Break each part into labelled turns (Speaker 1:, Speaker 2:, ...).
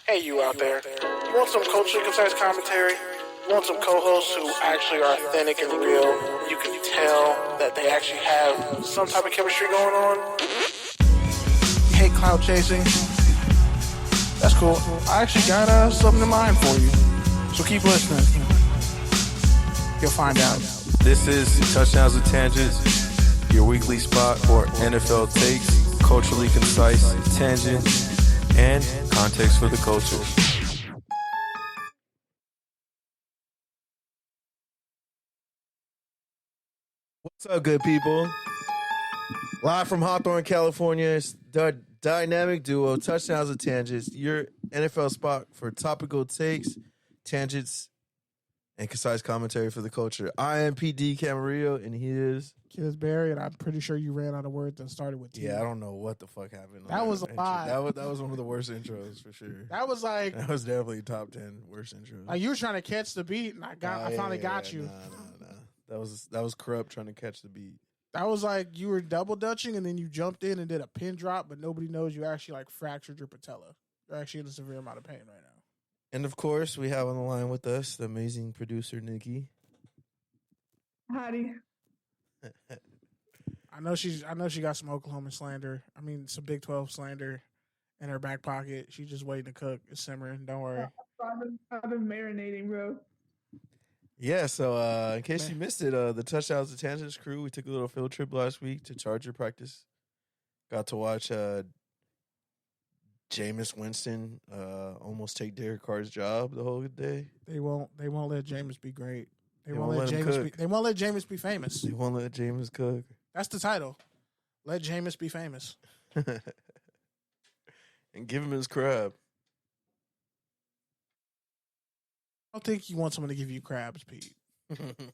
Speaker 1: Hey, you out there. You want some culturally concise commentary? You want some co-hosts who actually are authentic and real? You can tell that they actually have some type of chemistry going on? You hate cloud chasing? That's cool. I actually got something in mind for you. So keep listening. You'll find out.
Speaker 2: This is Touchdowns with Tangents, your weekly spot for NFL takes, culturally concise tangents, and context for the culture. What's up, good people? Live from Hawthorne, California, it's the dynamic duo, Touchdowns with Tangents, your NFL spot for topical takes, tangents, and concise commentary for the culture. I am PD Camarillo, and he is
Speaker 3: Barry, and I'm pretty sure you ran out of words that started with T.
Speaker 2: Yeah, I don't know what the fuck happened.
Speaker 3: That was a lie.
Speaker 2: That was one of the worst intros for sure.
Speaker 3: That was
Speaker 2: definitely top 10 worst intros.
Speaker 3: Like you were trying to catch the beat, and I finally got you.
Speaker 2: Nah. That was corrupt trying to catch the beat.
Speaker 3: That was like you were double dutching, and then you jumped in and did a pin drop, but nobody knows you actually like fractured your patella. You're actually in a severe amount of pain right now.
Speaker 2: And of course, we have on the line with us the amazing producer Nikki.
Speaker 4: Howdy.
Speaker 3: I know she got some Oklahoma slander. I mean, some Big 12 slander in her back pocket. She's just waiting to cook. It's simmering. Don't worry.
Speaker 4: I've been marinating, bro.
Speaker 2: Yeah, so in case you missed it, the Touchdowns to Tangents crew, we took a little field trip last week to Charger practice. Got to watch Jameis Winston almost take Derek Carr's job the whole day.
Speaker 3: They won't let Jameis be great. They
Speaker 2: won't let
Speaker 3: Jameis be famous.
Speaker 2: They won't let Jameis cook.
Speaker 3: That's the title. Let Jameis be famous.
Speaker 2: And give him his crab.
Speaker 3: I don't think you want someone to give you crabs, Pete.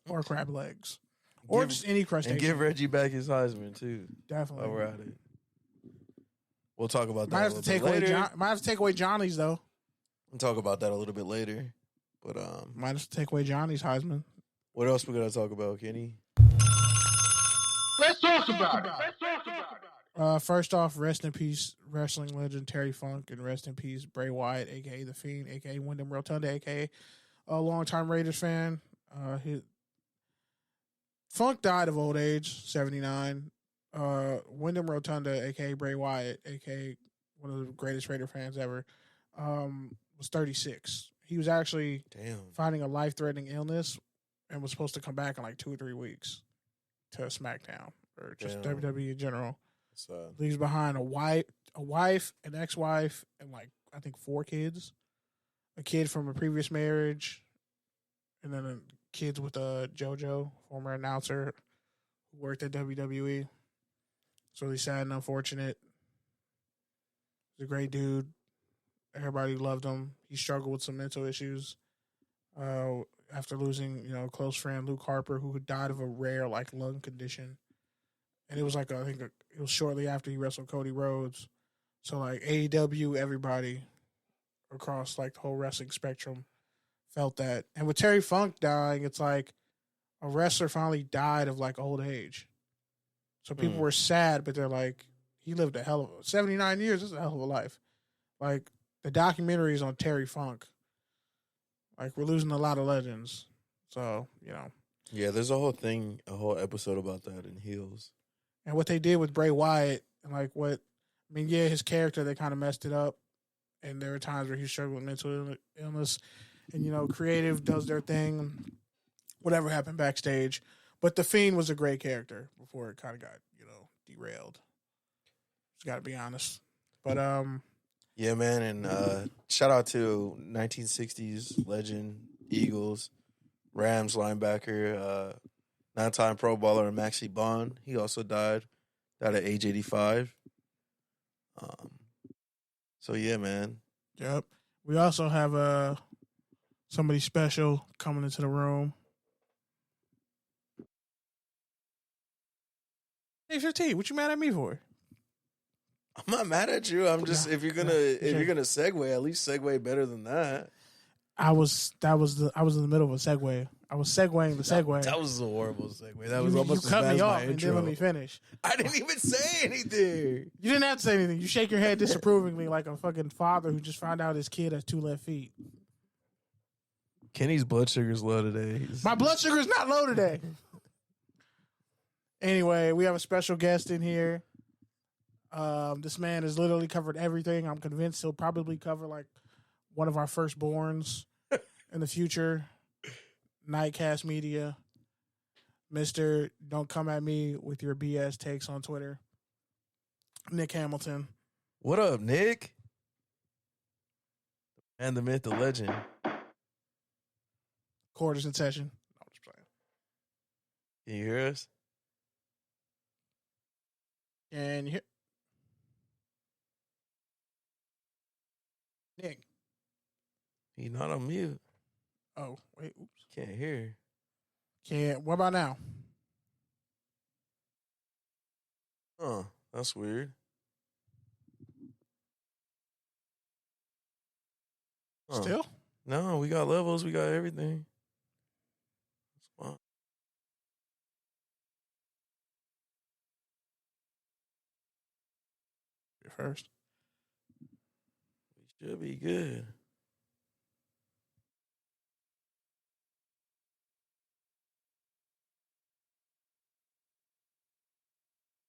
Speaker 3: Or crab legs. Or just any crustacean.
Speaker 2: And give Reggie back his Heisman, too.
Speaker 3: Definitely.
Speaker 2: While we're at it. We'll talk about that
Speaker 3: might have to take away Johnny's, though.
Speaker 2: We'll talk about that a little bit later. But
Speaker 3: might have to take away Johnny's Heisman.
Speaker 2: What else we got to talk about, Kenny?
Speaker 1: Let's talk about it.
Speaker 3: First off, rest in peace, wrestling legend Terry Funk, and rest in peace, Bray Wyatt, a.k.a. The Fiend, a.k.a. Wyndham Rotunda, a.k.a. a longtime Raiders fan. Funk died of old age, 79. Wyndham Rotunda, a.k.a. Bray Wyatt, a.k.a. one of the greatest Raider fans ever, was 36. He was actually fighting a life-threatening illness and was supposed to come back in like 2 or 3 weeks to SmackDown or just WWE in general. Leaves behind a wife, an ex-wife, and like I think 4 kids. A kid from a previous marriage, and then kids with JoJo, former announcer who worked at WWE. It's really sad and unfortunate. He's a great dude. Everybody loved him. He struggled with some mental issues after losing, a close friend, Luke Harper, who had died of a rare lung condition. And it was it was shortly after he wrestled Cody Rhodes. So AEW, everybody across the whole wrestling spectrum felt that. And with Terry Funk dying, it's like a wrestler finally died of old age. So people were sad, but they're like, he lived a hell of 79 years. That's a hell of a life. The documentaries on Terry Funk. We're losing a lot of legends. So,
Speaker 2: Yeah, there's a whole episode about that in Heels.
Speaker 3: And what they did with Bray Wyatt, and his character, they kind of messed it up. And there were times where he struggled with mental illness. And, creative does their thing. Whatever happened backstage. But The Fiend was a great character before it kind of got, derailed. Just got to be honest. But,
Speaker 2: yeah, man. And shout out to 1960s legend, Eagles, Rams linebacker, 9-time Pro Bowler Maxie Baughan. He also died at age 85. So, yeah, man.
Speaker 3: Yep. We also have somebody special coming into the room. Hey, 15, what you mad at me for?
Speaker 2: I'm not mad at you. I'm just if you're gonna segue, at least segue better than that.
Speaker 3: I was in the middle of a segue. I was segueing the segue.
Speaker 2: That was a horrible segue. That was
Speaker 3: you
Speaker 2: almost as
Speaker 3: cut
Speaker 2: bad
Speaker 3: me
Speaker 2: as
Speaker 3: off
Speaker 2: my
Speaker 3: and
Speaker 2: intro.
Speaker 3: didn't let me finish.
Speaker 2: I didn't even say anything.
Speaker 3: You didn't have to say anything. You shake your head disapprovingly like a fucking father who just found out his kid has 2 left feet.
Speaker 2: Kenny's blood sugar's low today.
Speaker 3: My blood sugar is not low today. Anyway, we have a special guest in here. This man has literally covered everything. I'm convinced he'll probably cover like one of our firstborns in the future. Nightcast Media. Mr. Don't come at me with your BS takes on Twitter. Nick Hamilton.
Speaker 2: What up, Nick? And the myth, the legend.
Speaker 3: Quarters in session. No, I'm just playing.
Speaker 2: Can you hear us?
Speaker 3: And here, Nick.
Speaker 2: He's not on mute.
Speaker 3: Oh, wait. Oops.
Speaker 2: Can't hear.
Speaker 3: Can't. What about now?
Speaker 2: Huh. That's weird. Huh.
Speaker 3: Still?
Speaker 2: No, we got levels. We got everything. That's fine.
Speaker 3: First.
Speaker 2: We should be good.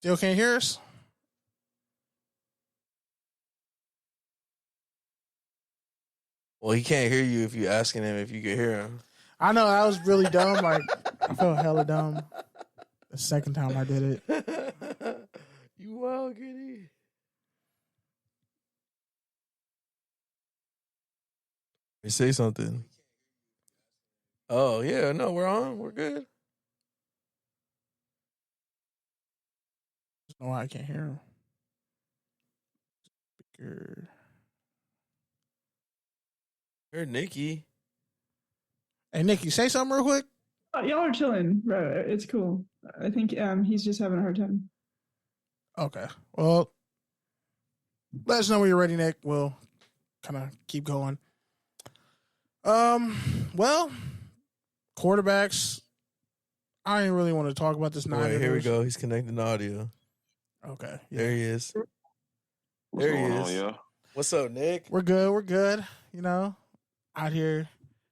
Speaker 3: Still can't hear us?
Speaker 2: Well, he can't hear you if you're asking him if you can hear him.
Speaker 3: I know, I was really dumb. Like, I felt hella dumb the second time I did it.
Speaker 2: You wild, Kenny. Let me say something. Oh, yeah. No, we're on. We're good.
Speaker 3: No, I can't hear him. Speaker.
Speaker 2: Heard Nikki.
Speaker 3: Hey, Nikki, say something real quick.
Speaker 4: Oh, y'all are chilling, bro. It's cool. I think he's just having a hard time.
Speaker 3: Okay. Well, let us know when you're ready, Nick. We'll kind of keep going. Well, quarterbacks. I didn't really want to talk about this.
Speaker 2: Wait, here we go. He's connecting the audio.
Speaker 3: Okay. Yeah.
Speaker 2: There he is.
Speaker 5: What's
Speaker 2: There he
Speaker 5: going
Speaker 2: is.
Speaker 5: on, yeah?
Speaker 2: What's up, Nick?
Speaker 3: We're good. We're good. You know, out here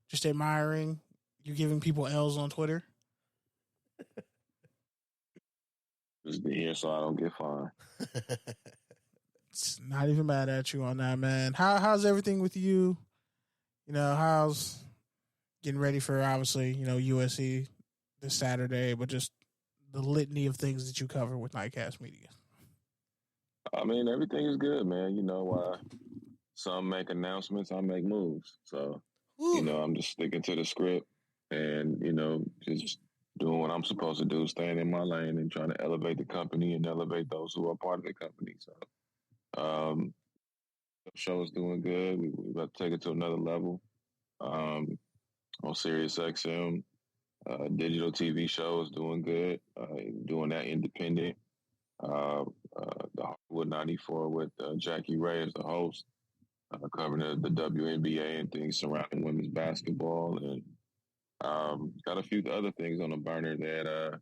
Speaker 3: just admiring you giving people L's on Twitter.
Speaker 5: Just be here so I don't get fined.
Speaker 3: It's not even mad at you on that, man. How's everything with you? You know, how's getting ready for, obviously, you know, USC this Saturday, but just the litany of things that you cover with Nightcast Media.
Speaker 5: I mean, everything is good, man. You know, some make announcements, I make moves. So, you know, I'm just sticking to the script and, you know, just doing what I'm supposed to do, staying in my lane and trying to elevate the company and elevate those who are part of the company. So, the show is doing good. We're about to take it to another level. On Sirius XM, digital TV show is doing good. Doing that independent. The Hollywood 94 with Jackie Ray as the host, covering the WNBA and things surrounding women's basketball, and got a few other things on the burner that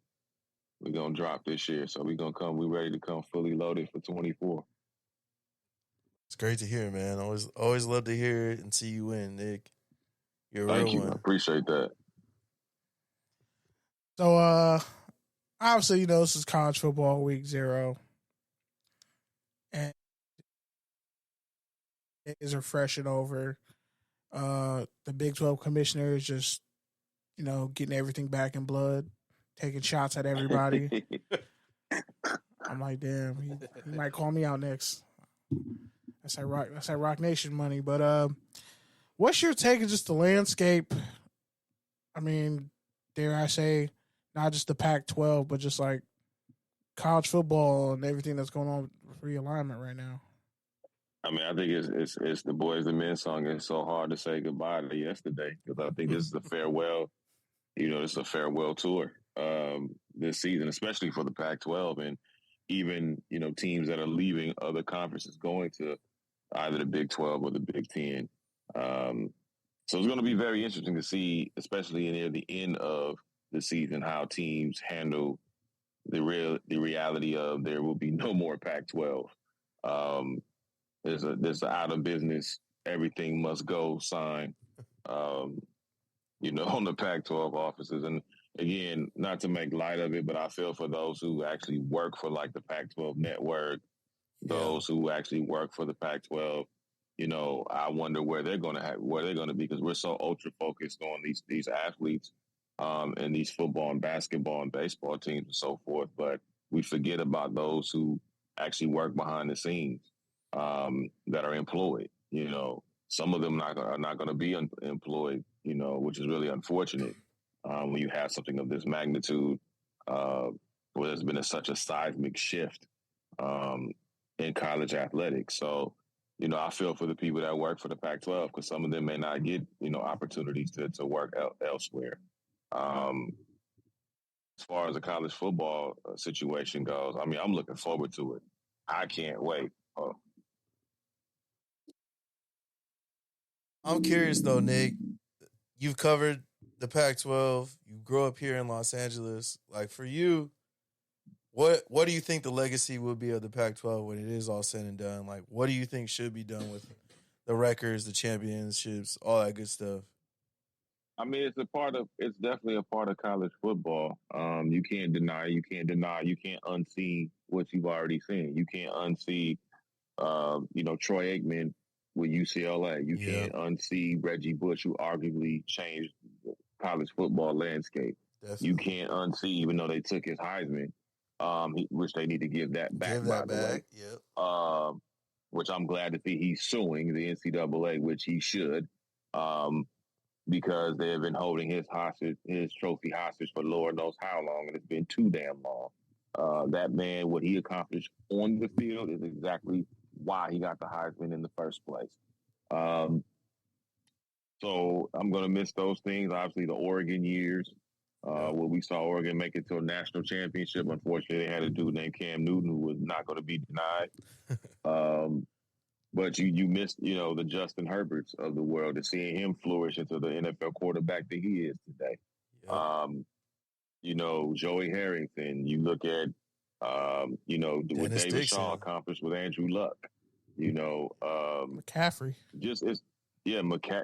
Speaker 5: we're gonna drop this year. So we're ready to come fully loaded for 24.
Speaker 2: It's great to hear, man. Always love to hear it and see you win, Nick. You're a
Speaker 5: Thank
Speaker 2: real
Speaker 5: you.
Speaker 2: one.
Speaker 5: I appreciate that.
Speaker 3: So, obviously, you know, this is college football week 0. And is refreshing over. The Big 12 commissioner is just, you know, getting everything back in blood, taking shots at everybody. I'm like, damn, he might call me out next. That's that Rock Nation money. But what's your take on just the landscape? I mean, dare I say, not just the Pac-12, but just like college football and everything that's going on with realignment right now.
Speaker 5: I mean, I think it's the Boys and Men song. It's so hard to say goodbye to yesterday because I think this is a farewell. You know, it's a farewell tour this season, especially for the Pac-12 and even, you know, teams that are leaving other conferences going to either the Big 12 or the Big 10. So it's going to be very interesting to see, especially near the end of the season, how teams handle the reality of there will be no more Pac-12. There's a out of business, everything must go sign, on the Pac-12 offices. And again, not to make light of it, but I feel for those who actually work for like the Pac-12 network, those who actually work for the Pac-12. I wonder where they're going to be, because we're so ultra focused on these athletes, and these football and basketball and baseball teams and so forth. But we forget about those who actually work behind the scenes, that are employed. Some of them are not going to be employed, which is really unfortunate, when you have something of this magnitude, where there's been such a seismic shift, in college athletics. So, I feel for the people that work for the Pac-12, because some of them may not get, opportunities to work elsewhere. As far as the college football situation goes, I mean, I'm looking forward to it. I can't wait.
Speaker 2: I'm curious though, Nick. You've covered the Pac-12. You grew up here in Los Angeles. Like, for you, what do you think the legacy will be of the Pac-12 when it is all said and done? Like, what do you think should be done with the records, the championships, all that good stuff?
Speaker 5: I mean, it's definitely a part of college football. You can't deny, you can't unsee what you've already seen. You can't unsee, Troy Aikman with UCLA. You can't unsee Reggie Bush, who arguably changed the college football landscape. Definitely. You can't unsee, even though they took his Heisman, which they need to give that back, by the way. Yep. Which I'm glad to see he's suing the NCAA, which he should, because they have been holding his trophy hostage for Lord knows how long, and it's been too damn long. That man, what he accomplished on the field is exactly why he got the Heisman in the first place. So I'm going to miss those things. Obviously, the Oregon years, where we saw Oregon make it to a national championship. Unfortunately, they had a dude named Cam Newton who was not going to be denied. But you missed, the Justin Herberts of the world, and seeing him flourish into the NFL quarterback that he is today. Yep. Joey Harrington. You look at, what David Shaw accomplished with Andrew Luck.
Speaker 3: McCaffrey.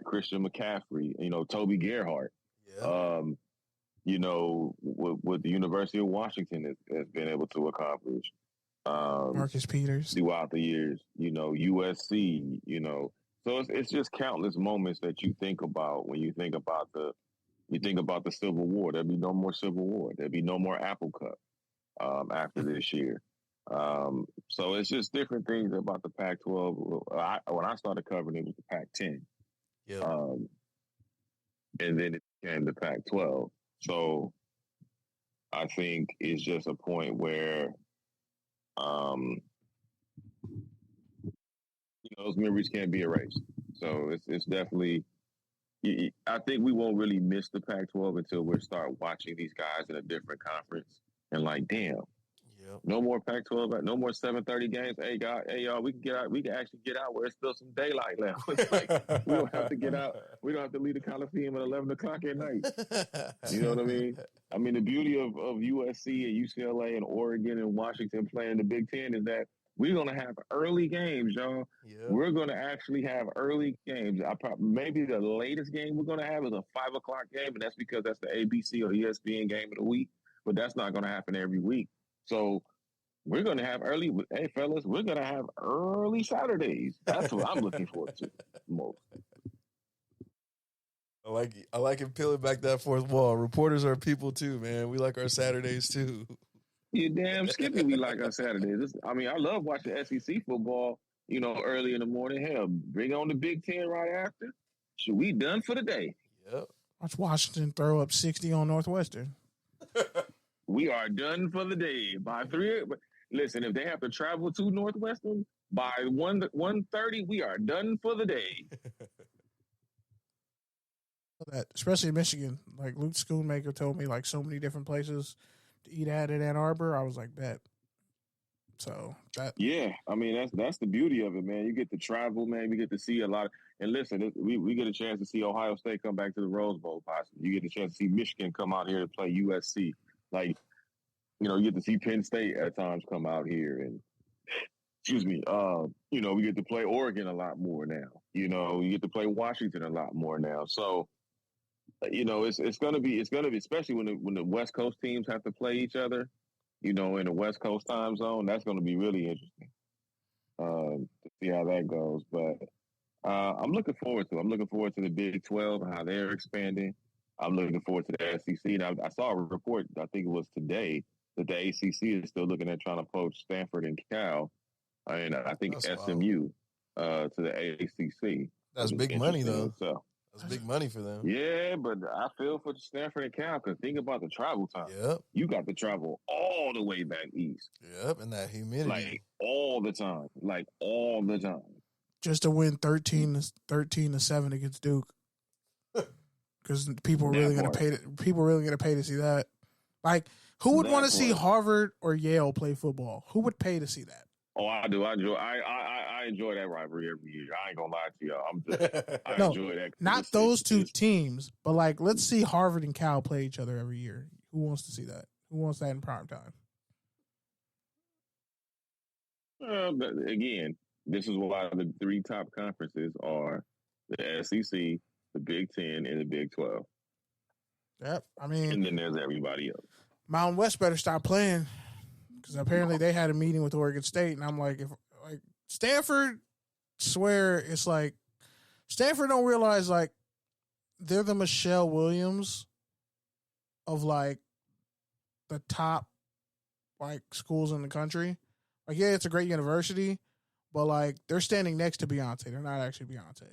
Speaker 5: Christian McCaffrey. Toby Gerhart. Yeah. What the University of Washington has been able to accomplish.
Speaker 3: Marcus Peters
Speaker 5: throughout the years, USC, so it's just countless moments that you think about when you think about the Civil War. There'll be no more Civil War. There'll be no more Apple Cup after this year. So it's just different things about the Pac-12. When I started covering it was the Pac-10, and then it became the Pac-12. So I think it's just a point where those memories can't be erased. So it's definitely, I think we won't really miss the Pac-12 until we start watching these guys in a different conference and like, damn, no more Pac-12, no more 7:30 games. Hey, y'all, we can get out. We can actually get out where it's still some daylight left. It's like, we don't have to get out. We don't have to leave the Coliseum at 11 o'clock at night. You know what I mean? I mean, the beauty of USC and UCLA and Oregon and Washington playing the Big Ten is that we're going to have early games, y'all. Yep. We're going to actually have early games. Maybe the latest game we're going to have is a 5 o'clock game, and that's because that's the ABC or ESPN game of the week. But that's not going to happen every week. So we're going to have early. Hey, fellas, we're going to have early Saturdays. That's what I'm looking forward to most.
Speaker 2: I like it peeling back that fourth wall. Reporters are people too, man. We like our Saturdays too.
Speaker 5: You damn skippy, we like our Saturdays. I love watching SEC football, early in the morning. Hell, bring on the Big Ten right after. So we done for the day.
Speaker 2: Yep.
Speaker 3: Watch Washington throw up 60 on Northwestern.
Speaker 5: We are done for the day. By 3, listen, if they have to travel to Northwestern, by 1:30, we are done for the day.
Speaker 3: That, especially in Michigan, like Luke Schoonmaker told me, like so many different places to eat at in Ann Arbor. I was like, bet. So that
Speaker 5: Yeah, I mean that's the beauty of it, man. You get to travel, man. We get to see a lot. And listen, we get a chance to see Ohio State come back to the Rose Bowl, possibly. You get a chance to see Michigan come out here to play USC. Like, you get to see Penn State at times come out here, and excuse me, we get to play Oregon a lot more now. You get to play Washington a lot more now. So, it's gonna be especially when the West Coast teams have to play each other. In the West Coast time zone, that's going to be really interesting to see how that goes. But I'm looking forward to. I'm looking forward to the Big 12 and how they're expanding. I'm looking forward to the SEC. Now, I saw a report, I think it was today, that the ACC is still looking at trying to poach Stanford and Cal, and I think
Speaker 2: That's
Speaker 5: SMU to the ACC.
Speaker 2: That's big money, though.
Speaker 5: So.
Speaker 2: That's big money for them.
Speaker 5: Yeah, but I feel for Stanford and Cal because think about the travel time.
Speaker 2: Yep.
Speaker 5: You got to travel all the way back east.
Speaker 2: Yep, and that humidity.
Speaker 5: Like all the time.
Speaker 3: just to win 13-7 against Duke. Because people are really going to pay. People are really going to pay to see that. Like, who would want to see Harvard or Yale play football? Who would pay to see that?
Speaker 5: Oh, I do. I enjoy that rivalry every year. I ain't gonna lie to y'all. I enjoy that.
Speaker 3: Not those two teams, but like, let's see Harvard and Cal play each other every year. Who wants to see that? Who wants that in prime time?
Speaker 5: But again, this is why the three top conferences are the SEC, the Big 10, and the Big 12.
Speaker 3: Yep. I mean,
Speaker 5: and then there's everybody else.
Speaker 3: Mountain West better stop playing. Because apparently they had a meeting with Oregon State, and I'm like, if Stanford, swear it's like Stanford don't realize like they're the Michelle Williams of like the top like schools in the country. Like, yeah, it's a great university, but like they're standing next to Beyonce. They're not actually Beyonce.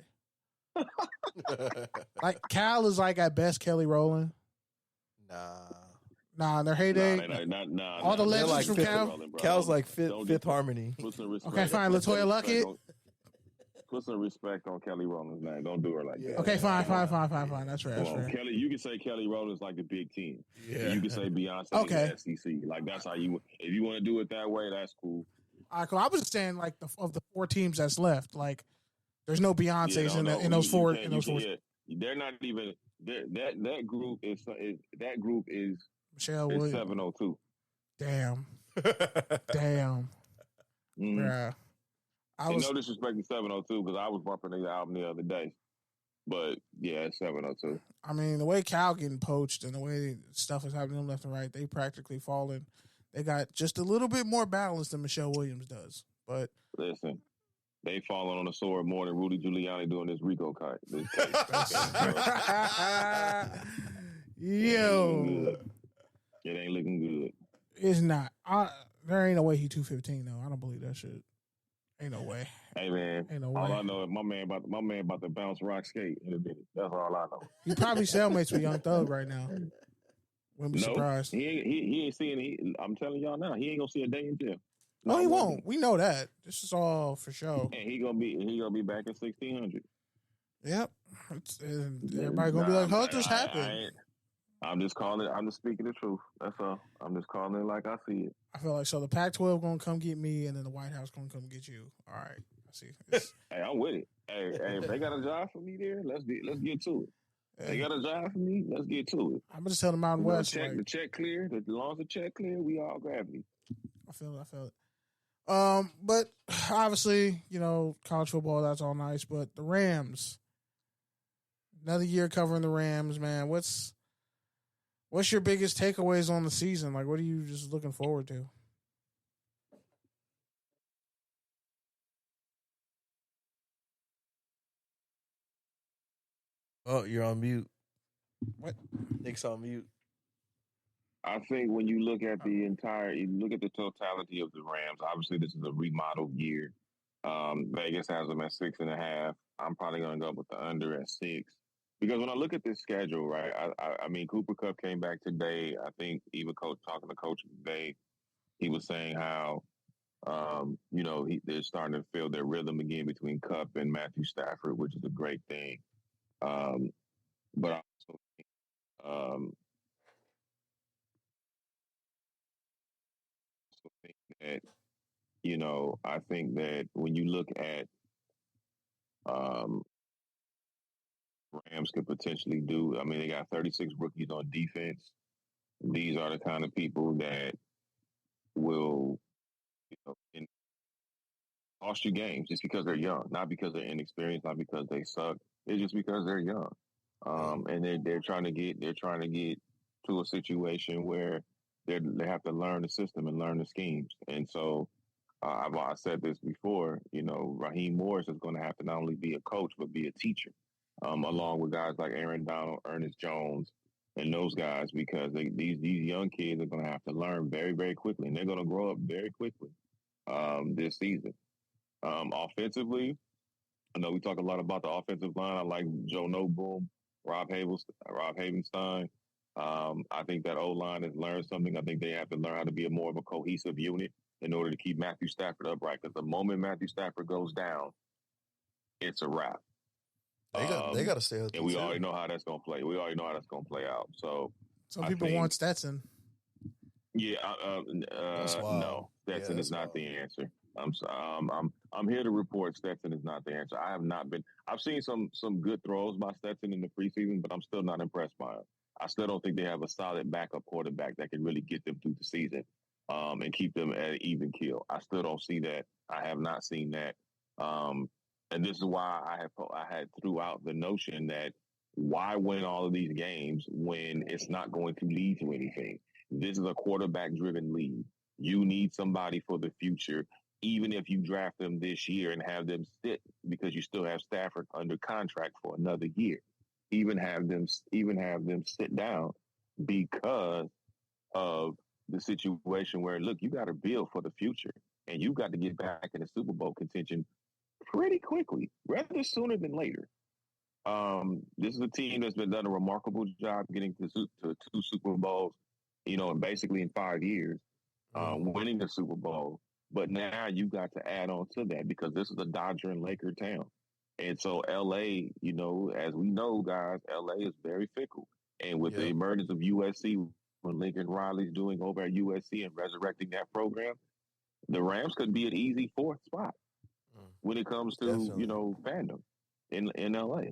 Speaker 3: Like Cal is like at best Kelly Rowland. Nah, in their heyday, all the legends
Speaker 2: like
Speaker 3: from Cal.
Speaker 2: Cal's like fifth harmony.
Speaker 3: Okay, fine. LaToya Luckett.
Speaker 5: Put some respect on Kelly Rowland's name. Don't do her like that.
Speaker 3: Okay, fine. That's fair.
Speaker 5: Kelly, you can say Kelly Rowland's like the Big 10.
Speaker 2: Yeah.
Speaker 5: You can say Beyonce is the SEC. Like, that's how you. If you want to do it that way, that's cool.
Speaker 3: All right, cool. I was just saying, like, of the four teams that's left, like, there's no Beyonces in those four.
Speaker 5: Yeah. They're not even. That group is
Speaker 3: Michelle Williams.
Speaker 5: 702.
Speaker 3: Damn. Yeah.
Speaker 5: No disrespect to 702 because I was bumping the album the other day. But yeah, it's 702.
Speaker 3: I mean, the way Cal getting poached and the way stuff is happening left and right, they practically fallen. They got just a little bit more balance than Michelle Williams does. But
Speaker 5: listen, they falling on the sword more than Rudy Giuliani doing this Rico kite.
Speaker 3: Yo.
Speaker 5: It ain't looking good.
Speaker 3: It's not. There ain't no way he 215 though. I don't believe that shit. Ain't no way.
Speaker 5: Hey man,
Speaker 3: ain't no
Speaker 5: all
Speaker 3: way.
Speaker 5: I know is my man about to bounce rock skate in a minute. That's all I know.
Speaker 3: He probably cellmates with Young Thug right now. Wouldn't be surprised.
Speaker 5: He ain't seeing. I'm telling y'all now, he ain't gonna see a day in jail.
Speaker 3: No, he won't. We know that. This is all for show.
Speaker 5: And he gonna be back in 1600.
Speaker 3: Yep. Everybody gonna be like, "How this happened?"
Speaker 5: I'm just calling it. I'm just speaking the truth. That's all. I'm just calling it like I see it.
Speaker 3: I feel like so the Pac-12 gonna come get me, and then the White House gonna come get you. All right, I see.
Speaker 5: Hey, I'm with it. Hey, if they got a job for me there, let's get to it. Hey. They got a job for me, let's get to it.
Speaker 3: I'm gonna just tell the Mountain West.
Speaker 5: The check clear. As long as the check clear, we all gravity.
Speaker 3: I feel it. But obviously, college football, that's all nice. But the Rams, another year covering the Rams, man. What's your biggest takeaways on the season? Like, what are you just looking forward to?
Speaker 2: Oh, you're on mute.
Speaker 3: What?
Speaker 2: Nick's on mute.
Speaker 5: I think when you look at the totality of the Rams, obviously this is a remodeled year. Vegas has them at 6.5. I'm probably going to go with the under at 6. Because when I look at this schedule, right, I mean, Cooper Kupp came back today. I think even talking to Coach today, he was saying how, they're starting to feel their rhythm again between Kupp and Matthew Stafford, which is a great thing. But I also think that I think that when you look at Rams could potentially do, I mean, they got 36 rookies on defense. These are the kind of people that will, cost you games just because they're young, not because they're inexperienced, not because they suck. It's just because they're young, and they're trying to get to a situation where they have to learn the system and learn the schemes. And so, I said this before. Raheem Morris is going to have to not only be a coach but be a teacher, along with guys like Aaron Donald, Ernest Jones, and those guys, because these young kids are going to have to learn very, very quickly, and they're going to grow up very quickly this season. Offensively, I know we talk a lot about the offensive line. I like Joe Noboom, Rob Havenstein. I think that O-line has learned something. I think they have to learn how to be more of a cohesive unit in order to keep Matthew Stafford upright. Because the moment Matthew Stafford goes down, it's a wrap.
Speaker 2: They got to stay healthy.
Speaker 5: And we already know how that's going to play. We already know how that's going to play out. So
Speaker 3: some people want Stetson.
Speaker 5: Yeah, no, Stetson is not the answer. I'm here to report Stetson is not the answer. I have not been. I've seen some good throws by Stetson in the preseason, but I'm still not impressed by him. I still don't think they have a solid backup quarterback that can really get them through the season, and keep them at an even keel. I still don't see that. I have not seen that. And this is why I had threw out the notion that why win all of these games when it's not going to lead to anything. This is a quarterback-driven league. You need somebody for the future, even if you draft them this year and have them sit because you still have Stafford under contract for another year. Even have them sit down because of the situation where, look, you got to build for the future, and you got to get back in the Super Bowl contention pretty quickly, rather sooner than later. This is a team that's been done a remarkable job getting to 2 Super Bowls, and basically in 5 years, winning the Super Bowl. But now you got to add on to that because this is a Dodger and Laker town. And so LA, as we know, guys, LA is very fickle. And with the emergence of USC, when Lincoln Riley's doing over at USC and resurrecting that program, the Rams could be an easy 4th spot when it comes to, fandom in LA.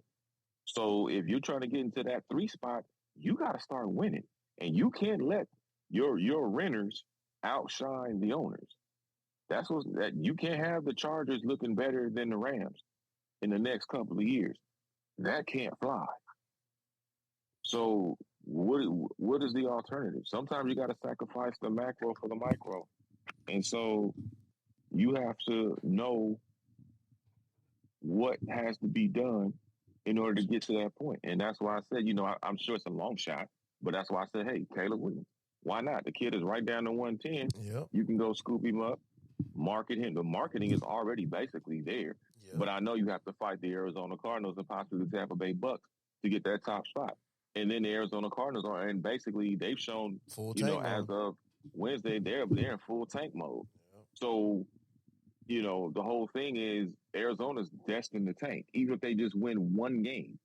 Speaker 5: So if you're trying to get into that 3 spot, you got to start winning. And you can't let your renters outshine the owners. That you can't have the Chargers looking better than the Rams in the next couple of years. That can't fly. So what is the alternative? Sometimes you got to sacrifice the macro for the micro. And so you have to know what has to be done in order to get to that point. And that's why I said, I'm sure it's a long shot, but that's why I said, hey, Caleb Williams, why not? The kid is right down to 110.
Speaker 2: Yep.
Speaker 5: You can go scoop him up, market him. The marketing is already basically there. Yep. But I know you have to fight the Arizona Cardinals and possibly the Tampa Bay Bucks to get that top spot. And then the Arizona Cardinals and basically they've shown, as of Wednesday, they're in full tank mode. Yep. So, the whole thing is Arizona's destined to tank. Even if they just win one game,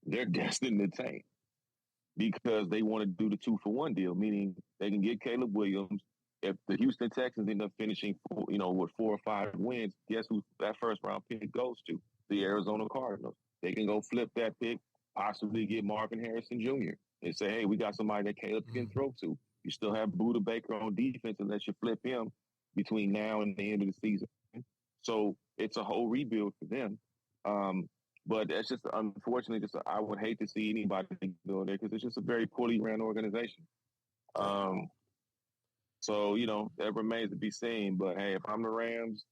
Speaker 5: they're destined to tank because they want to do the 2-for-1 deal, meaning they can get Caleb Williams. If the Houston Texans end up finishing, with 4 or 5 wins, guess who that first round pick goes to? The Arizona Cardinals. They can go flip that pick, possibly get Marvin Harrison Jr. and say, hey, we got somebody that Caleb can throw to. You still have Buda Baker on defense unless you flip him between now and the end of the season. So it's a whole rebuild for them. But that's just, unfortunately, I would hate to see anybody go there because it's just a very poorly ran organization. So, that remains to be seen. But, hey, if I'm the Rams,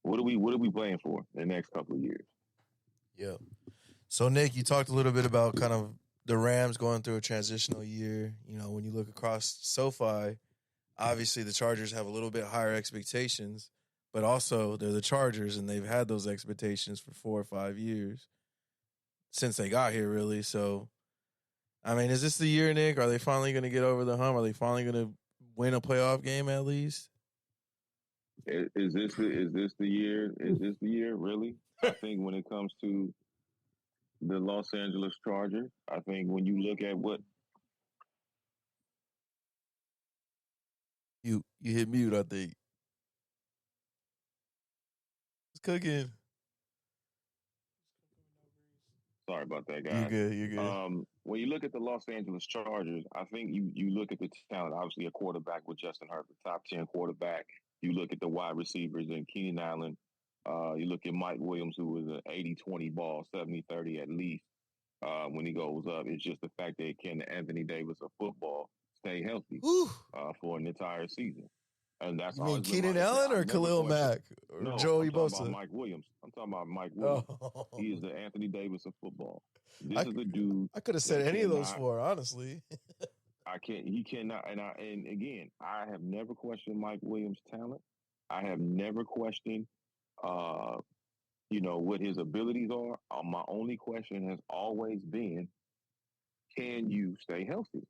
Speaker 5: what are we playing for in the next couple of years?
Speaker 2: Yeah. So, Nick, you talked a little bit about kind of the Rams going through a transitional year. When you look across SoFi, obviously the Chargers have a little bit higher expectations, but also they're the Chargers, and they've had those expectations for 4 or 5 years since they got here, really. So, I mean, is this the year, Nick? Are they finally going to get over the hump? Are they finally going to win a playoff game at least?
Speaker 5: Is this the year? Is this the year, really? I think when it comes to the Los Angeles Chargers, I think when you look at what
Speaker 2: you hit mute, I think. cooking?
Speaker 5: Sorry about that,
Speaker 2: You
Speaker 5: guys.
Speaker 2: good? You good?
Speaker 5: When you look at the Los Angeles Chargers, I think you look at the talent. Obviously, a quarterback with Justin Herbert, top 10 quarterback. You look at the wide receivers in Keenan Allen. You look at Mike Williams, who was an 80-20 ball, 70-30 at least when he goes up. It's just the fact that can Anthony Davis of football stay healthy for an entire season. And that's
Speaker 2: You mean
Speaker 5: always been
Speaker 2: Keenan
Speaker 5: my issue.
Speaker 2: Allen or
Speaker 5: I've never
Speaker 2: Khalil
Speaker 5: questioned-
Speaker 2: Mack or
Speaker 5: No,
Speaker 2: Joey
Speaker 5: I'm talking
Speaker 2: Bosa?
Speaker 5: about Mike Williams. I'm talking about Mike Williams.
Speaker 2: Oh.
Speaker 5: He is the Anthony Davis of football. This is a dude.
Speaker 2: I could have said
Speaker 5: that
Speaker 2: any of those
Speaker 5: cannot-
Speaker 2: four, honestly.
Speaker 5: I can't. He cannot. And again, I have never questioned Mike Williams' talent. I have never questioned, what his abilities are. My only question has always been, can you stay healthy?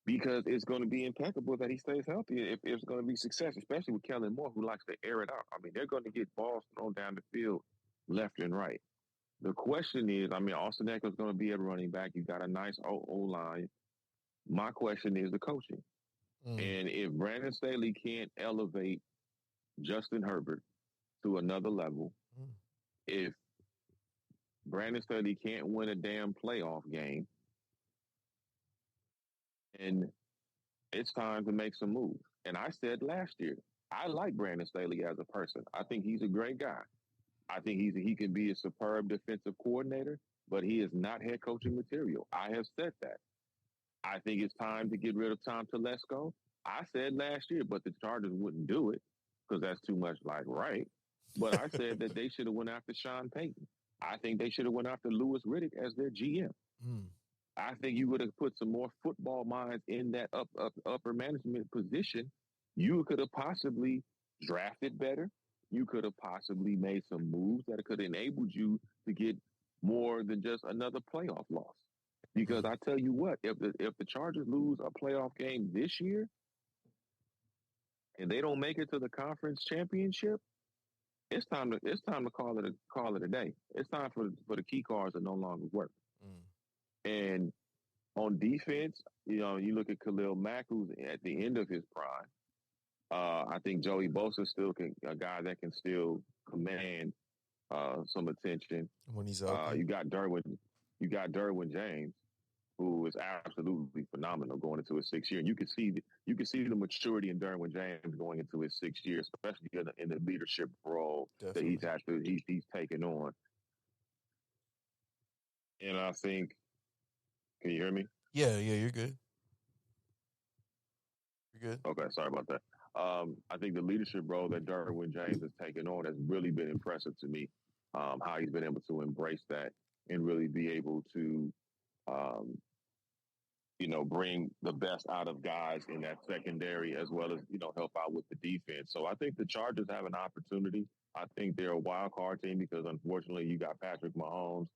Speaker 5: Because it's going to be impeccable that he stays healthy if it's going to be success, especially with Kellen Moore, who likes to air it out. I mean, they're going to get balls thrown down the field left and right. The question is, Austin Eckler's going to be a running back. You got a nice O-line. My question is the coaching. And if Brandon Staley can't elevate Justin Herbert to another level, if Brandon Staley can't win a damn playoff game, and it's time to make some moves. And I said last year, I like Brandon Staley as a person. I think he's a great guy. I think he can be a superb defensive coordinator, but he is not head coaching material. I have said that. I think it's time to get rid of Tom Telesco. I said last year, but the Chargers wouldn't do it because that's too much like right. But I said that they should have went after Sean Payton. I think they should have went after Louis Riddick as their GM. I think you would have put some more football minds in that upper management position. You could have possibly drafted better. You could have possibly made some moves that could have enabled you to get more than just another playoff loss. Because I tell you what, if the Chargers lose a playoff game this year and they don't make it to the conference championship, it's time to call it a day. It's time for the key cards to no longer work. And on defense, you look at Khalil Mack, who's at the end of his prime. I think Joey Bosa still a guy that can still command some attention
Speaker 2: when he's up.
Speaker 5: You got Derwin James, who is absolutely phenomenal going into his 6th year. And you can see the maturity in Derwin James going into his 6th year, especially in the leadership role
Speaker 2: Definitely.
Speaker 5: that he's taken on. And I think, can you hear me?
Speaker 2: Yeah, you're good. You're good.
Speaker 5: Okay, sorry about that. I think the leadership role that Derwin James has taken on has really been impressive to me. How he's been able to embrace that and really be able to, bring the best out of guys in that secondary as well as, help out with the defense. So I think the Chargers have an opportunity. I think they're a wild card team because, unfortunately, you got Patrick Mahomes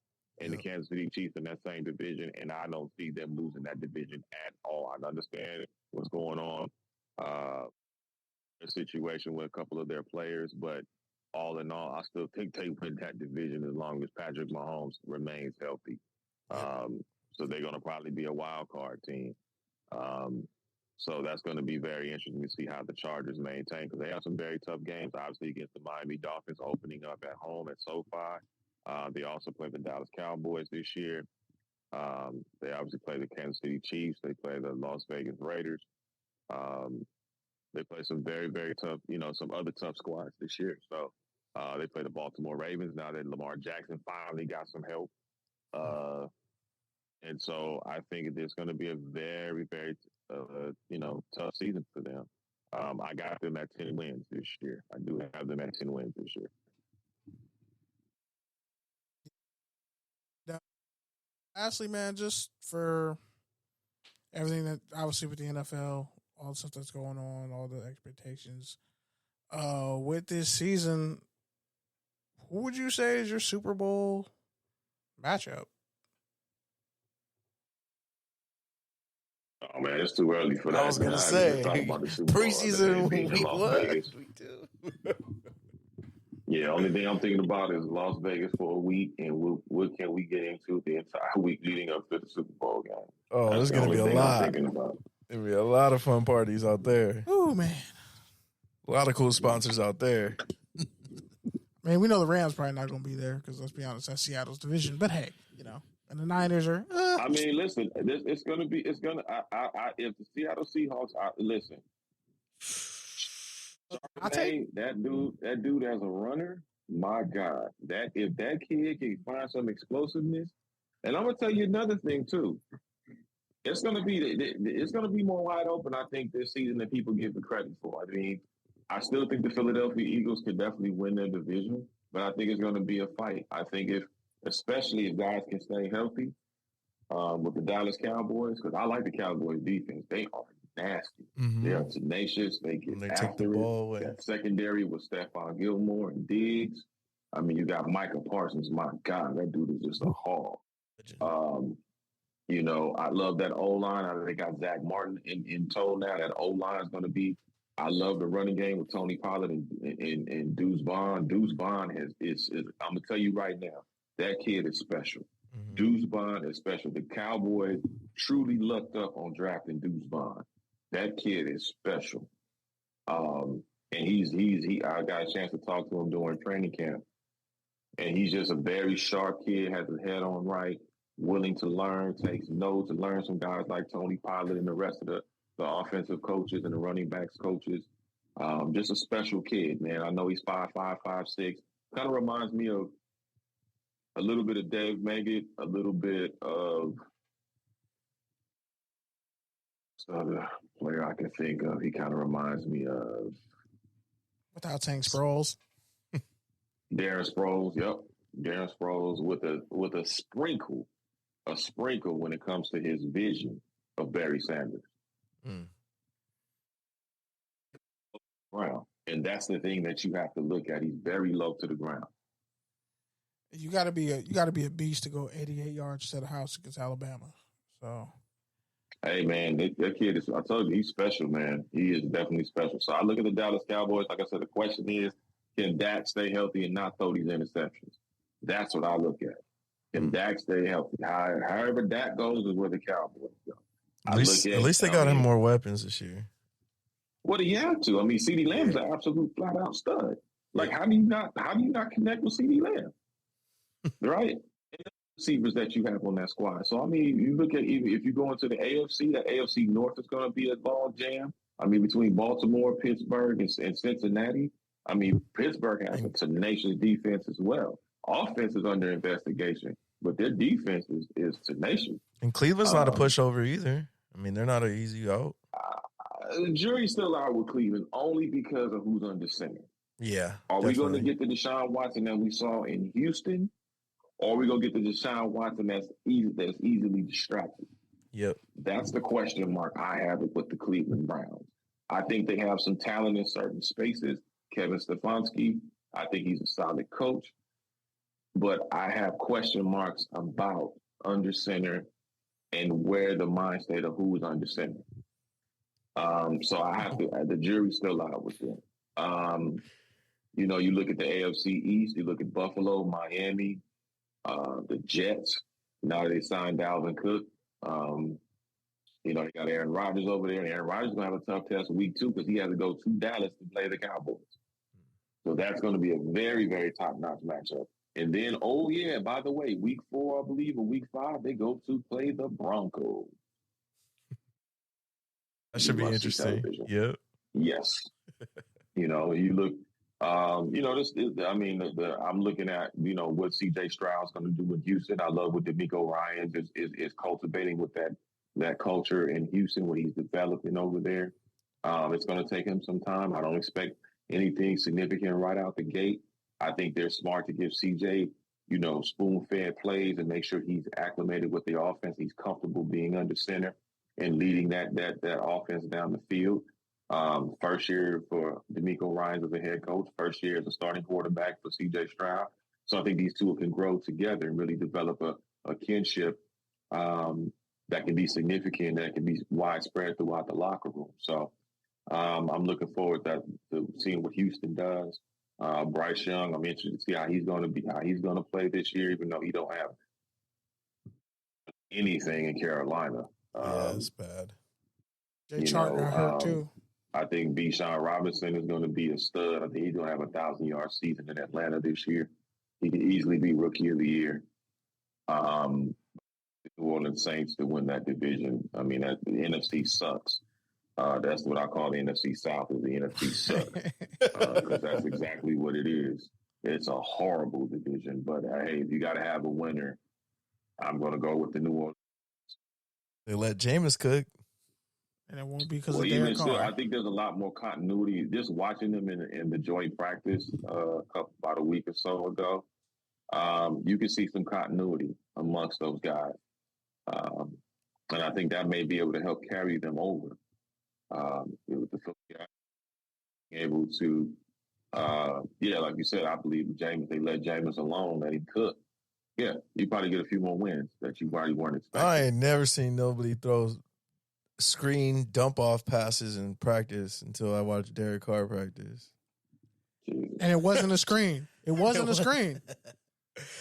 Speaker 5: and the Kansas City Chiefs in that same division, and I don't see them losing that division at all. I understand what's going on, a situation with a couple of their players, but all in all, I still think they win that division as long as Patrick Mahomes remains healthy. So they're going to probably be a wild card team. So that's going to be very interesting to see how the Chargers maintain because they have some very tough games, obviously, against the Miami Dolphins opening up at home at SoFi. They also play the Dallas Cowboys this year. They obviously play the Kansas City Chiefs. They play the Las Vegas Raiders. They play some very, very tough, some other tough squads this year. So they play the Baltimore Ravens now that Lamar Jackson finally got some help. And so I think it's going to be a very, very, tough season for them. I got them at 10 wins this year. I do have them at 10 wins this year.
Speaker 3: Lastly, man, just for everything that obviously with the NFL, all the stuff that's going on, all the expectations, with this season, who would you say is your Super Bowl matchup?
Speaker 5: Oh man, it's too early for that.
Speaker 2: I was gonna say preseason week what? Week 2.
Speaker 5: Yeah, only thing I'm thinking about is Las Vegas for a week, and what can we get into the entire week leading up to the Super Bowl game?
Speaker 2: Oh, there's gonna be a lot. There'll be a lot of fun parties out there.
Speaker 3: Oh man,
Speaker 2: a lot of cool sponsors out there.
Speaker 3: I mean, we know the Rams probably not going to be there because let's be honest, that's Seattle's division. But hey, and the Niners are.
Speaker 5: I mean, listen, it's going to be. It's going to. If the Seattle Seahawks, listen. That dude as a runner. My God, if that kid can find some explosiveness, and I'm gonna tell you another thing too. It's gonna be more wide open, I think, this season than people give the credit for. I mean, I still think the Philadelphia Eagles could definitely win their division, but I think it's gonna be a fight. I think especially if guys can stay healthy, with the Dallas Cowboys, because I like the Cowboys defense. They are nasty.
Speaker 2: Mm-hmm.
Speaker 5: They are tenacious. They get
Speaker 2: they
Speaker 5: after
Speaker 2: take the
Speaker 5: it.
Speaker 2: ball away.
Speaker 5: That secondary with Stephon Gilmore and Diggs. I mean, you got Micah Parsons. My God, that dude is just a hog. I love that O-line. They got Zach Martin in tow now. That O-line is going to be. I love the running game with Tony Pollard and Deuce Vaughn. Deuce Vaughn is I'm going to tell you right now, that kid is special. Mm-hmm. Deuce Vaughn is special. The Cowboys truly lucked up on drafting Deuce Vaughn. That kid is special. And I got a chance to talk to him during training camp. And he's just a very sharp kid, has his head on right, willing to learn, takes notes, and learns from guys like Tony Pollard and the rest of the offensive coaches and the running backs coaches. Just a special kid, man. I know he's 5'5", 5'6". Kind of reminds me of a little bit of Dave Meggett, a little bit of another player I can think of. He kind of reminds me of,
Speaker 3: without saying Sproles,
Speaker 5: Darren Sproles. Yep, Darren Sproles with a sprinkle when it comes to his vision of Barry Sanders. Ground, and that's the thing that you have to look at. He's very low to the ground.
Speaker 3: You got to be a beast to go 88 yards to the house against Alabama. So,
Speaker 5: hey man, that kid is. I told you, he's special, man. He is definitely special. So I look at the Dallas Cowboys. Like I said, the question is, can Dak stay healthy and not throw these interceptions? That's what I look at. Can Dak stay healthy? However Dak goes is where the Cowboys go.
Speaker 2: At least they got him more weapons this year.
Speaker 5: What do you have to? I mean, CeeDee Lamb's an absolute flat out stud. Like, how do you not connect with CeeDee Lamb? Right? And the receivers that you have on that squad. So I mean, you look at if you go into the AFC, that AFC North is going to be a log jam. I mean, between Baltimore, Pittsburgh, and Cincinnati. I mean, Pittsburgh has a tenacious defense as well. Offense is under investigation, but their defense is tenacious.
Speaker 2: And Cleveland's not a pushover either. I mean, they're not an easy out.
Speaker 5: The jury's still out with Cleveland only because of who's under center.
Speaker 2: Yeah.
Speaker 5: Are we going to get the Deshaun Watson that we saw in Houston, or are we going to get the Deshaun Watson that's easily distracted?
Speaker 2: Yep.
Speaker 5: That's the question mark I have with the Cleveland Browns. I think they have some talent in certain spaces. Kevin Stefanski, I think he's a solid coach. But I have question marks about under center and where the mind state of who is under center. So I have to. The jury's still out with them. You look at the AFC East. You look at Buffalo, Miami, the Jets. Now they signed Dalvin Cook. They got Aaron Rodgers over there, and Aaron Rodgers is going to have a tough test week 2 because he has to go to Dallas to play the Cowboys. So that's going to be a very, very top-notch matchup. And then, by the way, week 4, I believe, or week 5, they go to play the Broncos.
Speaker 2: That should be interesting. Yep.
Speaker 5: Yes. You look, I'm looking at, what CJ Stroud's going to do in Houston. I love what DeMeco Ryans is cultivating with that culture in Houston, what he's developing over there. It's going to take him some time. I don't expect anything significant right out the gate. I think they're smart to give CJ, spoon-fed plays and make sure he's acclimated with the offense. He's comfortable being under center and leading that offense down the field. First year for DeMeco Ryans as a head coach. First year as a starting quarterback for CJ Stroud. So I think these two can grow together and really develop a kinship that can be significant, that can be widespread throughout the locker room. So I'm looking forward to seeing what Houston does. Bryce Young, I'm interested to see how he's going to play this year, even though he don't have anything in Carolina.
Speaker 2: Yeah, it's bad.
Speaker 3: Jay Chark got hurt too.
Speaker 5: I think Branson Robinson is going to be a stud. I think he's going to have a 1,000-yard season in Atlanta this year. He could easily be Rookie of the Year. The New Orleans Saints to win that division. I mean, the NFC sucks. That's what I call the NFC South, is the NFC sucks. Because that's exactly what it is. It's a horrible division. But, hey, if you got to have a winner, I'm going to go with the New Orleans.
Speaker 2: They let Jameis cook.
Speaker 3: And it won't be because of Derek Carr.
Speaker 5: I think there's a lot more continuity. Just watching them in the joint practice about a week or so ago, you can see some continuity amongst those guys. And I think that may be able to help carry them over. With the guys able to, like you said, I believe Jameis, they let Jameis alone, that he could. Yeah, you probably get a few more wins that you probably weren't expecting.
Speaker 2: I ain't never seen nobody throw screen dump off passes in practice until I watched Derek Carr practice.
Speaker 3: And it wasn't a screen. It wasn't a screen.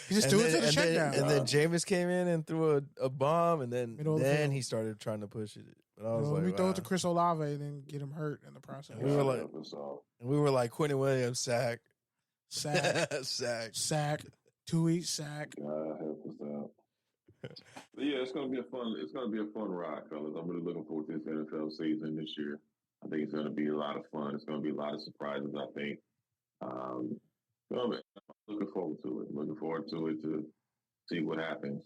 Speaker 3: He just threw it to the check down.
Speaker 2: And then Jameis came in and threw a bomb, and then he started trying to push it. But I was like,
Speaker 3: let me throw it to Chris Olave and then get him hurt in the process.
Speaker 2: And we were like Quentin Williams, sack.
Speaker 3: 2 weeks, sack.
Speaker 5: God help us out. But yeah, it's gonna be a fun ride, fellas. I'm really looking forward to this NFL season this year. I think it's gonna be a lot of fun. It's gonna be a lot of surprises, I think. I'm looking forward to it. Looking forward to it to see what happens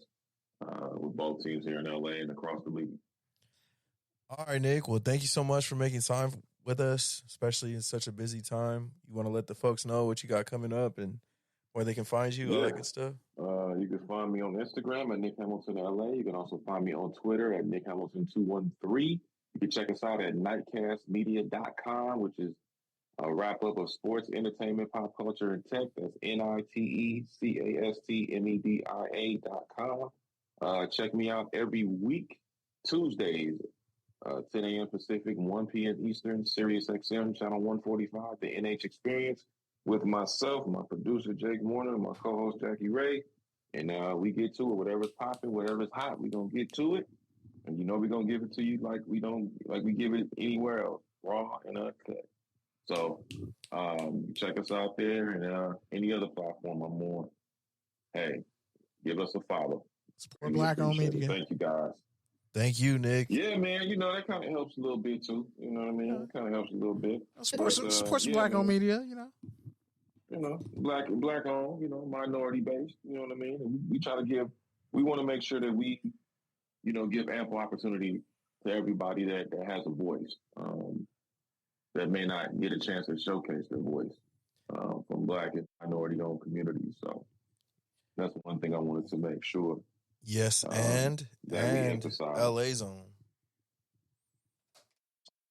Speaker 5: with both teams here in LA and across the league.
Speaker 2: All right, Nick. Well, thank you so much for making time with us, especially in such a busy time. You want to let the folks know what you got coming up and where they can find you, all that good stuff?
Speaker 5: You can find me on Instagram at Nick Hamilton LA. You can also find me on Twitter at Nick Hamilton213. You can check us out at nightcastmedia.com, which is a wrap-up of sports, entertainment, pop culture, and tech. That's NITECASTMEDIA.com. Check me out every week, Tuesdays, 10 a.m. Pacific, 1 p.m. Eastern, Sirius XM, Channel 145, the NH Experience, with myself, my producer, Jake Warner, and my co-host, Jackie Ray. And we get to it. Whatever's popping, whatever's hot, we're going to get to it. And we're going to give it to you like we give it anywhere else, raw and uncut. So check us out there and any other platform I'm on. Hey, give us a follow.
Speaker 3: Support Black-owned media.
Speaker 5: Thank you, guys.
Speaker 2: Thank you, Nick.
Speaker 5: Yeah, man. That kind of helps a little bit, too. You know what I mean? It kind of helps a little bit.
Speaker 3: Support some Black-owned media,
Speaker 5: Black-owned, minority based, you know what I mean? And we try to we want to make sure that we, give ample opportunity to everybody that has a voice, that may not get a chance to showcase their voice from Black and minority-owned communities. So that's one thing I wanted to make sure.
Speaker 2: Yes, and LA Zone.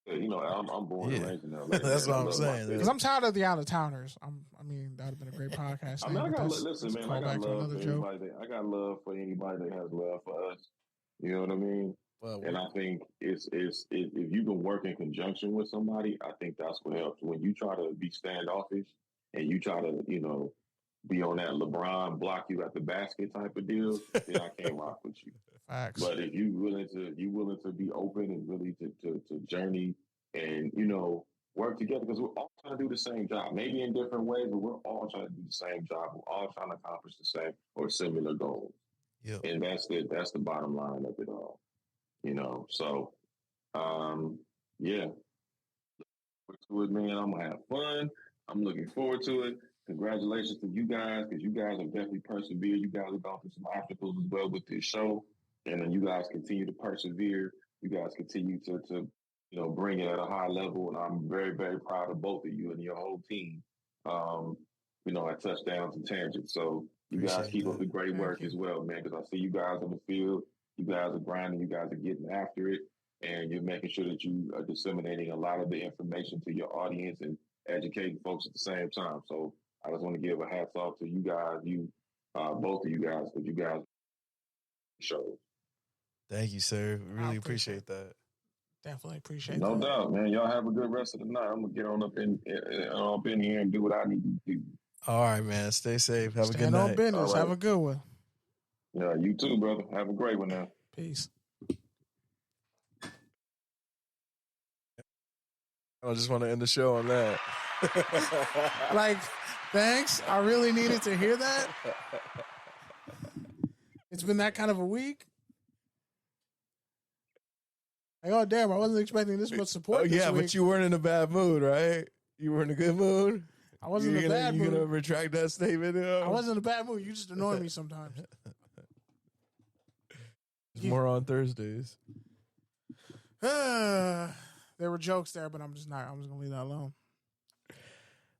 Speaker 5: I'm born and raised in LA.
Speaker 2: That's what I'm saying.
Speaker 3: Because I'm tired of the out-of-towners. that would have been a great podcast.
Speaker 5: I got love for anybody that has love for us. You know what I mean?
Speaker 2: Well,
Speaker 5: and I think it's if you can work in conjunction with somebody, I think that's what helps. When you try to be standoffish and you try to, be on that LeBron block you at the basket type of deal, then I can't rock with you.
Speaker 3: Facts.
Speaker 5: But if you willing to be open and really to journey and work together, because we're all trying to do the same job, maybe in different ways, but we're all trying to do the same job. We're all trying to accomplish the same or similar goals.
Speaker 2: Yep.
Speaker 5: And that's the bottom line of it all. So yeah. To it, man. I'm gonna have fun. I'm looking forward to it. Congratulations to you guys, because you guys have definitely persevered. You guys have gone through some obstacles as well with this show, and then you guys continue to persevere. You guys continue to bring it at a high level, and I'm very, very proud of both of you and your whole team. At Touchdowns and Tangents. So you guys keep up the great work as well, man, because I see you guys on the field. You guys are grinding. You guys are getting after it, and you're making sure that you are disseminating a lot of the information to your audience and educating folks at the same time. So I just want to give a hats off to you guys, both of you guys, because you guys show.
Speaker 2: Thank you, sir. Really appreciate that.
Speaker 3: Definitely appreciate
Speaker 5: that. No
Speaker 3: doubt,
Speaker 5: man. Y'all have a good rest of the night. I'm gonna get on up in here and do what I need to do.
Speaker 2: All right, man. Stay safe. Have a good night.
Speaker 3: Stand on business.
Speaker 5: Right.
Speaker 3: Have a good one.
Speaker 5: Yeah, you too, brother. Have a great one now.
Speaker 3: Peace.
Speaker 2: I just want to end the show on that.
Speaker 3: Like, thanks. I really needed to hear that. It's been that kind of a week. Like, oh, damn, I wasn't expecting this much support this week.
Speaker 2: But you weren't in a bad mood, right? You were in a good mood?
Speaker 3: I wasn't in a bad mood.
Speaker 2: You going to retract that statement?
Speaker 3: I wasn't in a bad mood. You just annoy me sometimes.
Speaker 2: It's more on Thursdays.
Speaker 3: There were jokes there, but I'm just going to leave that alone.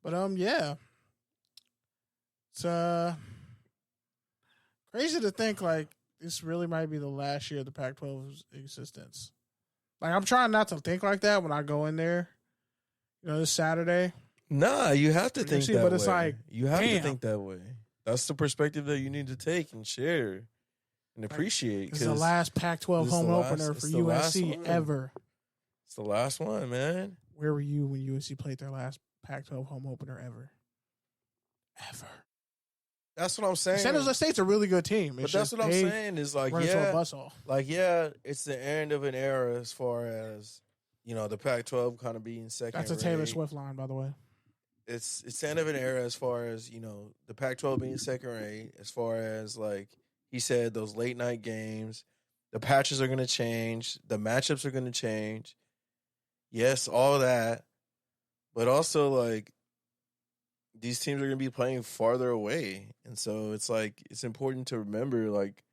Speaker 3: But, yeah. It's crazy to think, like, this really might be the last year of the Pac-12's existence. Like, I'm trying not to think like that when I go in there, this Saturday.
Speaker 2: Nah, you have to think that way.
Speaker 3: But it's like,
Speaker 2: you have to think that way. That's the perspective that you need to take and share and appreciate.
Speaker 3: It's the last Pac-12 home opener for USC ever.
Speaker 2: It's the last one, man.
Speaker 3: Where were you when USC played their last Pac-12 home opener ever? Ever.
Speaker 2: That's what I'm saying.
Speaker 3: San Jose State's a really good team.
Speaker 2: But that's what I'm saying is like, it's the end of an era as far as, the Pac-12 kind of being second
Speaker 3: That's a Taylor Swift line, by the way.
Speaker 2: It's the end of an era as far as, the Pac-12 being second rate, as far as, like he said, those late night games, the patches are going to change, the matchups are going to change. Yes, all that. But also, like, these teams are going to be playing farther away. And so it's like, it's important to remember, like,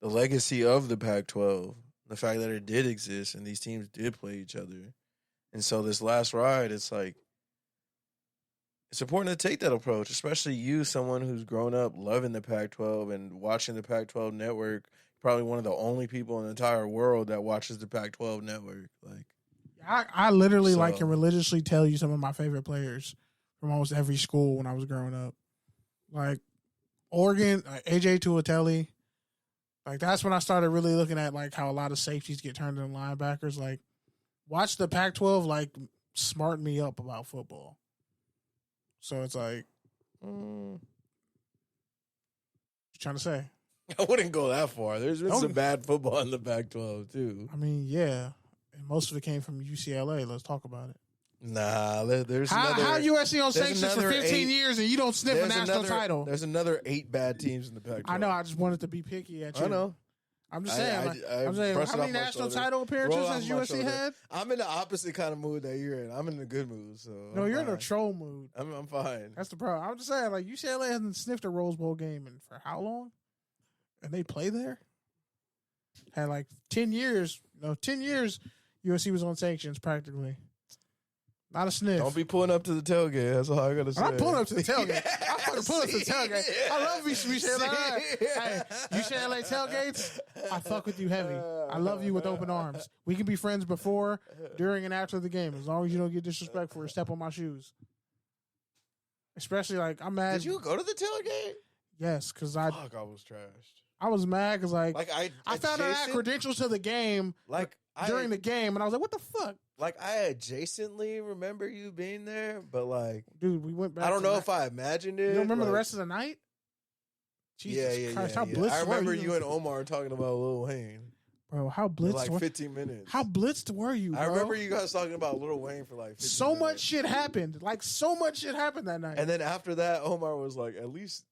Speaker 2: the legacy of the Pac-12, the fact that it did exist and these teams did play each other. And so this last ride, it's like, it's important to take that approach, especially you, someone who's grown up loving the Pac-12 and watching the Pac-12 network, probably one of the only people in the entire world that watches the Pac-12 network. Like,
Speaker 3: I literally can religiously tell you some of my favorite players from almost every school when I was growing up. Like Oregon, AJ Tuateli. Like, that's when I started really looking at, like, how a lot of safeties get turned into linebackers. Like, watch the Pac-12, like, smarten me up about football. So it's like, what you trying to say?
Speaker 2: I wouldn't go that far. There's been some bad football in the Pac-12, too.
Speaker 3: I mean, yeah. And most of it came from UCLA. Let's talk about it.
Speaker 2: Nah, there's
Speaker 3: how USC on sanctions for 15
Speaker 2: 8,
Speaker 3: years and you don't sniff a national title?
Speaker 2: There's another 8 bad teams in the Pac-12.
Speaker 3: I know. I just wanted to be picky at you.
Speaker 2: I know.
Speaker 3: I'm just saying. I'm saying, how many national title appearances has USC had?
Speaker 2: I'm in the opposite kind of mood that you're in. I'm in a good mood. So
Speaker 3: no, you're in a troll mood.
Speaker 2: I'm fine.
Speaker 3: That's the problem. I'm just saying, like, UCLA hasn't sniffed a Rose Bowl game in for how long? And they play there? Had like 10 years. No, 10 years USC was on sanctions practically. Not a sniff.
Speaker 2: Don't be pulling up to the tailgate. That's all I gotta say.
Speaker 3: I'm not pulling up to the tailgate. I'm fucking pulling up to the tailgate. I love UCLA. Hey, UCLA tailgates, I fuck with you heavy. I love you with open arms. We can be friends before, during, and after the game, as long as you don't get disrespectful or step on my shoes. Especially, like, I'm mad.
Speaker 2: Did you go to the tailgate?
Speaker 3: Yes, because
Speaker 2: I was trashed.
Speaker 3: I was mad because, like I found out I had credentials to the game during the game, and I was like, what the fuck?
Speaker 2: Like, I adjacently remember you being there, but, like,
Speaker 3: dude, we went back.
Speaker 2: I don't know if I imagined it.
Speaker 3: You don't remember the rest of the night? Jesus Christ, how blitzed
Speaker 2: I remember you and Omar talking about Lil Wayne.
Speaker 3: Bro, how blitzed?
Speaker 2: For like 15 minutes.
Speaker 3: How blitzed were you, bro?
Speaker 2: I remember you guys talking about Lil Wayne for like 15 minutes.
Speaker 3: Much shit happened. Like, so much shit happened that night.
Speaker 2: And then after that, Omar was like, at least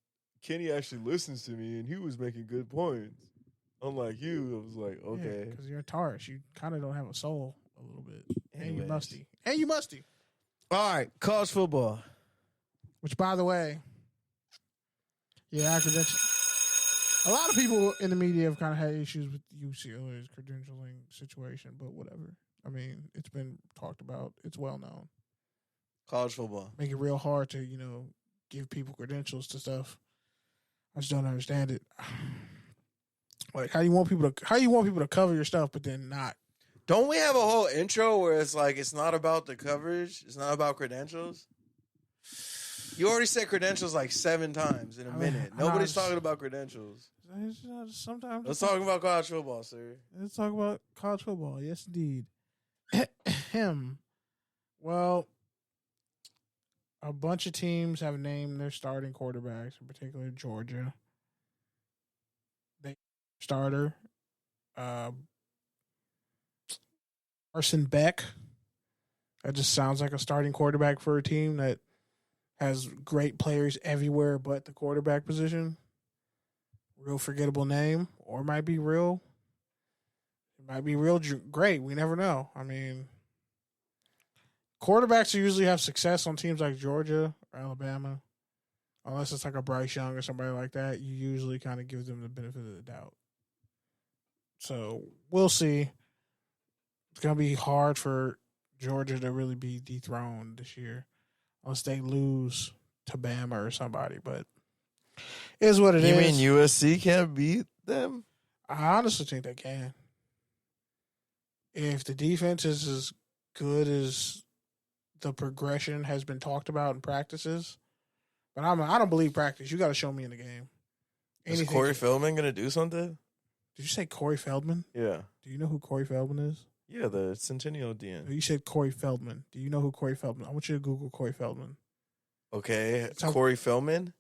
Speaker 2: Kenny actually listens to me, and he was making good points. Unlike you, I was like, okay.
Speaker 3: Because you're a Taurus. You kind of don't have a soul a little bit. And you're musty. And you musty.
Speaker 2: All right, college football.
Speaker 3: Which, by the way, a lot of people in the media have kind of had issues with UCLA's credentialing situation, but whatever. I mean, it's been talked about. It's well known.
Speaker 2: College football.
Speaker 3: Make it real hard to, give people credentials to stuff. I just don't understand it. Like, how you want people to cover your stuff, but then not.
Speaker 2: Don't we have a whole intro where it's like, it's not about the coverage, it's not about credentials? You already said credentials like 7 times in a minute. Nobody's talking about credentials.
Speaker 3: Sometimes
Speaker 2: let's talk about college football, sir.
Speaker 3: Let's talk about college football. Yes, indeed. Well, a bunch of teams have named their starting quarterbacks, in particular Georgia. Starter, Carson Beck, That just sounds like a starting quarterback for a team that has great players everywhere but the quarterback position. Real forgettable name, or it might be real. It might be real great. We never know. I mean, quarterbacks usually have success on teams like Georgia or Alabama. Unless it's like a Bryce Young or somebody like that, you usually kind of give them the benefit of the doubt. So we'll see. It's going to be hard for Georgia to really be dethroned this year unless they lose to Bama or somebody. But it is what it is.
Speaker 2: You mean USC can't beat them?
Speaker 3: I honestly think they can. If the defense is as good as the progression has been talked about in practices, but I don't believe practice. You got to show me in the game.
Speaker 2: Is Corey Feldman going to do something?
Speaker 3: Did you say Corey Feldman?
Speaker 2: Yeah.
Speaker 3: Do you know who Corey Feldman is?
Speaker 2: Yeah, the Centennial DN.
Speaker 3: You said Corey Feldman. Do you know who Corey Feldman? I want you to Google Corey Feldman.
Speaker 2: Okay, Corey Feldman.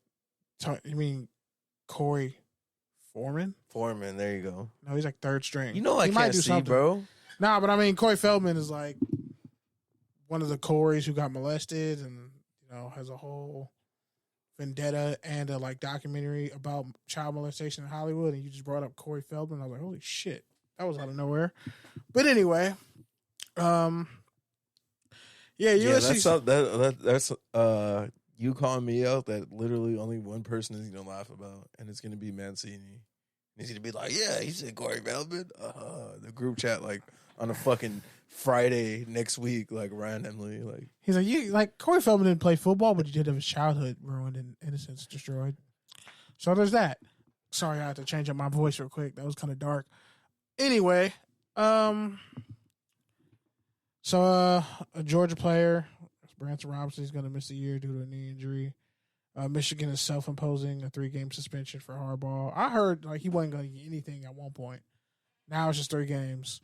Speaker 3: You mean Corey Foreman?
Speaker 2: Foreman, there you go.
Speaker 3: No, he's like third string.
Speaker 2: You know I can't see, something. Bro.
Speaker 3: Nah, but I mean Corey Feldman is like one of the Coreys who got molested, and has a whole vendetta and a documentary about child molestation in Hollywood. And you just brought up Corey Feldman. I was like, holy shit, that was out of nowhere. But anyway, USC.
Speaker 2: That's you calling me out that literally only one person is gonna laugh about, and it's gonna be Mancini. He's gonna be like, yeah, he said Corey Feldman. The group chat on a fucking Friday next week, randomly,
Speaker 3: he's like Corey Feldman didn't play football, but he did have his childhood ruined and innocence destroyed. So there's that. Sorry, I had to change up my voice real quick. That was kind of dark. Anyway, so a Georgia player, Branson Robinson, is going to miss a year due to a knee injury. Michigan is self-imposing a 3-game suspension for Harbaugh. I heard he wasn't going to get anything at one point. Now it's just 3 games.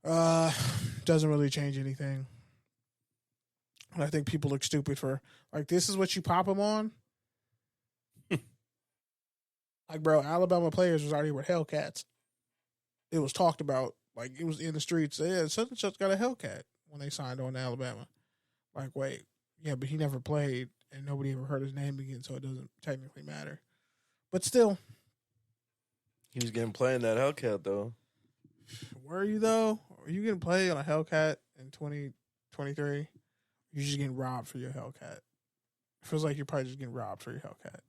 Speaker 3: Doesn't really change anything. And I think people look stupid for this is what you pop them on. Bro, Alabama players was already with Hellcats. It was talked about, it was in the streets. Yeah, such and such got a Hellcat when they signed on to Alabama. Wait, yeah, but he never played, and nobody ever heard his name again, so it doesn't technically matter. But still,
Speaker 2: he was getting playing that Hellcat though.
Speaker 3: Were you though? Are you getting played on a Hellcat in 2023? You're just getting robbed for your Hellcat. It feels like you're probably just getting robbed for your Hellcat.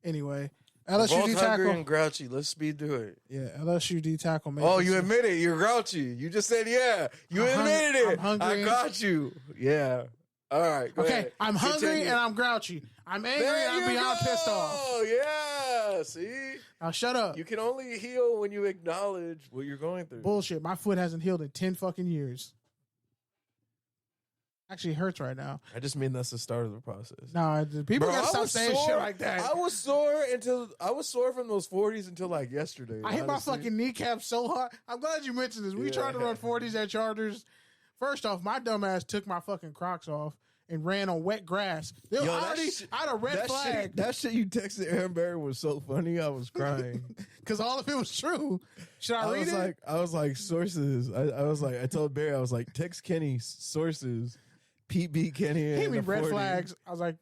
Speaker 3: Anyway. LSU D tackle
Speaker 2: and grouchy. Let's speed through it.
Speaker 3: Yeah, LSU D tackle.
Speaker 2: Oh, you admit it. You're grouchy. You just said yeah. You admitted it.
Speaker 3: I'm hungry.
Speaker 2: I got you. Yeah. All right. Go ahead.
Speaker 3: I'm hungry and I'm grouchy. I'm angry and I'm beyond pissed off.
Speaker 2: Oh yeah. See.
Speaker 3: Now shut up.
Speaker 2: You can only heal when you acknowledge what you're going through.
Speaker 3: Bullshit. My foot hasn't healed in 10 fucking years. Actually hurts right now.
Speaker 2: I just mean that's the start of the process.
Speaker 3: No, people gotta stop saying shit like that.
Speaker 2: I was sore from those 40s until yesterday.
Speaker 3: I hit my fucking kneecap so hard. I'm glad you mentioned this. We tried to run 40s at Charters. First off, my dumb ass took my fucking Crocs off and ran on wet grass. I had a red flag.
Speaker 2: That shit you texted Aaron Barry was so funny. I was crying
Speaker 3: because all of it was true. Should I read it?
Speaker 2: I was like sources. I told Barry, I was like, text Kenny sources. Pete beat Kenny.
Speaker 3: He made red flags. I was like,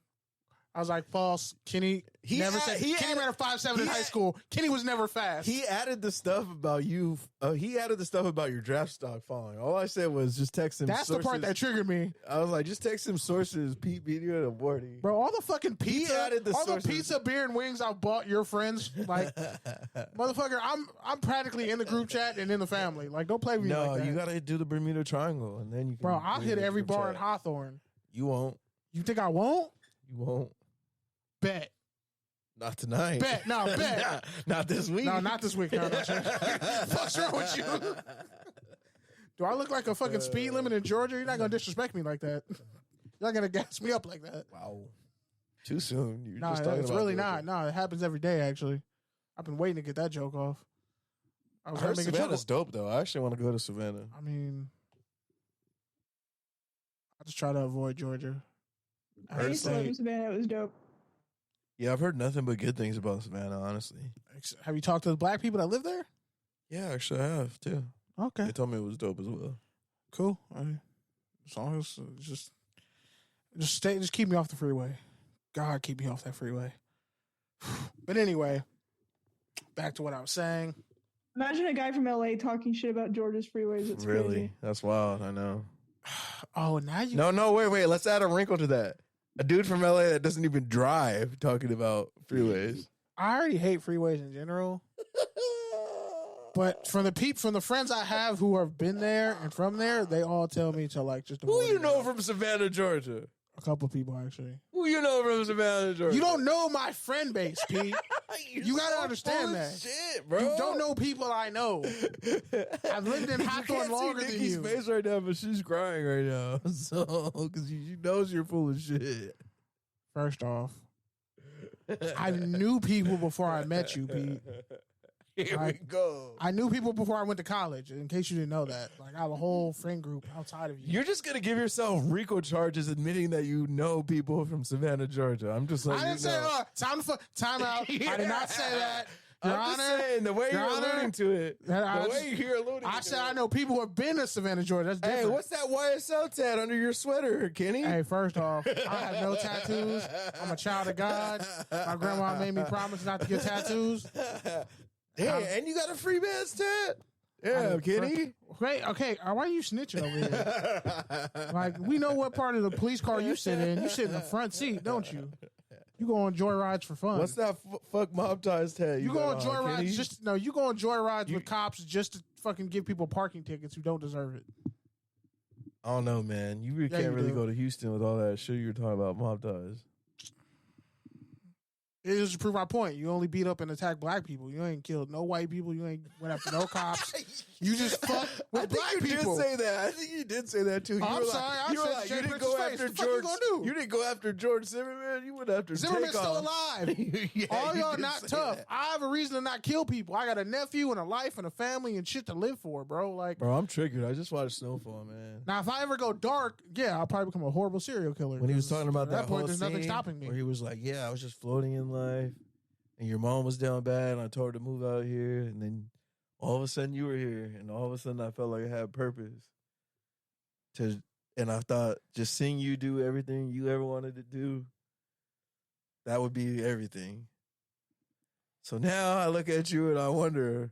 Speaker 3: false. Kenny Kenny ran a 5.7 in high school. Kenny was never fast.
Speaker 2: He added the stuff about you. He added the stuff about your draft stock falling. All I said was just text him.
Speaker 3: That's sources. The part that triggered me.
Speaker 2: I was like, just text him sources. Pete beat you at a 40.
Speaker 3: Bro, all the fucking pizza, the pizza, beer, and wings I bought your friends, motherfucker. I'm practically in the group chat and in the family. Don't play with me like that.
Speaker 2: You gotta do the Bermuda Triangle, and then you can.
Speaker 3: Bro, I'll hit every bar in Hawthorne.
Speaker 2: You won't.
Speaker 3: You think I won't?
Speaker 2: You won't.
Speaker 3: Bet.
Speaker 2: Not tonight.
Speaker 3: Bet. No, bet.
Speaker 2: Not this week.
Speaker 3: No, not this week. No, what's wrong with you? Do I look like a fucking speed limit in Georgia? You're not going to disrespect me like that. You're not going to gas me up like that.
Speaker 2: Wow. Too soon. You're
Speaker 3: just talking it's about really Georgia. Not. No, it happens every day, actually. I've been waiting to get that joke off.
Speaker 2: I heard Savannah's dope, though. I actually want to go to Savannah.
Speaker 3: I mean, I just try to avoid Georgia.
Speaker 4: I used to live in Savannah. It was dope.
Speaker 2: Yeah, I've heard nothing but good things about Savannah, honestly.
Speaker 3: Have you talked to the black people that live there?
Speaker 2: Yeah, actually I have, too.
Speaker 3: Okay.
Speaker 2: They told me it was dope as well.
Speaker 3: Cool. As long as just keep me off the freeway. God, keep me off that freeway. But anyway, back to what I was saying.
Speaker 4: Imagine a guy from LA talking shit about Georgia's freeways. It's
Speaker 2: Really?
Speaker 4: crazy.
Speaker 2: That's wild. I know.
Speaker 3: Oh, now you.
Speaker 2: No, wait. Let's add a wrinkle to that. A dude from LA that doesn't even drive talking about freeways.
Speaker 3: I already hate freeways in general. But from the friends I have who have been there and from there, they all tell me to like just.
Speaker 2: Who you know from Savannah, Georgia?
Speaker 3: A couple of people actually.
Speaker 2: Who you know from Savannah, Georgia?
Speaker 3: You don't know my friend base, Pete. You gotta understand that.
Speaker 2: Shit, bro.
Speaker 3: You don't know people I know. I've lived in Hawthorne longer than
Speaker 2: Nikki's
Speaker 3: you.
Speaker 2: face right now, but she's crying right now. So, because she knows you're full of shit.
Speaker 3: First off, I knew people before I met you, Pete.
Speaker 2: Here we go.
Speaker 3: I knew people before I went to college, in case you didn't know that. Like, I have a whole friend group outside of you.
Speaker 2: You're just going to give yourself RICO charges admitting that you know people from Savannah, Georgia. I'm just like,
Speaker 3: I didn't say, time out.
Speaker 2: Yeah.
Speaker 3: I did not say that. Your
Speaker 2: I'm
Speaker 3: Honor,
Speaker 2: just saying, the way you're alluding to it. The way you're alluding to it.
Speaker 3: I said I know people who have been to Savannah, Georgia. That's different.
Speaker 2: Hey, what's that YSL tat under your sweater, Kenny?
Speaker 3: Hey, first off, I have no tattoos. I'm a child of God. My grandma made me promise not to get tattoos.
Speaker 2: Damn, and you got a free man's tat? Yeah, Kenny.
Speaker 3: Wait, okay. Why are you snitching over here? Like, we know what part of the police car you sit in. You sit in the front seat, don't you? You go on joyrides for fun.
Speaker 2: What's that fuck mob ties tat?
Speaker 3: You go on joyrides you go on joyrides with cops just to fucking give people parking tickets who don't deserve it.
Speaker 2: I don't know, man. You can't really go to Houston with all that shit you're talking about mob ties.
Speaker 3: It just to prove my point. You only beat up and attack black people. You ain't killed no white people. You ain't went after no cops. You just fuck with black people.
Speaker 2: I think you did say that too.
Speaker 3: I'm sorry. I said you didn't go after George.
Speaker 2: You didn't go after George Zimmerman. You went after
Speaker 3: Zimmerman's
Speaker 2: Takeoff.
Speaker 3: still alive.
Speaker 2: Yeah,
Speaker 3: all y'all not tough.
Speaker 2: That.
Speaker 3: I have a reason to not kill people. I got a nephew and a life and a family and shit to live for, bro. Like,
Speaker 2: bro, I'm triggered. I just watched Snowfall, man.
Speaker 3: Now, if I ever go dark, yeah, I'll probably become a horrible serial killer.
Speaker 2: When he was talking about
Speaker 3: at that point,
Speaker 2: whole
Speaker 3: there's nothing
Speaker 2: scene
Speaker 3: stopping me.
Speaker 2: where he was like, "Yeah, I was just floating in life." And your mom was down bad, and I told her to move out here. And then all of a sudden you were here, and all of a sudden I felt like I had purpose. And I thought just seeing you do everything you ever wanted to do, that would be everything. So now I look at you and I wonder,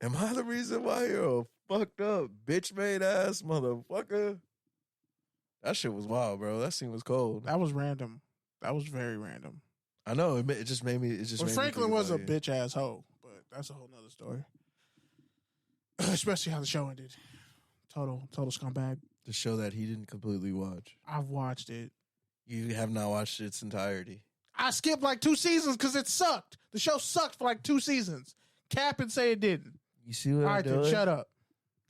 Speaker 2: am I the reason why you're a fucked up, bitch-made ass motherfucker? That shit was wild, bro. That scene was cold.
Speaker 3: That was random. That was very random.
Speaker 2: I know it just made me.
Speaker 3: Franklin was a bitch ass hoe, but that's a whole nother story. Especially how the show ended. Total scumbag.
Speaker 2: The show that he didn't completely watch.
Speaker 3: I've watched it.
Speaker 2: You have not watched its entirety.
Speaker 3: I skipped like 2 seasons because it sucked. The show sucked for like 2 seasons. Cap and say it didn't.
Speaker 2: You see what
Speaker 3: All
Speaker 2: I'm
Speaker 3: right,
Speaker 2: doing?
Speaker 3: then shut up.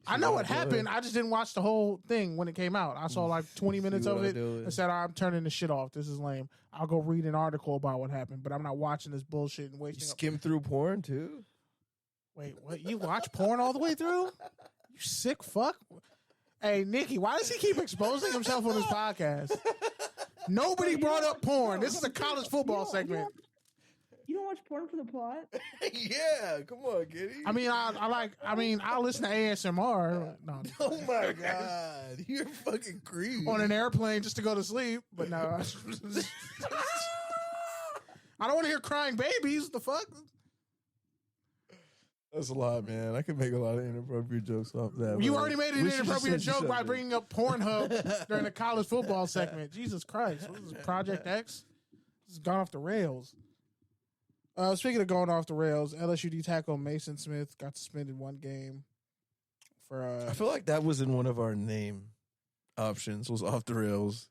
Speaker 3: I know what happened. I just didn't watch the whole thing when it came out. I saw like 20 minutes of it and said, I'm turning this shit off. This is lame. I'll go read an article about what happened, but I'm not watching this bullshit and wasting.
Speaker 2: You skim through porn too?
Speaker 3: Wait, what? You watch porn all the way through? You sick fuck? Hey, Nikki, why does he keep exposing himself on this podcast? Nobody brought up porn. This is a college football segment.
Speaker 4: You don't watch porn for the plot?
Speaker 2: Yeah, come on, Giddy.
Speaker 3: I mean, I'll listen to ASMR. No,
Speaker 2: oh my God, you're fucking creep.
Speaker 3: On an airplane just to go to sleep, but no. I don't want to hear crying babies. The fuck?
Speaker 2: That's a lot, man. I could make a lot of inappropriate jokes off that.
Speaker 3: You already made an inappropriate joke by bringing up Pornhub during the college football segment. Jesus Christ. What is this, Project X? This has gone off the rails. Speaking of going off the rails, LSU D tackle Maason Smith got suspended 1 game for.
Speaker 2: I feel like that was in one of our name options. Was off the rails.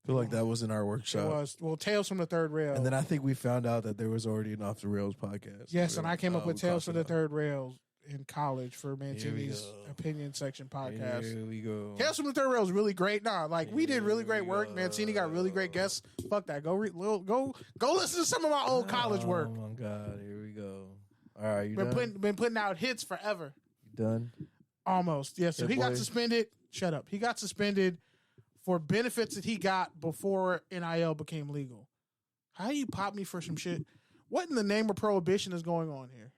Speaker 2: I feel like that was in our workshop.
Speaker 3: It was. Well, Tales from the Third Rail.
Speaker 2: And then I think we found out that there was already an Off the Rails podcast.
Speaker 3: Yes, and I came up with Tales from the Third Rails in college for Mancini's Opinion Section podcast.
Speaker 2: Here we go.
Speaker 3: Tales from the Third Rail is really great. Nah, like we did really great work. Mancini got really great guests. Fuck that. Go listen to some of my old college work.
Speaker 2: Oh my God, here we go. All right, you done?
Speaker 3: Been putting out hits forever.
Speaker 2: You done?
Speaker 3: Almost. Yeah, so he got suspended. Shut up. He got suspended for benefits that he got before NIL became legal. How you pop me for some shit? What in the name of prohibition is going on here?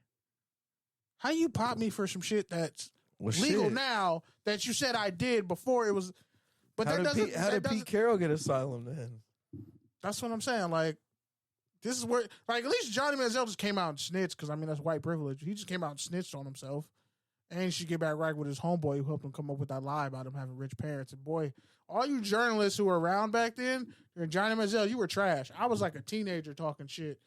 Speaker 3: How you pop me for some shit that's legal now that you said I did before it was? But
Speaker 2: how did Pete Carroll get asylum then?
Speaker 3: That's what I'm saying. Like, this is where, like, at least Johnny Manziel just came out and snitched, because, I mean, that's white privilege. He just came out and snitched on himself. And he should get back right with his homeboy who helped him come up with that lie about him having rich parents. And boy, all you journalists who were around back then, and Johnny Manziel, you were trash. I was like a teenager talking shit.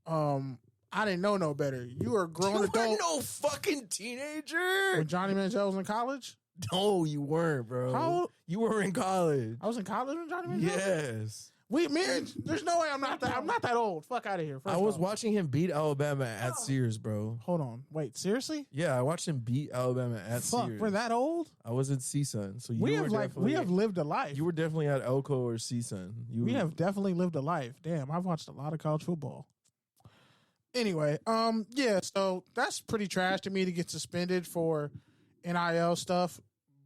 Speaker 3: I didn't know no better. You were a grown adult.
Speaker 2: You were no fucking teenager.
Speaker 3: When Johnny Manziel was in college?
Speaker 2: No, you weren't, bro.
Speaker 3: How old?
Speaker 2: You were in college.
Speaker 3: I was in college when Johnny Manziel?
Speaker 2: Yes.
Speaker 3: There's no way I'm not that old. Fuck out of here.
Speaker 2: I was watching him beat Alabama at Sears, bro.
Speaker 3: Hold on. Wait, seriously?
Speaker 2: Yeah, I watched him beat Alabama at Sears.
Speaker 3: We're that old?
Speaker 2: I was at CSUN, so
Speaker 3: we have lived a life.
Speaker 2: You were definitely at Elko or CSUN.
Speaker 3: We have definitely lived a life. Damn, I've watched a lot of college football. Anyway, yeah, so that's pretty trash to me to get suspended for NIL stuff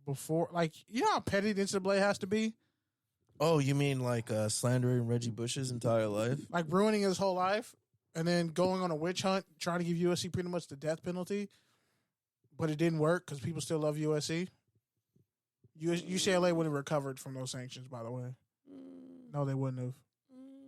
Speaker 3: before, like, you know how petty the NCAA has to be?
Speaker 2: Oh, you mean like slandering Reggie Bush's entire life?
Speaker 3: Like ruining his whole life and then going on a witch hunt, trying to give USC pretty much the death penalty, but it didn't work because people still love USC. UCLA wouldn't have recovered from those sanctions, by the way. No, they wouldn't have.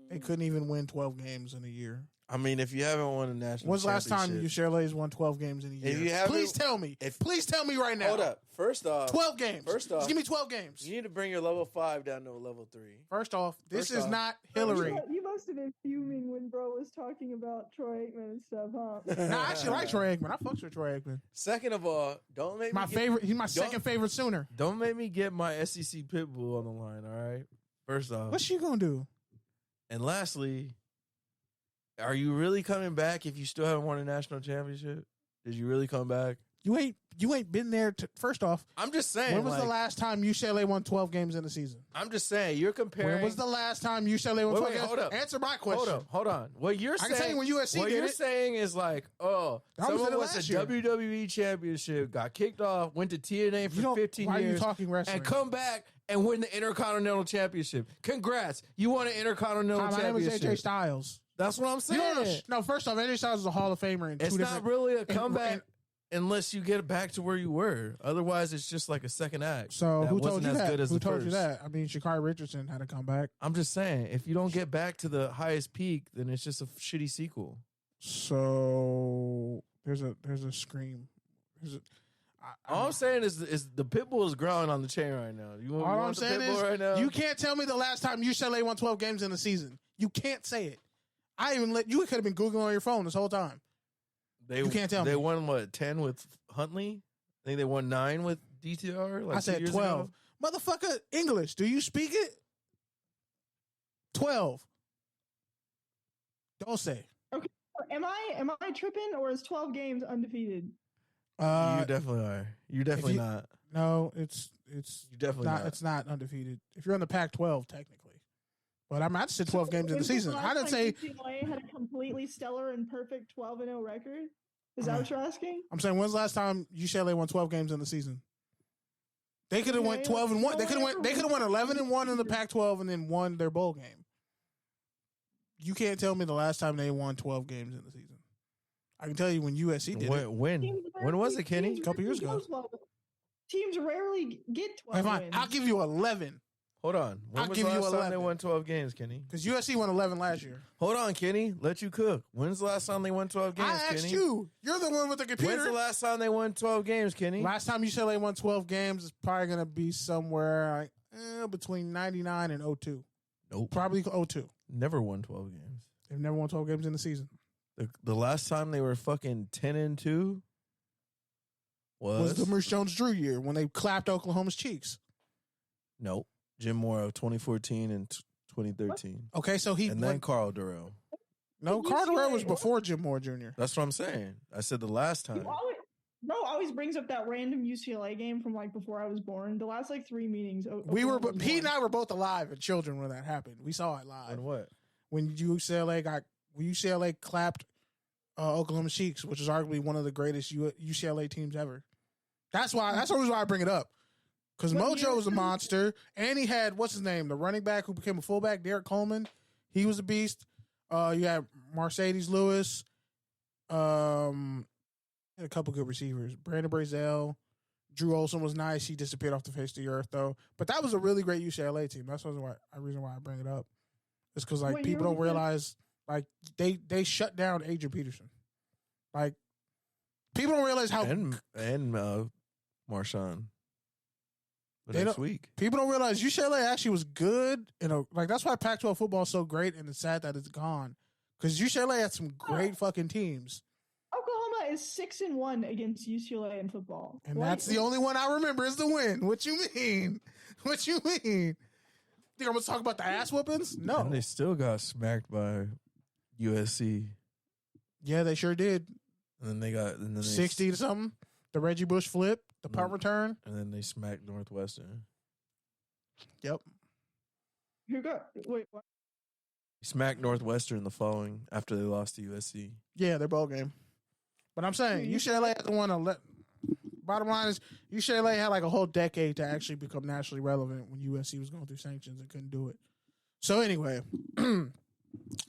Speaker 3: They couldn't even win 12 games in a year.
Speaker 2: I mean, if you haven't won a national
Speaker 3: When's the last time
Speaker 2: championship-
Speaker 3: UCLA's won 12 games in a year? Please tell me. Please tell me right now.
Speaker 2: Hold up. First off,
Speaker 3: 12 games.
Speaker 2: First off,
Speaker 3: just give me 12 games.
Speaker 2: You need to bring your level 5 down to a level 3.
Speaker 3: First off, this
Speaker 2: First
Speaker 3: is
Speaker 2: off-
Speaker 3: not Hillary.
Speaker 4: You must have been fuming when bro was talking about Troy Aikman and stuff, huh?
Speaker 3: Nah, I actually like Troy Aikman. I fucks with Troy Aikman.
Speaker 2: Second of all, don't make
Speaker 3: my
Speaker 2: me
Speaker 3: favorite. He's my second favorite Sooner.
Speaker 2: Don't make me get my SEC Pitbull on the line. All right. First off,
Speaker 3: what's she gonna do?
Speaker 2: And lastly, are you really coming back if you still haven't won a national championship? Did you really come back?
Speaker 3: You ain't been there. First off,
Speaker 2: I'm just saying.
Speaker 3: When was the last time UCLA won 12 games in a season?
Speaker 2: I'm just saying. You're comparing.
Speaker 3: When was the last time UCLA won 12 games?
Speaker 2: Hold up.
Speaker 3: Answer my question.
Speaker 2: Hold on. What you're saying?
Speaker 3: I can tell you when USC
Speaker 2: what
Speaker 3: did
Speaker 2: you're
Speaker 3: it.
Speaker 2: saying is like, oh, someone was a WWE championship, got kicked off, went to TNA for 15
Speaker 3: why
Speaker 2: years.
Speaker 3: Why are you talking wrestling?
Speaker 2: And come back and win the Intercontinental Championship. Congrats. You won an Intercontinental Championship.
Speaker 3: My name is AJ Styles.
Speaker 2: That's what I'm saying.
Speaker 3: No, first off, AJ Styles is a Hall of Famer.
Speaker 2: It's not really a comeback unless you get back to where you were. Otherwise, it's just like a second act.
Speaker 3: So who told you that? Who told
Speaker 2: first.
Speaker 3: you that? I mean, Sha'Carri Richardson had a comeback.
Speaker 2: I'm just saying, if you don't get back to the highest peak, then it's just a shitty sequel.
Speaker 3: So there's a scream.
Speaker 2: All I'm saying is the Pitbull is growling on the chain right now.
Speaker 3: All I'm saying is you can't tell me the last time UCLA won 12 games in a season. You can't say it. You could have been Googling on your phone this whole time. You can't tell me.
Speaker 2: They won, what, 10 with Huntley? I think they won 9 with DTR? Like
Speaker 3: I said 12.
Speaker 2: Ago?
Speaker 3: Motherfucker, English. Do you speak it? 12. Don't say.
Speaker 4: Okay. Am I tripping, or is 12 games undefeated?
Speaker 2: You definitely are. You're definitely not.
Speaker 3: No, it's
Speaker 2: you definitely not.
Speaker 3: It's not undefeated. If you're in the Pac-12, technically. But I just said 12 games in the season. I didn't say
Speaker 4: UCLA had a completely stellar and perfect 12-0 record. Is that what you're asking?
Speaker 3: I'm saying, when's the last time UCLA won 12 games in the season? They could have went 12-1. They could have won 11-1 in the Pac-12 and then won their bowl game. You can't tell me the last time they won 12 games in the season. I can tell you when USC did it.
Speaker 2: When was it, Kenny?
Speaker 3: A couple years ago.
Speaker 4: Teams rarely get 12
Speaker 3: fine.
Speaker 4: wins.
Speaker 3: I'll give you 11.
Speaker 2: Hold on. When was the last time they won 12 games, Kenny?
Speaker 3: Because USC won 11 last year.
Speaker 2: Hold on, Kenny. Let you cook. When's the last time they won 12 games,
Speaker 3: I asked
Speaker 2: Kenny?
Speaker 3: you. You're the one with the computer.
Speaker 2: When's the last time they won 12 games, Kenny?
Speaker 3: Last time UCLA won 12 games is probably going to be somewhere between 99 and 02.
Speaker 2: Nope.
Speaker 3: Probably 02.
Speaker 2: Never won 12 games.
Speaker 3: They've never won 12 games in the season.
Speaker 2: The last time they were fucking 10-2 was
Speaker 3: the Maurice Jones-Drew year when they clapped Oklahoma's cheeks.
Speaker 2: Nope. Jim Mora, 2014 and 2013.
Speaker 3: What? Okay, so
Speaker 2: then Carl Durrell.
Speaker 3: No, Carl Durrell was before Jim Mora Jr.
Speaker 2: That's what I'm saying. I said the last time.
Speaker 4: Bro always brings up that random UCLA game from like before I was born. The last like 3 meetings.
Speaker 3: He and I were both alive and children when that happened. We saw it live.
Speaker 2: When what?
Speaker 3: When UCLA clapped Oklahoma Cheeks, which is arguably one of the greatest UCLA teams ever. That's the reason why I bring it up. Because Mojo was a monster, and he had, what's his name, the running back who became a fullback, Derek Coleman. He was a beast. You had Mercedes Lewis. Had a couple good receivers. Brandon Brazel, Drew Olson was nice. He disappeared off the face of the earth, though. But that was a really great UCLA team. That's the reason why I bring it up. It's because like
Speaker 4: What
Speaker 3: people
Speaker 4: year
Speaker 3: don't
Speaker 4: was that?
Speaker 3: realize like they shut down Adrian Peterson. Like people don't realize how
Speaker 2: and Marshawn.
Speaker 3: They
Speaker 2: Next
Speaker 3: don't-
Speaker 2: week.
Speaker 3: people don't realize UCLA actually was good. Like that's why Pac-12 football is so great, and it's sad that it's gone because UCLA had some great fucking teams,
Speaker 4: Oklahoma is 6-1 against UCLA in football.
Speaker 3: and
Speaker 4: Like,
Speaker 3: that's the only one I remember is the win. What you mean? What you mean? Think I'm gonna talk about the ass whoopings? No.
Speaker 2: And they still got smacked by USC.
Speaker 3: Yeah, they sure did.
Speaker 2: And then they
Speaker 3: 60 to something. The Reggie Bush flip, the punt return.
Speaker 2: And then they smacked Northwestern.
Speaker 3: Yep.
Speaker 4: Who got? Wait, what?
Speaker 2: Smacked Northwestern the following after they lost to USC.
Speaker 3: Yeah, their bowl game. But I'm saying UCLA had the one to let. Bottom line is UCLA had like a whole decade to actually become nationally relevant when USC was going through sanctions and couldn't do it. So anyway,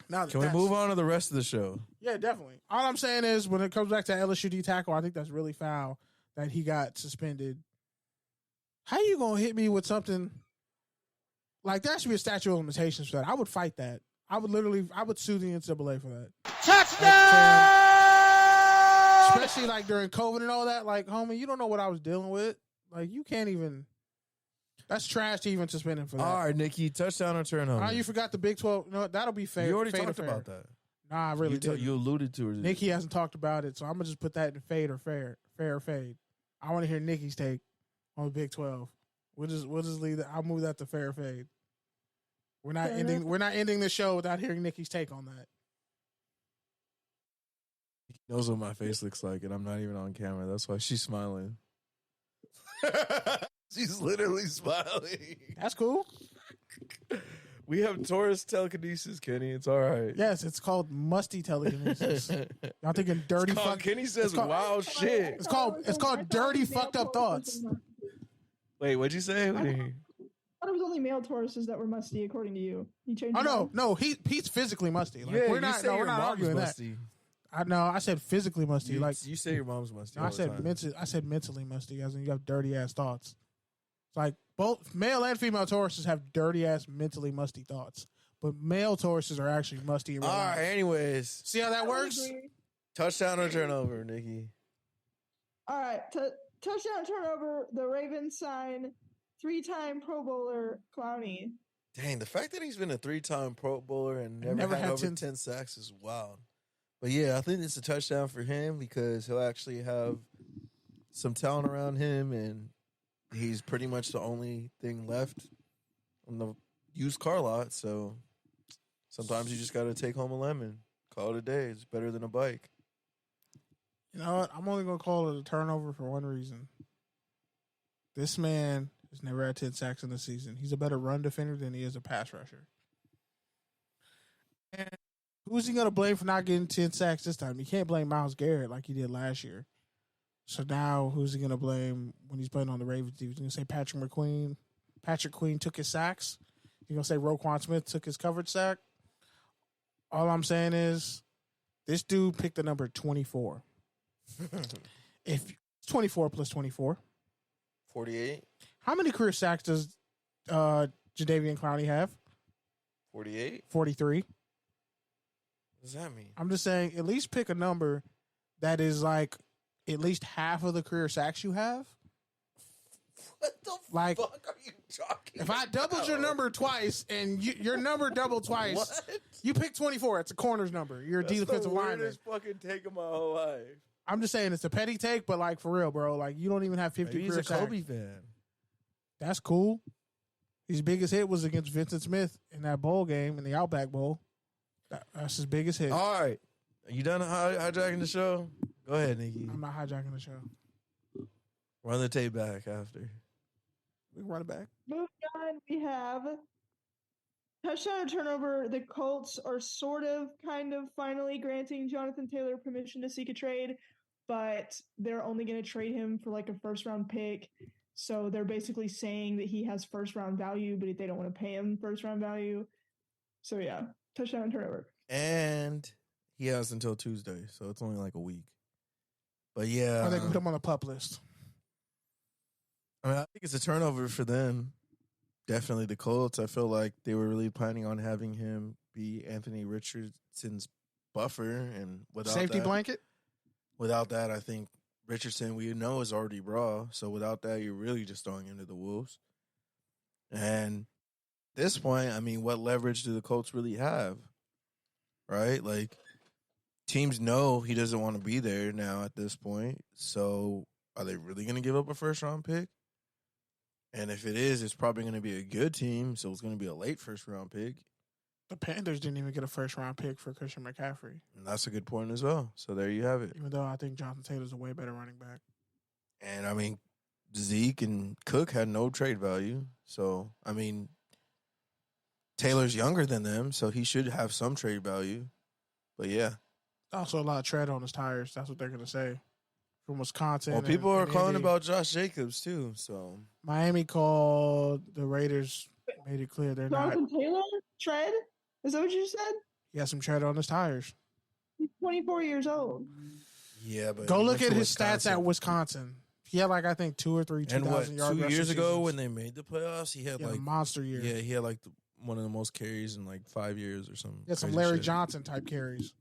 Speaker 3: now
Speaker 2: Can we move on to the rest of the show?
Speaker 3: Yeah, definitely. All I'm saying is when it comes back to LSU D tackle, I think that's really foul that he got suspended. How you gonna hit me with something like that? Should be a statute of limitations for that. I would fight that. I would sue the NCAA for that. Touchdown! Especially like during COVID and all that. Like, homie, you don't know what I was dealing with. Like, you can't even. That's trash to even suspend him for that.
Speaker 2: All right, Nikki, touchdown or turnover?
Speaker 3: Oh, you forgot the Big 12. No, that'll be fair.
Speaker 2: You already
Speaker 3: fade or
Speaker 2: talked
Speaker 3: fair.
Speaker 2: about that.
Speaker 3: Nah, I really did.
Speaker 2: You alluded to it.
Speaker 3: Nikki hasn't talked about it, so I'm gonna just put that in fade or fair or fade. I want to hear Nikki's take on the Big 12. We'll just leave that. I'll move that to fair or fade. We're not ending the show without hearing Nikki's take on that.
Speaker 2: He knows what my face looks like, and I'm not even on camera. That's why she's smiling. She's literally smiling.
Speaker 3: That's cool.
Speaker 2: We have Taurus telekinesis, Kenny. It's all right.
Speaker 3: Yes, it's called musty telekinesis. Y'all thinking dirty fuck?
Speaker 2: Kenny says wild shit.
Speaker 3: It's called dirty fucked up thoughts.
Speaker 2: Wait, what'd you say?
Speaker 4: I thought it was only male Tauruses that were musty, according to you. You changed.
Speaker 3: Oh no, he's physically musty. Like, we're not arguing
Speaker 2: musty.
Speaker 3: that. I said physically musty.
Speaker 2: You say your mom's musty.
Speaker 3: No, I said mentally musty, as in you have dirty ass thoughts. It's like both male and female Tauruses have dirty ass mentally musty thoughts, but male Tauruses are actually musty in real life.
Speaker 2: All right. Anyways,
Speaker 3: See how that works?
Speaker 2: touchdown or turnover, Nikki?
Speaker 4: All right, touchdown turnover. The Ravens sign 3-time Pro Bowler Clowney.
Speaker 2: Dang, the fact that he's been a 3-time Pro Bowler and never had over 10 sacks is wild. But yeah, I think it's a touchdown for him because he'll actually have some talent around him, and he's pretty much the only thing left on the used car lot. So sometimes you just got to take home a lemon. Call it a day. It's better than a bike.
Speaker 3: You know what? I'm only going to call it a turnover for one reason. This man has never had 10 sacks in the season. He's a better run defender than he is a pass rusher. And who's he going to blame for not getting 10 sacks this time? You can't blame Myles Garrett like he did last year. So now who's he going to blame when he's playing on the Ravens? He's going to say Patrick Queen took his sacks. He's going to say Roquan Smith took his coverage sack. All I'm saying is this dude picked the number 24. If 24 plus 24.
Speaker 2: 48?
Speaker 3: How many career sacks does Jadeveon Clowney have?
Speaker 2: 48?
Speaker 3: 43.
Speaker 2: What does that mean?
Speaker 3: I'm just saying, at least pick a number that is like at least half of the career sacks you have.
Speaker 2: What the
Speaker 3: Like,
Speaker 2: fuck are you talking
Speaker 3: if I doubled your number twice and your number doubled twice,
Speaker 2: What?
Speaker 3: you pick 24. It's a corner's number. You're a
Speaker 2: That's
Speaker 3: defensive
Speaker 2: the
Speaker 3: lineman.
Speaker 2: weirdest fucking take of my whole life.
Speaker 3: I'm just saying it's a petty take, but like for real, bro. Like you don't even have 50
Speaker 2: Maybe he's
Speaker 3: career
Speaker 2: a
Speaker 3: sacks.
Speaker 2: Kobe fan.
Speaker 3: That's cool. His biggest hit was against Vincent Smith in that bowl game, in the Outback Bowl. That's his biggest hit.
Speaker 2: All right. Are you done hijacking the show? Go ahead, Nikki.
Speaker 3: I'm not hijacking the show.
Speaker 2: Run the tape back after.
Speaker 3: We can run it back.
Speaker 4: Moving on, we have touchdown or turnover. The Colts are kind of finally granting Jonathan Taylor permission to seek a trade, but they're only going to trade him for like a first-round pick. So they're basically saying that he has first-round value, but they don't want to pay him first-round value. So yeah, touchdown and turnover.
Speaker 2: And he has until Tuesday, so it's only like a week. But yeah.
Speaker 3: Or they can put him on the pup list.
Speaker 2: I mean, I think it's a turnover for them. Definitely the Colts. I feel like they were really planning on having him be Anthony Richardson's buffer, and without
Speaker 3: Safety
Speaker 2: that,
Speaker 3: blanket.
Speaker 2: Without that, I think Richardson, we know, is already raw. So without that, you're really just throwing him to the wolves. And at this point, I mean, what leverage do the Colts really have? Right? Like, teams know he doesn't want to be there now at this point. So are they really going to give up a first-round pick? And if it is, it's probably going to be a good team. So it's going to be a late first-round pick.
Speaker 3: The Panthers didn't even get a first-round pick for Christian McCaffrey.
Speaker 2: And that's a good point as well. So there you have it.
Speaker 3: Even though I think Jonathan Taylor's a way better running back.
Speaker 2: And, I mean, Zeke and Cook had no trade value. So, I mean, Taylor's younger than them, so he should have some trade value. But, yeah.
Speaker 3: Also, a lot of tread on his tires. That's what they're going to say. From Wisconsin.
Speaker 2: Well, people are calling
Speaker 3: Indy.
Speaker 2: about Josh Jacobs, too. So
Speaker 3: Miami called. The Raiders made it clear they're not.
Speaker 4: Jonathan Taylor? Tread? Is that what you said?
Speaker 3: He has some tread on his tires.
Speaker 4: He's 24 years old.
Speaker 2: yeah, but
Speaker 3: Go
Speaker 2: he
Speaker 3: look
Speaker 2: went
Speaker 3: at
Speaker 2: to
Speaker 3: his stats at Wisconsin. He had I think 2 or 3
Speaker 2: And what,
Speaker 3: 2,000 yard
Speaker 2: 2 years ago
Speaker 3: seasons.
Speaker 2: when they made the playoffs, he had
Speaker 3: a monster year.
Speaker 2: Yeah, he had one of the most carries in 5 years or something.
Speaker 3: He had some
Speaker 2: crazy
Speaker 3: Larry
Speaker 2: shit.
Speaker 3: Johnson type carries.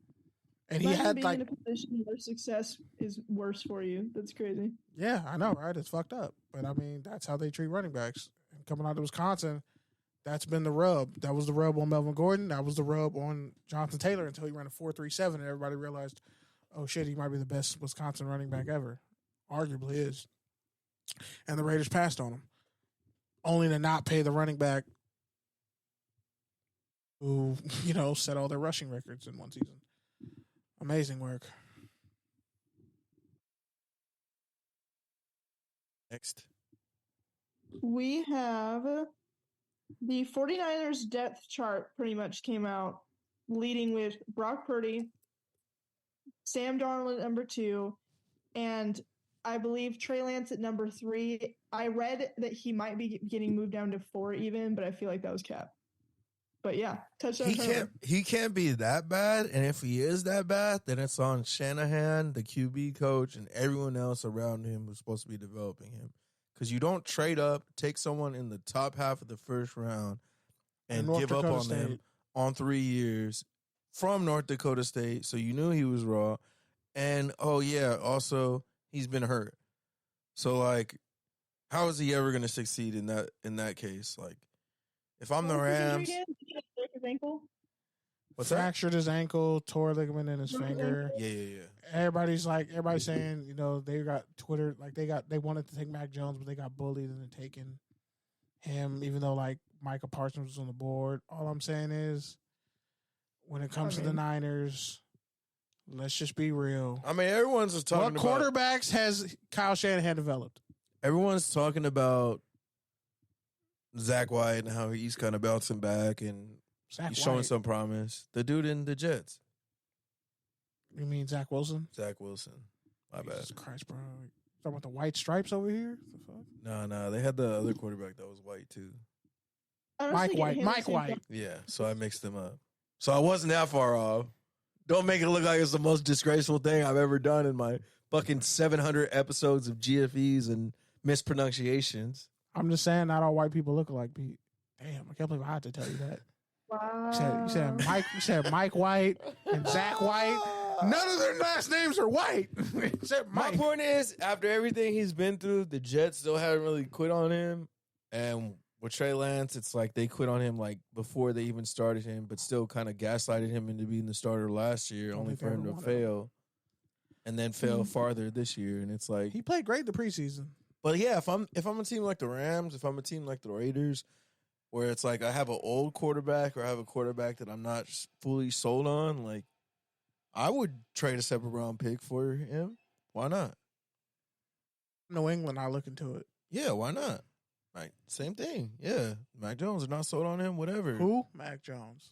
Speaker 3: And he
Speaker 4: Imagine
Speaker 3: had
Speaker 4: being in a position where success is worse for you. That's crazy.
Speaker 3: yeah, I know, right? It's fucked up. But I mean, that's how they treat running backs. And coming out of Wisconsin, that's been the rub. That was the rub on Melvin Gordon. That was the rub on Jonathan Taylor until he ran a 4.37 and everybody realized, oh shit, he might be the best Wisconsin running back ever. Arguably is. And the Raiders passed on him. Only to not pay the running back who, set all their rushing records in one season. Amazing work.
Speaker 2: Next.
Speaker 4: We have the 49ers depth chart pretty much came out, leading with Brock Purdy, Sam Darnold at number 2, and I believe Trey Lance at number 3. I read that he might be getting moved down to 4 even, but I feel like that was cap. But yeah, touchdown.
Speaker 2: He can't be that bad, and if he is that bad, then it's on Shanahan, the QB coach, and everyone else around him who's supposed to be developing him. Because you don't trade up, take someone in the top half of the first round, and give up on them on 3 years from North Dakota State. So you knew he was raw, and also he's been hurt. So how is he ever going to succeed in that case? If I'm the Rams. What's that?
Speaker 3: Fractured his ankle, tore ligament in his finger.
Speaker 2: Yeah.
Speaker 3: Everybody's saying, they got Twitter, they wanted to take Mac Jones, but they got bullied into taking him, even though Micah Parsons was on the board. All I'm saying is, when it comes to the Niners, let's just be real.
Speaker 2: I mean, everyone's just talking
Speaker 3: about... What quarterbacks has Kyle Shanahan developed?
Speaker 2: Everyone's talking about Zach White and how he's kind of bouncing back and he's showing some promise. The dude in the Jets.
Speaker 3: You mean Zach Wilson?
Speaker 2: Zach Wilson. My bad.
Speaker 3: Jesus Christ, bro. Talking about the white stripes over here? The fuck?
Speaker 2: No. They had the other quarterback that was white, too.
Speaker 3: Mike White.
Speaker 2: Yeah, so I mixed them up. So I wasn't that far off. Don't make it look like it's the most disgraceful thing I've ever done in my fucking 700 episodes of GFEs and mispronunciations.
Speaker 3: I'm just saying not all white people look alike, Pete. Damn, I can't believe I had to tell you that.
Speaker 4: Wow.
Speaker 3: You said Mike White and Zach White. None of their last names are white. Except Mike.
Speaker 2: My point is, after everything he's been through, the Jets still haven't really quit on him. And with Trey Lance, it's they quit on him before they even started him, but still kind of gaslighted him into being the starter last year, only for him to fail. And then fail farther this year. And it's
Speaker 3: he played great the preseason.
Speaker 2: But yeah, if I'm a team like the Rams, if I'm a team like the Raiders, where it's I have an old quarterback or I have a quarterback that I'm not fully sold on, I would trade a separate round pick for him. Why not?
Speaker 3: New England, I look into it.
Speaker 2: Yeah, why not? Same thing. Yeah, Mac Jones is not sold on him. Whatever.
Speaker 3: Who? Mac Jones.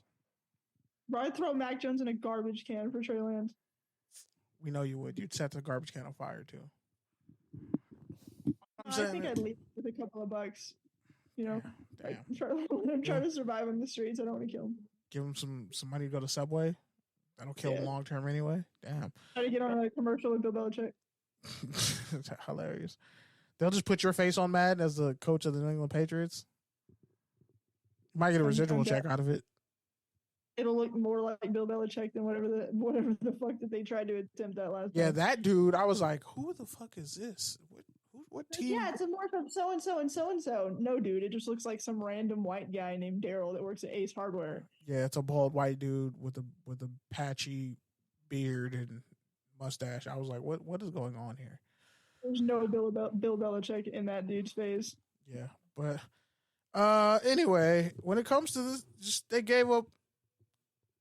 Speaker 4: Bro, I'd throw Mac Jones in a garbage can for Trey Lance.
Speaker 3: We know you would. You'd set the garbage can on fire too.
Speaker 4: I think I'd leave with a couple of bucks.
Speaker 3: Damn.
Speaker 4: I'm trying to survive on the streets. I don't want to kill him.
Speaker 3: Give him some money to go to Subway. That'll kill him long term anyway. Damn.
Speaker 4: Try to get on a commercial with Bill Belichick.
Speaker 3: Hilarious. They'll just put your face on Madden as the coach of the New England Patriots. Might get a residual check out of it.
Speaker 4: It'll look more like Bill Belichick than whatever the fuck that they tried to attempt that last
Speaker 3: Yeah,
Speaker 4: time.
Speaker 3: that dude, I was like, who the fuck is this? What team?
Speaker 4: Yeah, it's a morph of so-and-so and so-and-so. No, dude, it just looks like some random white guy named Daryl that works at Ace Hardware.
Speaker 3: Yeah, it's a bald white dude with a patchy beard and mustache. I was like, what is going on here?
Speaker 4: There's no Bill Belichick in that dude's face.
Speaker 3: Yeah, but anyway, when it comes to this, just they gave up.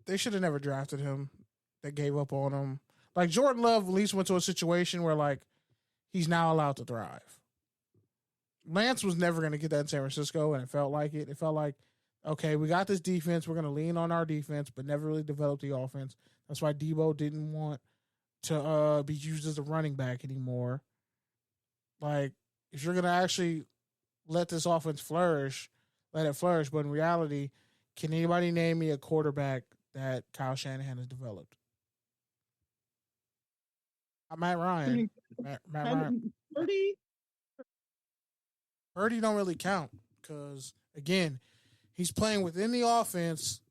Speaker 3: They should have never drafted him. They gave up on him. Like Jordan Love at least went to a situation where like he's now allowed to thrive. Lance was never going to get that in San Francisco, and it felt like it. It felt like, okay, we got this defense. We're going to lean on our defense, but never really develop the offense. That's why Debo didn't want to be used as a running back anymore. Like, if you're going to actually let this offense flourish, let it flourish. But in reality, can anybody name me a quarterback that Kyle Shanahan has developed? Matt Ryan. Matt Ryan. Purdy don't really count because, again, he's playing within the offense.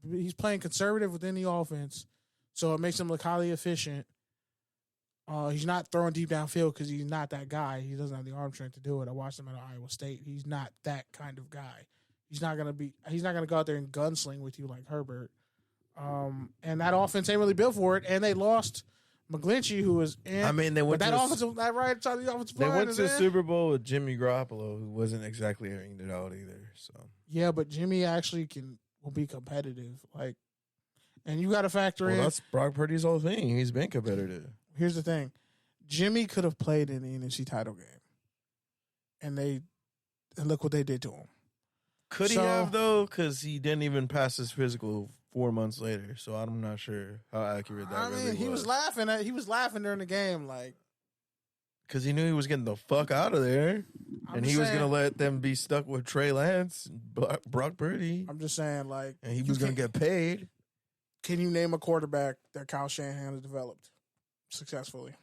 Speaker 3: He's playing conservative within the offense, so it makes him look highly efficient. He's not throwing deep downfield because he's not that guy. He doesn't have the arm strength to do it. I watched him at Iowa State. He's not that kind of guy. He's not gonna go out there and gunsling with you like Herbert. And that offense ain't really built for it. And they lost McGlinchey, who was in.
Speaker 2: I mean, they went
Speaker 3: that
Speaker 2: to
Speaker 3: offensive that right side of the offensive line.
Speaker 2: They went to the Super Bowl with Jimmy Garoppolo, who wasn't exactly airing it out either. So
Speaker 3: yeah, but Jimmy actually will be competitive. Like, and you got to factor in.
Speaker 2: That's Brock Purdy's whole thing. He's been competitive.
Speaker 3: Here's the thing: Jimmy could have played in the NFC title game, and look what they did to him.
Speaker 2: Could he have though? Because he didn't even pass his physical 4 months later. So I'm not sure how accurate that really was.
Speaker 3: He was laughing during the game, like
Speaker 2: because he knew he was getting the fuck out of there, and he was gonna let them be stuck with Trey Lance, Brock Purdy.
Speaker 3: I'm just saying, like,
Speaker 2: and he was gonna get paid.
Speaker 3: Can you name a quarterback that Kyle Shanahan has developed successfully?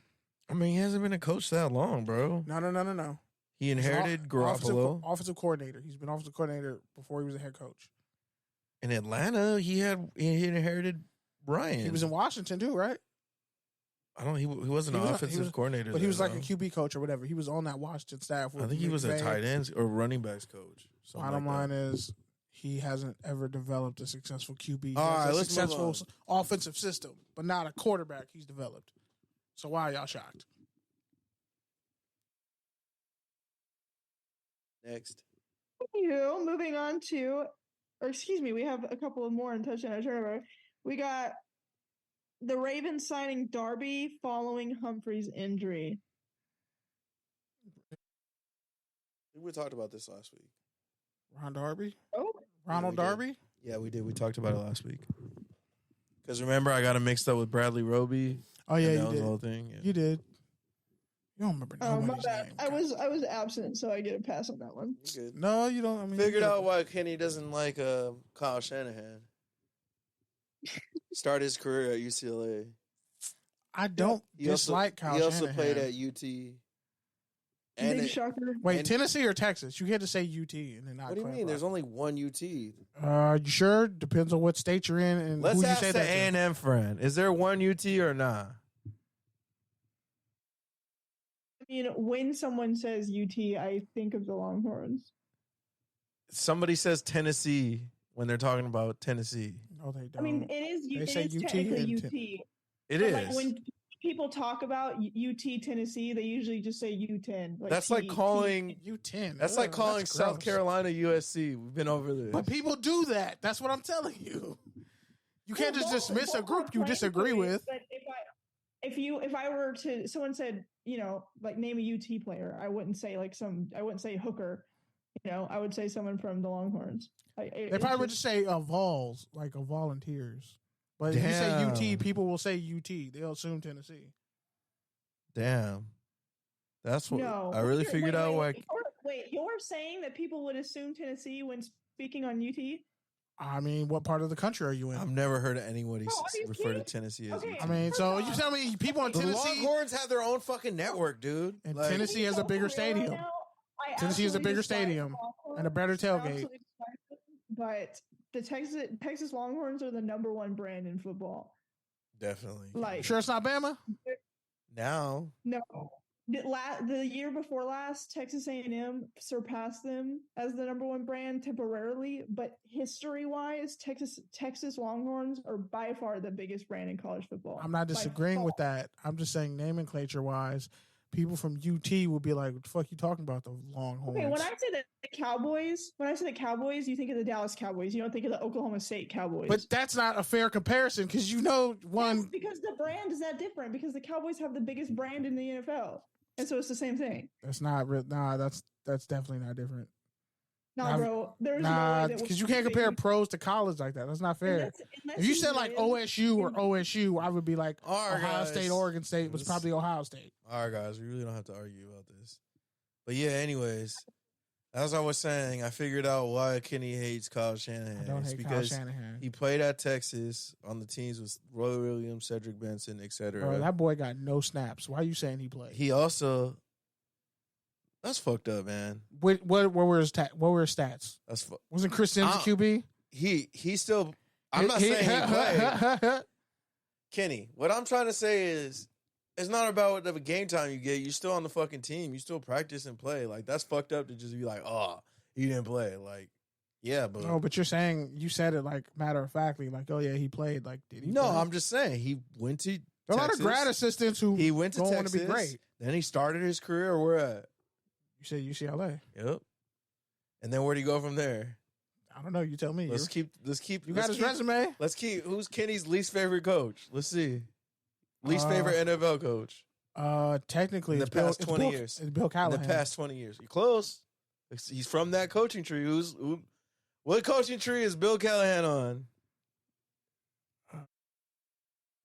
Speaker 2: I mean, he hasn't been a coach that long, bro.
Speaker 3: No.
Speaker 2: He inherited Garoppolo.
Speaker 3: Offensive coordinator. He's been offensive coordinator before he was a head coach.
Speaker 2: In Atlanta, he inherited Ryan.
Speaker 3: He was in Washington too, right?
Speaker 2: He wasn't an offensive coordinator.
Speaker 3: But he was like a QB coach or whatever. He was on that Washington staff.
Speaker 2: I think he was a tight ends or running backs coach.
Speaker 3: Bottom line is he hasn't ever developed a successful QB.
Speaker 2: All right, let's
Speaker 3: successful offensive system, but not a quarterback he's developed. So why are y'all shocked?
Speaker 2: Next.
Speaker 4: Moving on to, we have a couple of more in touchdown and turnover. We got the Ravens signing Darby following Humphrey's injury.
Speaker 2: We talked about this last week.
Speaker 3: Darby?
Speaker 4: Oh.
Speaker 3: Ronald Darby?
Speaker 2: Yeah, we did. We talked about it last week. Because remember, I got him mixed up with Bradley Roby.
Speaker 3: Oh, yeah,
Speaker 2: that
Speaker 3: you
Speaker 2: was
Speaker 3: did.
Speaker 2: The whole thing. Yeah.
Speaker 3: You did. You don't remember nobody's name.
Speaker 4: I was absent, so I get a pass on that one.
Speaker 2: Good.
Speaker 3: No, you don't. I mean,
Speaker 2: Figured out why Kenny doesn't like Kyle Shanahan. Started his career at UCLA.
Speaker 3: I don't dislike Kyle Shanahan.
Speaker 2: He also played at UT.
Speaker 4: Big shocker.
Speaker 3: Wait, Tennessee or Texas? You had to say UT and then not.
Speaker 2: What do you mean? There's only one UT.
Speaker 3: You sure? Depends on what state you're in and
Speaker 2: Let's
Speaker 3: who you
Speaker 2: ask
Speaker 3: say
Speaker 2: the
Speaker 3: that to.
Speaker 2: A&M friend. Is there one UT or not?
Speaker 4: I mean, when someone says UT, I think of the Longhorns.
Speaker 2: Somebody says Tennessee when they're talking about Tennessee.
Speaker 3: No, they don't.
Speaker 4: I mean, it is
Speaker 3: UT
Speaker 4: technically
Speaker 3: and
Speaker 4: UT.
Speaker 2: It is.
Speaker 4: Like when people talk about UT Tennessee, they usually just say U10.
Speaker 2: That's like calling
Speaker 3: U10.
Speaker 2: That's like calling
Speaker 3: that's
Speaker 2: South
Speaker 3: gross.
Speaker 2: Carolina USC. We've been over this.
Speaker 3: But people do that. That's what I'm telling you. You can't just dismiss a group you disagree with.
Speaker 4: But if I were to, someone said, like name a UT player, I wouldn't say I wouldn't say Hooker. I would say someone from the Longhorns.
Speaker 3: They probably would just say Vols, like Volunteers. But if you say UT, people will say UT. They'll assume Tennessee.
Speaker 2: Damn. That's what
Speaker 4: No.
Speaker 2: I really figured out.
Speaker 4: Wait, you're saying that people would assume Tennessee when speaking on UT?
Speaker 3: I mean, what part of the country are you in?
Speaker 2: I've never heard of anybody
Speaker 4: Oh, are you
Speaker 2: refer to
Speaker 4: kidding?
Speaker 2: Tennessee as
Speaker 4: Okay.
Speaker 2: UT.
Speaker 3: I mean, so you tell me people in
Speaker 2: The
Speaker 3: Tennessee
Speaker 2: Longhorns have their own fucking network, dude.
Speaker 3: and
Speaker 2: Like,
Speaker 3: Tennessee has a bigger stadium. Tennessee has a bigger stadium and a better tailgate.
Speaker 4: But the Texas Longhorns are the number one brand in football.
Speaker 2: definitely.
Speaker 4: Like,
Speaker 3: Sure, it's not Bama.
Speaker 2: Now,
Speaker 4: no. The year before last, Texas A&M surpassed them as the number one brand temporarily, but history-wise, Texas Longhorns are by far the biggest brand in college football.
Speaker 3: I'm not disagreeing with that. I'm just saying nomenclature-wise, people from UT will be like, "What the fuck you talking about, the Longhorns?"
Speaker 4: Okay, when I say the Cowboys, you think of the Dallas Cowboys. You don't think of the Oklahoma State Cowboys.
Speaker 3: But that's not a fair comparison because
Speaker 4: Yes, because the brand is that different. Because the Cowboys have the biggest brand in the NFL, and so it's the same thing.
Speaker 3: That's not real. Nah, that's definitely not different.
Speaker 4: Bro. There's
Speaker 3: nah,
Speaker 4: no way
Speaker 3: because you can't compare pros to college like that. That's not fair.
Speaker 4: Unless
Speaker 3: If you said like OSU or
Speaker 4: Oh,
Speaker 3: OSU, I would be like
Speaker 2: All right,
Speaker 3: Ohio
Speaker 2: guys.
Speaker 3: State, Oregon State was probably Ohio State.
Speaker 2: all right, guys, we really don't have to argue about this. But yeah, anyways, as I was saying, I figured out why Kenny hates Kyle Shanahan.
Speaker 3: I don't
Speaker 2: It's
Speaker 3: hate Kyle
Speaker 2: because
Speaker 3: Shanahan.
Speaker 2: he played at Texas on the teams with Roy Williams, Cedric Benson, etc.
Speaker 3: Bro, that boy got no snaps. Why are you saying he played?
Speaker 2: He also, that's fucked up, man.
Speaker 3: What were his stats?
Speaker 2: That's
Speaker 3: Wasn't Chris Sims a QB?
Speaker 2: he still. I'm not saying he played. Kenny, what I'm trying to say is, it's not about the game time you get. You're still on the fucking team. You still practice and play. Like, that's fucked up to just be like, oh, he didn't play. Like, yeah, but
Speaker 3: No, but you said it like matter of factly, like, oh yeah, he played. Like, did he?
Speaker 2: no,
Speaker 3: play?
Speaker 2: I'm just saying he went to.
Speaker 3: There are a lot of
Speaker 2: Texas.
Speaker 3: grad assistants who
Speaker 2: He went to
Speaker 3: don't
Speaker 2: Texas.
Speaker 3: want to be great.
Speaker 2: Then he started his career where at?
Speaker 3: You said UCLA.
Speaker 2: Yep. And then where'd he go from there?
Speaker 3: I don't know. You tell me.
Speaker 2: Let's keep.
Speaker 3: You got his resume.
Speaker 2: Let's keep. Who's Kenny's least favorite coach? Let's see. Least favorite NFL coach.
Speaker 3: Technically,
Speaker 2: In the
Speaker 3: it's
Speaker 2: past
Speaker 3: Bill,
Speaker 2: 20
Speaker 3: it's Bill,
Speaker 2: years.
Speaker 3: It's Bill Callahan.
Speaker 2: In the past 20 years. You're close. He's from that coaching tree. What coaching tree is Bill Callahan on?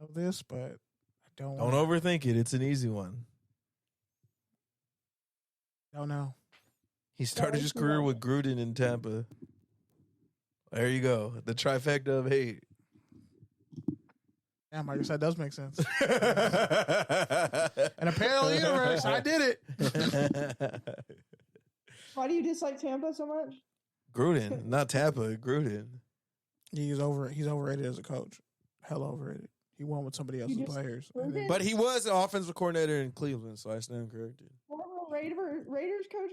Speaker 3: Of this, but I don't.
Speaker 2: Don't overthink it. It's an easy one.
Speaker 3: Don't know.
Speaker 2: He started his career with Gruden in Tampa. There you go. The trifecta of hate.
Speaker 3: Damn, I guess that does make sense. In a parallel universe, I did it.
Speaker 4: Why do you dislike Tampa so much?
Speaker 2: Gruden, not Tampa. Gruden.
Speaker 3: He's overrated as a coach. Hell overrated. He won with somebody else's players.
Speaker 4: Gruden?
Speaker 2: But he was an offensive coordinator in Cleveland, so I stand corrected.
Speaker 4: Former Raiders coach.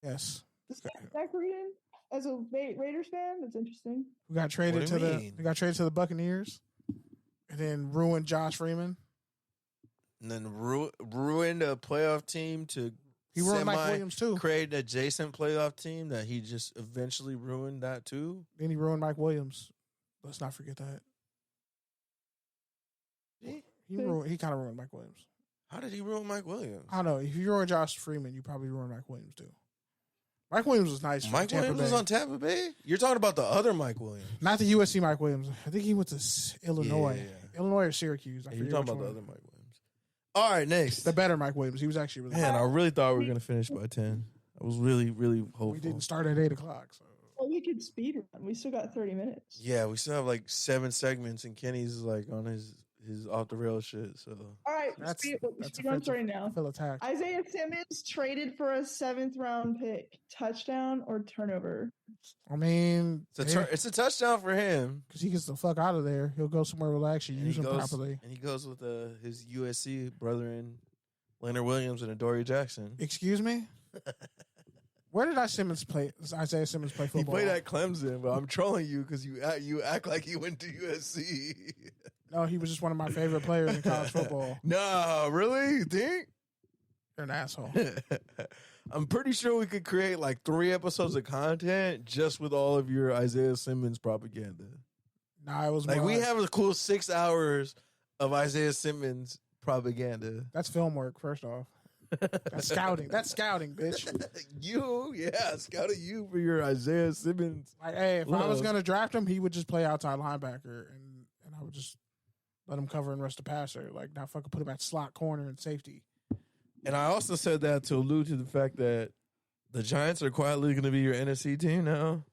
Speaker 3: Yes.
Speaker 4: Zach Gruden, as a Raiders fan, that's interesting.
Speaker 3: We got traded
Speaker 2: What do
Speaker 3: to
Speaker 2: you mean?
Speaker 3: the Buccaneers, and then ruined Josh Freeman.
Speaker 2: And then ruined a playoff team to
Speaker 3: He ruined Mike Williams too.
Speaker 2: create an adjacent playoff team that he just eventually ruined that too.
Speaker 3: Then he ruined Mike Williams. Let's not forget that. He kind of ruined Mike Williams.
Speaker 2: How did he ruin Mike Williams?
Speaker 3: I don't know. If you ruined Josh Freeman, you probably ruined Mike Williams too. Mike Williams was nice.
Speaker 2: Mike Williams was on Tampa Bay? You're talking about the other Mike Williams.
Speaker 3: Not the USC Mike Williams. I think he went to Illinois.
Speaker 2: Yeah.
Speaker 3: Illinois or Syracuse.
Speaker 2: You're talking about the other Mike Williams. All right, next.
Speaker 3: The better Mike Williams. He was actually really
Speaker 2: Man, I really thought we were going to finish by 10. I was really, really hopeful.
Speaker 3: We didn't start at 8 o'clock. So.
Speaker 4: Well, we could speed run. We still got 30 minutes.
Speaker 2: Yeah, we still have like 7 segments, and Kenny's like on his off the rail shit. So
Speaker 4: All right,
Speaker 3: That's
Speaker 4: speed run starting now.
Speaker 3: Full attack.
Speaker 4: Isaiah Simmons traded for a 7th round pick. Touchdown or turnover?
Speaker 3: I mean,
Speaker 2: it's a touchdown for him.
Speaker 3: because he gets the fuck out of there. He'll go somewhere where they'll actually use him properly.
Speaker 2: And he goes with his USC brethren, Leonard Williams and Adoree Jackson.
Speaker 3: Excuse me? Where did Isaiah Simmons play
Speaker 2: He
Speaker 3: football?
Speaker 2: played at Clemson, but I'm trolling you because you act like he went to USC.
Speaker 3: No, he was just one of my favorite players in college football.
Speaker 2: No, really? You think?
Speaker 3: You're an asshole.
Speaker 2: I'm pretty sure we could create like 3 episodes of content just with all of your Isaiah Simmons propaganda.
Speaker 3: Nah, it was
Speaker 2: Like
Speaker 3: more
Speaker 2: we have a cool 6 hours of Isaiah Simmons propaganda.
Speaker 3: That's film work, first off. That's scouting. That's scouting, bitch.
Speaker 2: Scouting you for your Isaiah Simmons.
Speaker 3: Like, hey, if I was
Speaker 2: love.
Speaker 3: gonna draft him, he would just play outside linebacker, and I would just let him cover and rush the passer. Like, not fucking put him at slot corner and safety.
Speaker 2: And I also said that to allude to the fact that the Giants are quietly going to be your NFC team now.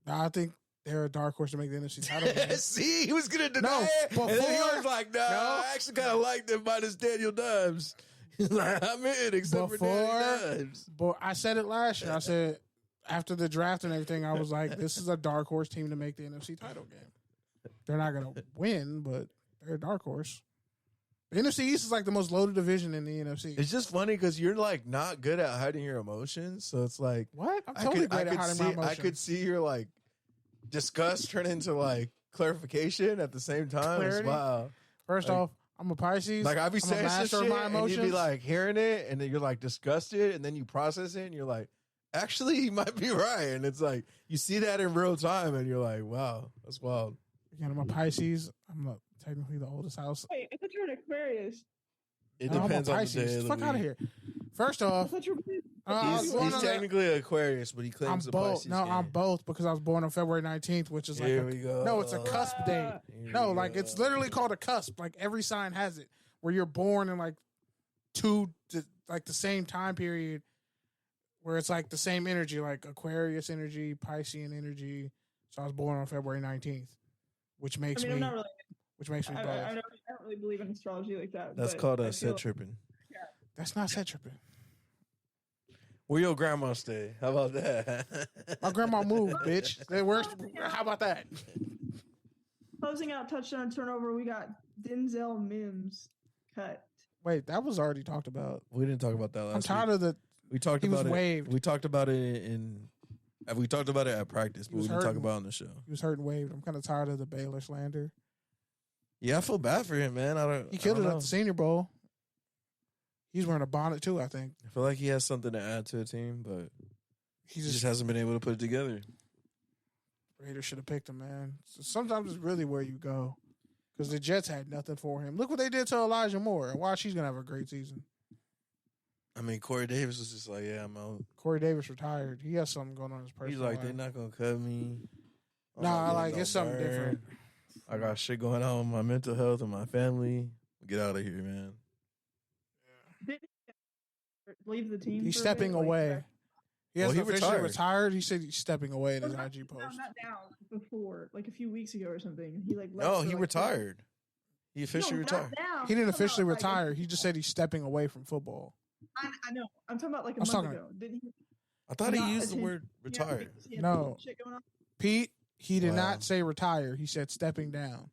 Speaker 3: I think they're a dark horse to make the NFC title game.
Speaker 2: See, he was gonna deny it, and then he was like, "Nah, I actually kind of like them minus Daniel Dimes." He's like, "I'm in, except for Daniel Dimes."
Speaker 3: But I said it last year. I said after the draft and everything, I was like, "This is a dark horse team to make the NFC title game. They're not gonna win, but they're a dark horse." The NFC East is like the most loaded division in the NFC.
Speaker 2: It's just funny because you're like not good at hiding your emotions, so it's like
Speaker 3: What? I'm totally great at hiding my emotions.
Speaker 2: I could see your like disgust turn into like clarification at the same time.
Speaker 3: Clarity?
Speaker 2: Wow.
Speaker 3: First off, I'm a Pisces.
Speaker 2: Like I'd be saying some shit,
Speaker 3: my
Speaker 2: and
Speaker 3: emotions.
Speaker 2: you'd be like hearing it, and then you're like disgusted, and then you process it, and you're like, actually, he might be right. And it's like you see that in real time, and you're like, wow, that's wild.
Speaker 3: Again, I'm a Pisces. I'm not technically the oldest house.
Speaker 4: Wait, I thought you were an Aquarius.
Speaker 2: It depends on the day of the
Speaker 3: Fuck out of
Speaker 2: week.
Speaker 3: here. First off,
Speaker 4: I thought you were
Speaker 2: He's technically an Aquarius, but he claims the
Speaker 3: both.
Speaker 2: Pisces.
Speaker 3: No, I'm both because I was born on February 19th, which is
Speaker 2: Here
Speaker 3: like
Speaker 2: we go.
Speaker 3: no, it's a cusp date.
Speaker 2: Here
Speaker 3: No,
Speaker 2: we
Speaker 3: like
Speaker 2: go.
Speaker 3: it's literally called a cusp. Like every sign has it, where you're born in like like the same time period, where it's like the same energy, like Aquarius energy, Piscean energy. So I was born on February 19th, which makes
Speaker 4: I'm not really.
Speaker 3: which makes me
Speaker 4: I
Speaker 3: both.
Speaker 4: don't really believe in astrology like that.
Speaker 2: That's
Speaker 4: but
Speaker 2: called
Speaker 4: I
Speaker 2: a
Speaker 4: feel
Speaker 2: set tripping.
Speaker 3: That's not set tripping.
Speaker 2: Where your grandma stay? How about that?
Speaker 3: My grandma moved, bitch. How about that?
Speaker 4: Closing out touchdown turnover, we got Denzel Mims cut.
Speaker 3: Wait, that was already talked about.
Speaker 2: We didn't talk about that last
Speaker 3: I'm tired
Speaker 2: week.
Speaker 3: of the.
Speaker 2: We talked
Speaker 3: he
Speaker 2: about
Speaker 3: was
Speaker 2: it.
Speaker 3: waived.
Speaker 2: We talked about it in. We talked about it at practice, but we
Speaker 3: was
Speaker 2: didn't talk
Speaker 3: hurting.
Speaker 2: about it on the show.
Speaker 3: He was hurt and waived. I'm kind of tired of the Baylor slander.
Speaker 2: Yeah, I feel bad for him, man.
Speaker 3: He killed it
Speaker 2: I
Speaker 3: at the Senior Bowl. He's wearing a bonnet too, I think.
Speaker 2: I feel like he has something to add to a team, but
Speaker 3: He
Speaker 2: he just hasn't been able to put it together.
Speaker 3: Raiders should have picked him, man. So sometimes it's really where you go, because the Jets had nothing for him. Look what they did to Elijah Moore, and why she's gonna have a great season.
Speaker 2: I mean, Corey Davis was just like, "Yeah, I'm out."
Speaker 3: Corey Davis retired. He has something going on in his personal
Speaker 2: He's like,
Speaker 3: life.
Speaker 2: "They're not gonna cut me." I'm
Speaker 3: Nah,
Speaker 2: not getting
Speaker 3: like
Speaker 2: no
Speaker 3: it's something
Speaker 2: burn.
Speaker 3: different.
Speaker 2: I got shit going on with my mental health and my family. Get out of here, man.
Speaker 4: Didn't he leave the team?
Speaker 3: He's
Speaker 4: for a
Speaker 3: stepping
Speaker 4: bit? Like,
Speaker 3: away. He hasn't
Speaker 2: he
Speaker 3: officially
Speaker 2: retired.
Speaker 3: retired. He said he's stepping away in his
Speaker 4: No,
Speaker 3: IG post.
Speaker 4: not now. Before, like a few weeks ago or something. He like. left
Speaker 2: No,
Speaker 4: for,
Speaker 2: he
Speaker 4: like,
Speaker 2: retired. He officially
Speaker 4: no, not
Speaker 2: retired.
Speaker 4: now.
Speaker 3: He didn't
Speaker 4: I'm talking
Speaker 3: officially
Speaker 4: about, like,
Speaker 3: retire. He just said he's stepping away from football.
Speaker 4: I know. I'm talking about like a
Speaker 3: I was
Speaker 4: month
Speaker 3: talking-
Speaker 4: ago. Didn't he?
Speaker 2: I thought
Speaker 4: Not
Speaker 2: he used the
Speaker 4: attend-
Speaker 2: word retired.
Speaker 4: He had
Speaker 3: No.
Speaker 4: shit going on.
Speaker 3: Pete, he did
Speaker 2: Wow.
Speaker 3: not say retire. He said stepping down.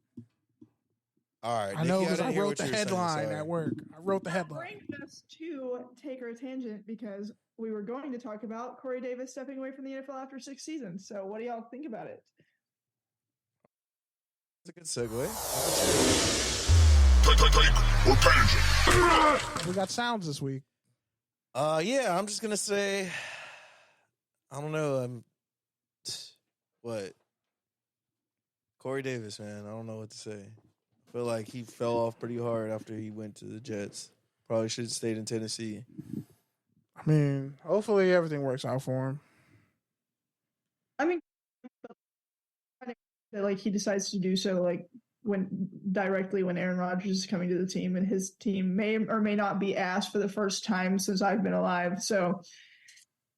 Speaker 2: All right,
Speaker 3: I know
Speaker 2: Nikki,
Speaker 3: because I
Speaker 2: didn't hear
Speaker 3: wrote
Speaker 2: what
Speaker 3: the
Speaker 2: you were saying,
Speaker 3: headline
Speaker 2: sorry.
Speaker 3: at work. I wrote the
Speaker 4: That
Speaker 3: headline.
Speaker 4: brings us to take our tangent because we were going to talk about Corey Davis stepping away from the NFL after 6 seasons. So, what do y'all think about it?
Speaker 2: That's a good segue.
Speaker 3: We got sounds this week.
Speaker 2: Yeah, I'm just gonna say, I don't know. What? Corey Davis, man. I don't know what to say. I feel like he fell off pretty hard after he went to the Jets. Probably should have stayed in Tennessee.
Speaker 3: I mean, hopefully everything works out for him.
Speaker 4: I mean, that like he decides to do so like when Aaron Rodgers is coming to the team, and his team may or may not be asked for the first time since I've been alive. So,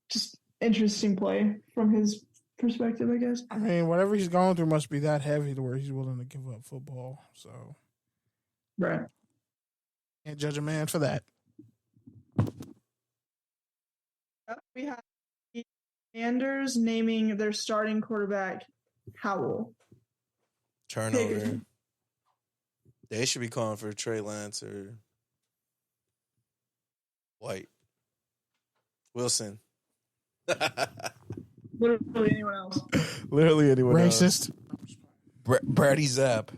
Speaker 4: just interesting play from his perspective, I guess.
Speaker 3: I mean, whatever he's going through must be that heavy to where he's willing to give up football. So,
Speaker 4: Right.
Speaker 3: can't judge a man for that.
Speaker 4: We have the Commanders naming their starting quarterback Howell.
Speaker 2: Turnover. They should be calling for Trey Lance or White. Wilson.
Speaker 4: Literally anyone else.
Speaker 2: Literally anyone
Speaker 3: Racist.
Speaker 2: Brady Zapp.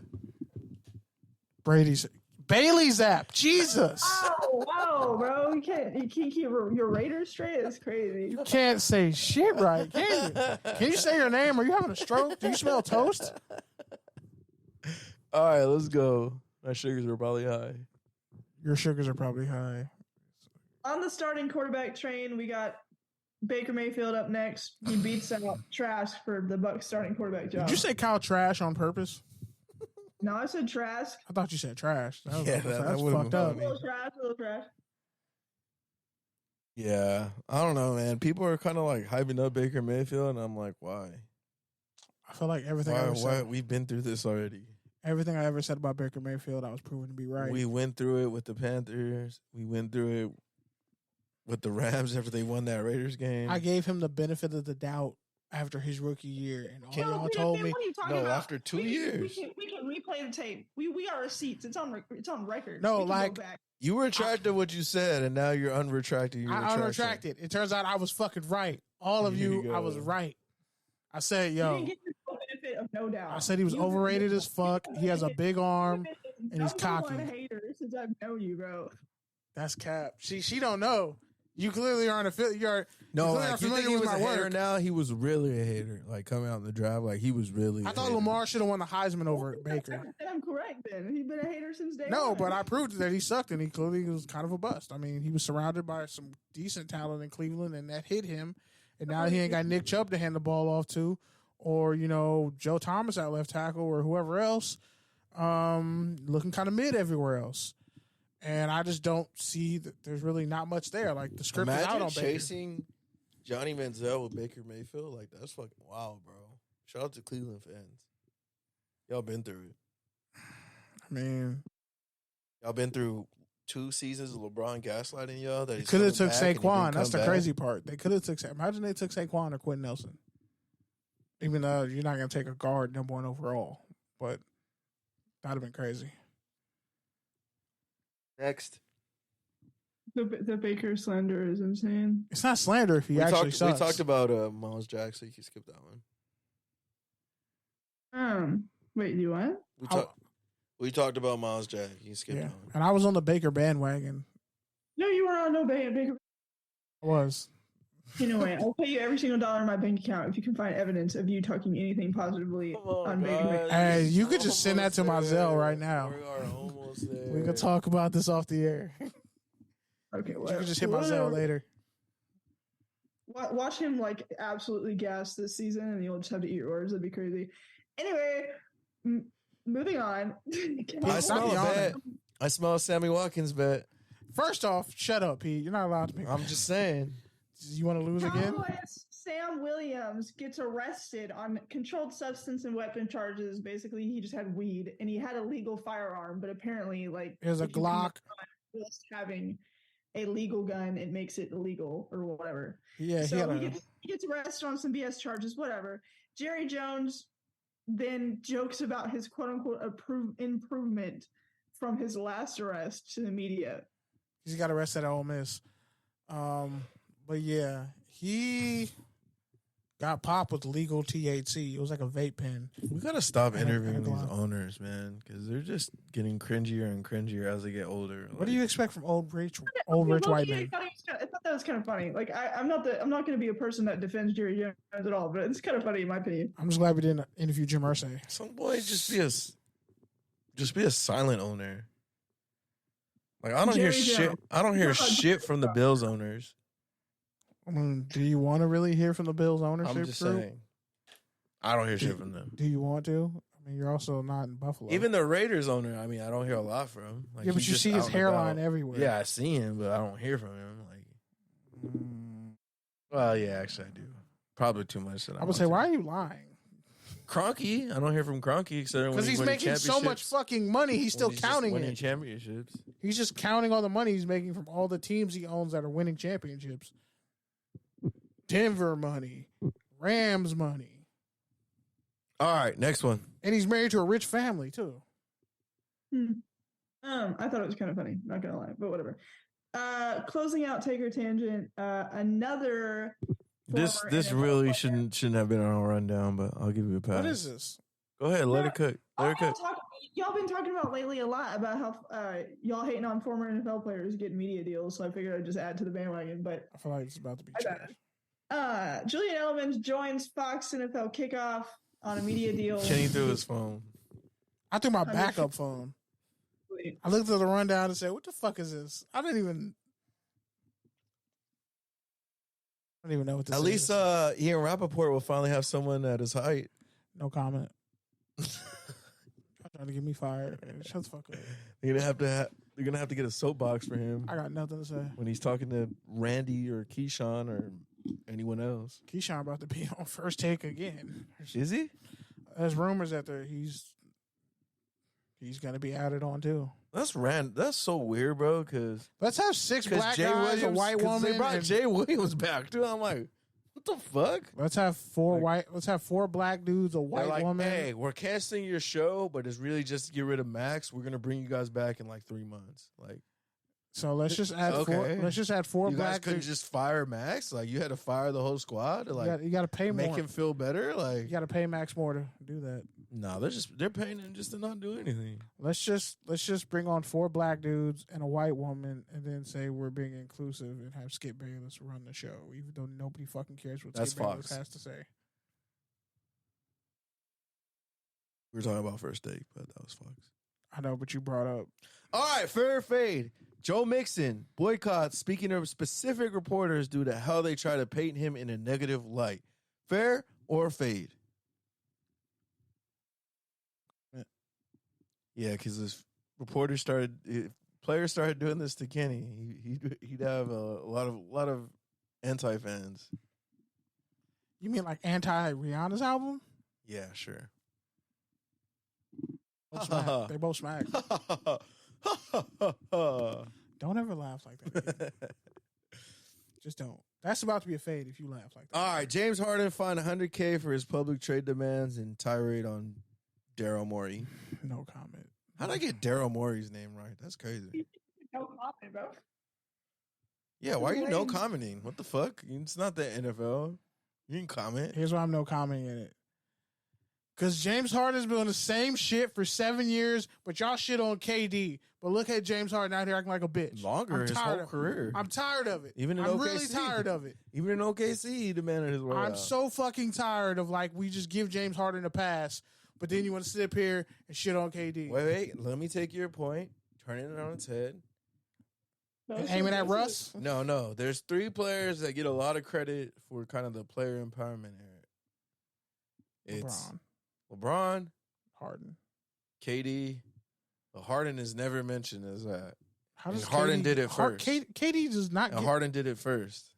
Speaker 3: Brady's Bailey Zapp. Jesus.
Speaker 4: Oh, wow, bro. You can't keep your Raiders straight? It's crazy.
Speaker 3: You can't say shit right, can you? Can you say your name? Are you having a stroke? Do you smell toast?
Speaker 2: All right, let's go. My sugars were probably high.
Speaker 3: Your sugars are probably high.
Speaker 4: On the starting quarterback train, we got Baker Mayfield up next. He beats out Trask for the Bucs starting quarterback job.
Speaker 3: Did you say Kyle Trash on purpose?
Speaker 4: No, I said Trask.
Speaker 3: I thought you said trash. That was,
Speaker 2: Yeah,
Speaker 3: that's
Speaker 2: that would've
Speaker 3: fucked
Speaker 2: been
Speaker 3: up.
Speaker 4: A little trash.
Speaker 2: Yeah, I don't know, man. People are kind of like hyping up Baker Mayfield, and I'm like, why?
Speaker 3: I feel like everything I ever said.
Speaker 2: We've been through this already.
Speaker 3: Everything I ever said about Baker Mayfield, I was proven to be right.
Speaker 2: We went through it with the Panthers. We went through it with the Rams after they won that Raiders game.
Speaker 3: I gave him the benefit of the doubt after his rookie year, and all y'all
Speaker 4: Wait,
Speaker 3: told
Speaker 4: what
Speaker 3: me
Speaker 4: are you talking
Speaker 2: no,
Speaker 4: about?
Speaker 2: after 2 years.
Speaker 4: We can replay the tape. We got receipts. It's on record.
Speaker 3: No,
Speaker 4: We can
Speaker 3: like-
Speaker 4: go back.
Speaker 2: You retracted what you said, and now you're unretracted.
Speaker 3: I unretracted. It turns out I was fucking right. All of
Speaker 2: Here you
Speaker 3: you,
Speaker 2: go.
Speaker 3: I was right. I said,
Speaker 4: You
Speaker 3: yo,
Speaker 4: didn't get the full benefit of no doubt.
Speaker 3: I said he was overrated as fuck. He has a big arm, and he's cocky.
Speaker 4: Number one hater since I've known you, bro.
Speaker 3: That's cap. She don't know. You clearly aren't you're
Speaker 2: No,
Speaker 3: clearly
Speaker 2: like,
Speaker 3: aren't
Speaker 2: you think
Speaker 3: familiar
Speaker 2: he
Speaker 3: with
Speaker 2: was a
Speaker 3: my
Speaker 2: hater
Speaker 3: work.
Speaker 2: now? He was really a hater. Like, coming out in the draft, like, he was really
Speaker 3: I
Speaker 2: a
Speaker 3: thought
Speaker 2: hater.
Speaker 3: Lamar should have won the Heisman over Baker.
Speaker 4: I'm correct then. He's been a hater since day
Speaker 3: No,
Speaker 4: one.
Speaker 3: but I proved that he sucked, and he clearly was kind of a bust. I mean, he was surrounded by some decent talent in Cleveland, and that hit him. And now he ain't got Nick Chubb to hand the ball off to, or Joe Thomas at left tackle, or whoever else. Looking kind of mid everywhere else, and I just don't see that there's really not much there. Like the script is out on Baker.
Speaker 2: chasing Johnny Manziel with Baker Mayfield. Like, that's fucking wild, bro. Shout out to Cleveland fans. Y'all been through it.
Speaker 3: I mean,
Speaker 2: Y'all been through 2 seasons of LeBron gaslighting y'all. That
Speaker 3: they
Speaker 2: he's
Speaker 3: could have
Speaker 2: coming
Speaker 3: took
Speaker 2: back and he
Speaker 3: Saquon.
Speaker 2: didn't
Speaker 3: That's
Speaker 2: come
Speaker 3: the
Speaker 2: back.
Speaker 3: crazy part. They could have took. Imagine they took Saquon or Quentin Nelson. Even though you're not going to take a guard number 1 overall, but that'd have been crazy.
Speaker 2: Next.
Speaker 4: the Baker slander is insane.
Speaker 3: It's not slander if he actually sucks.
Speaker 2: We talked about Miles Jack, so you can skip that one.
Speaker 4: Wait, you what?
Speaker 2: We talked about Miles Jack. You can skip
Speaker 3: Yeah,
Speaker 2: that one.
Speaker 3: and I was on the Baker bandwagon.
Speaker 4: No, you were on no Baker.
Speaker 3: I was.
Speaker 4: Anyway, I'll pay you every single dollar in my bank account if you can find evidence of you talking anything positively on Baker.
Speaker 3: Hey, you could just send that to my
Speaker 2: Almost
Speaker 3: Zelle
Speaker 2: there.
Speaker 3: right now.
Speaker 2: We are almost there.
Speaker 3: We could talk about this off the air.
Speaker 4: Okay,
Speaker 3: You could just hit my Zelle later.
Speaker 4: Watch him like absolutely gas this season, and you'll just have to eat your words. That'd be crazy. Anyway, moving on.
Speaker 2: I
Speaker 3: Stop
Speaker 2: smell a
Speaker 3: yawning.
Speaker 2: bet. I smell a Sammy Watkins bet.
Speaker 3: First off, shut up, Pete. You're not allowed to pick.
Speaker 2: I'm just saying.
Speaker 3: You want to lose again?
Speaker 4: Cowboys Sam Williams gets arrested on controlled substance and weapon charges. Basically, he just had weed and he had a legal firearm, but apparently, like,
Speaker 3: There's a
Speaker 4: if you commit
Speaker 3: Glock.
Speaker 4: just having a legal gun, it makes it illegal or whatever.
Speaker 3: Yeah, he
Speaker 4: So
Speaker 3: had
Speaker 4: he
Speaker 3: a.
Speaker 4: gets arrested on some BS charges, whatever. Jerry Jones then jokes about his quote unquote improvement from his last arrest to the media.
Speaker 3: He's got arrested at Ole Miss. But yeah, he got popped with legal THC. It was like a vape pen.
Speaker 2: We gotta stop
Speaker 3: And
Speaker 2: interviewing
Speaker 3: a
Speaker 2: these
Speaker 3: Glock.
Speaker 2: owners, man, because they're just getting cringier and cringier as they get older.
Speaker 3: What do you expect from old rich
Speaker 4: Low-key,
Speaker 3: white men?
Speaker 4: I thought that was kind of funny. Like I'm not going to be a person that defends Jerry Jones at all, but it's kind of funny in my opinion.
Speaker 3: I'm just glad we didn't interview Jim Irsay.
Speaker 2: Some boy just be a silent owner. Like, I don't hear
Speaker 4: Jerry
Speaker 2: shit.
Speaker 4: Jones.
Speaker 2: I don't hear shit from the Bills owners.
Speaker 3: I mean, do you want to really hear from the Bills ownership
Speaker 2: I'm just
Speaker 3: group?
Speaker 2: saying. I don't hear shit from them.
Speaker 3: Do you want to? I mean, you're also not in Buffalo.
Speaker 2: Even the Raiders owner, I mean, I don't hear a lot from him. Like,
Speaker 3: yeah, but
Speaker 2: he's
Speaker 3: you
Speaker 2: just
Speaker 3: see his
Speaker 2: out and
Speaker 3: hairline
Speaker 2: about.
Speaker 3: everywhere.
Speaker 2: Yeah, I see him, but I don't hear from him. Like, well, yeah, actually, I do. Probably too much.
Speaker 3: I would say, why are you lying?
Speaker 2: Cronky? I don't hear from Cronky
Speaker 3: Because he's making so much fucking money, he's still counting
Speaker 2: winning
Speaker 3: it.
Speaker 2: championships.
Speaker 3: He's just counting all the money he's making from all the teams he owns that are winning championships. Denver money, Rams money,
Speaker 2: All right, next one.
Speaker 3: and he's married to a rich family too.
Speaker 4: I thought it was kind of funny, not gonna lie, but whatever. Closing out Taker Tangent, another
Speaker 2: This
Speaker 4: former
Speaker 2: this
Speaker 4: NFL
Speaker 2: really
Speaker 4: player.
Speaker 2: shouldn't have been on a rundown, but I'll give you a pass.
Speaker 3: What is this?
Speaker 2: Go ahead, let it cook. Let it cook.
Speaker 4: Y'all been talking about lately a lot about how y'all hating on former NFL players getting media deals, so I figured I'd just add to the bandwagon. But
Speaker 3: I feel like it's about to be
Speaker 4: I got
Speaker 3: trash.
Speaker 4: Julian Edelman joins Fox NFL Kickoff on a media deal.
Speaker 2: Kenny threw his phone.
Speaker 3: I threw my backup phone. I looked at the rundown and said, "What the fuck is this?" I don't even know what this
Speaker 2: At
Speaker 3: is.
Speaker 2: least Ian Rappaport will finally have someone at his height.
Speaker 3: No comment. Trying to get me fired. Shut the fuck up.
Speaker 2: They're gonna have to get a soapbox for him
Speaker 3: I got nothing to say.
Speaker 2: when he's talking to Randy or Keyshawn or anyone else.
Speaker 3: Keyshawn about to be on First Take again.
Speaker 2: Is he?
Speaker 3: There's rumors that he's going to be added on too.
Speaker 2: That's random. That's so weird, bro. Because
Speaker 3: let's have 6 black guys, a white woman.
Speaker 2: They brought Jay Williams back too. I'm like, what the fuck?
Speaker 3: Let's have 4 Let's have 4 black dudes, a white woman.
Speaker 2: Hey, we're canceling your show, but it's really just to get rid of Max. We're gonna bring you guys back in like 3 months. Like,
Speaker 3: so let's just add 4. Let's just add 4
Speaker 2: you
Speaker 3: black.
Speaker 2: You guys couldn't just fire Max. Like, you had to fire the whole squad to
Speaker 3: you got to pay
Speaker 2: make
Speaker 3: more.
Speaker 2: him feel better. Like,
Speaker 3: you got to pay Max more to do that.
Speaker 2: No, they're paying him just to not do anything.
Speaker 3: Let's just bring on 4 black dudes and a white woman, and then say we're being inclusive and have Skip Bayless run the show, even though nobody fucking cares what Skip Bayless has to say.
Speaker 2: We were talking about First Take, but that was Fox.
Speaker 3: I know, but you brought up.
Speaker 2: All right, fair or fade. Joe Mixon boycotts speaking of specific reporters due to how they try to paint him in a negative light. Fair or fade? Yeah, because this players started doing this to Kenny. He'd have a lot of anti fans.
Speaker 3: You mean like anti Rihanna's album?
Speaker 2: Yeah, sure.
Speaker 3: They both smack. Don't ever laugh like that. Just don't. That's about to be a fade if you laugh like that.
Speaker 2: All right, James Harden fined $100K for his public trade demands and tirade on Daryl Morey.
Speaker 3: No comment.
Speaker 2: How'd I get Daryl Morey's name right? That's crazy.
Speaker 4: No comment, bro.
Speaker 2: Yeah, why are you no commenting? What the fuck? It's not the NFL. You can comment.
Speaker 3: Here's why I'm no commenting in it. Because James Harden's been doing the same shit for 7 years, but y'all shit on KD. But look at James Harden out here acting like a bitch.
Speaker 2: Longer his whole career.
Speaker 3: I'm tired of it.
Speaker 2: Even in
Speaker 3: I'm
Speaker 2: OKC.
Speaker 3: really tired of it.
Speaker 2: Even in OKC, he demanded his way
Speaker 3: I'm
Speaker 2: out.
Speaker 3: so fucking tired of we just give James Harden a pass, but then you want to sit up here and shit on KD.
Speaker 2: Wait. Let me take your point. Turning it on its head.
Speaker 3: And aiming at Russ?
Speaker 2: No. There's 3 players that get a lot of credit for kind of the player empowerment era. It's LeBron,
Speaker 3: Harden,
Speaker 2: KD. Harden is never mentioned as that.
Speaker 3: How does
Speaker 2: Harden did it first.
Speaker 3: KD does not.
Speaker 2: Harden did it first.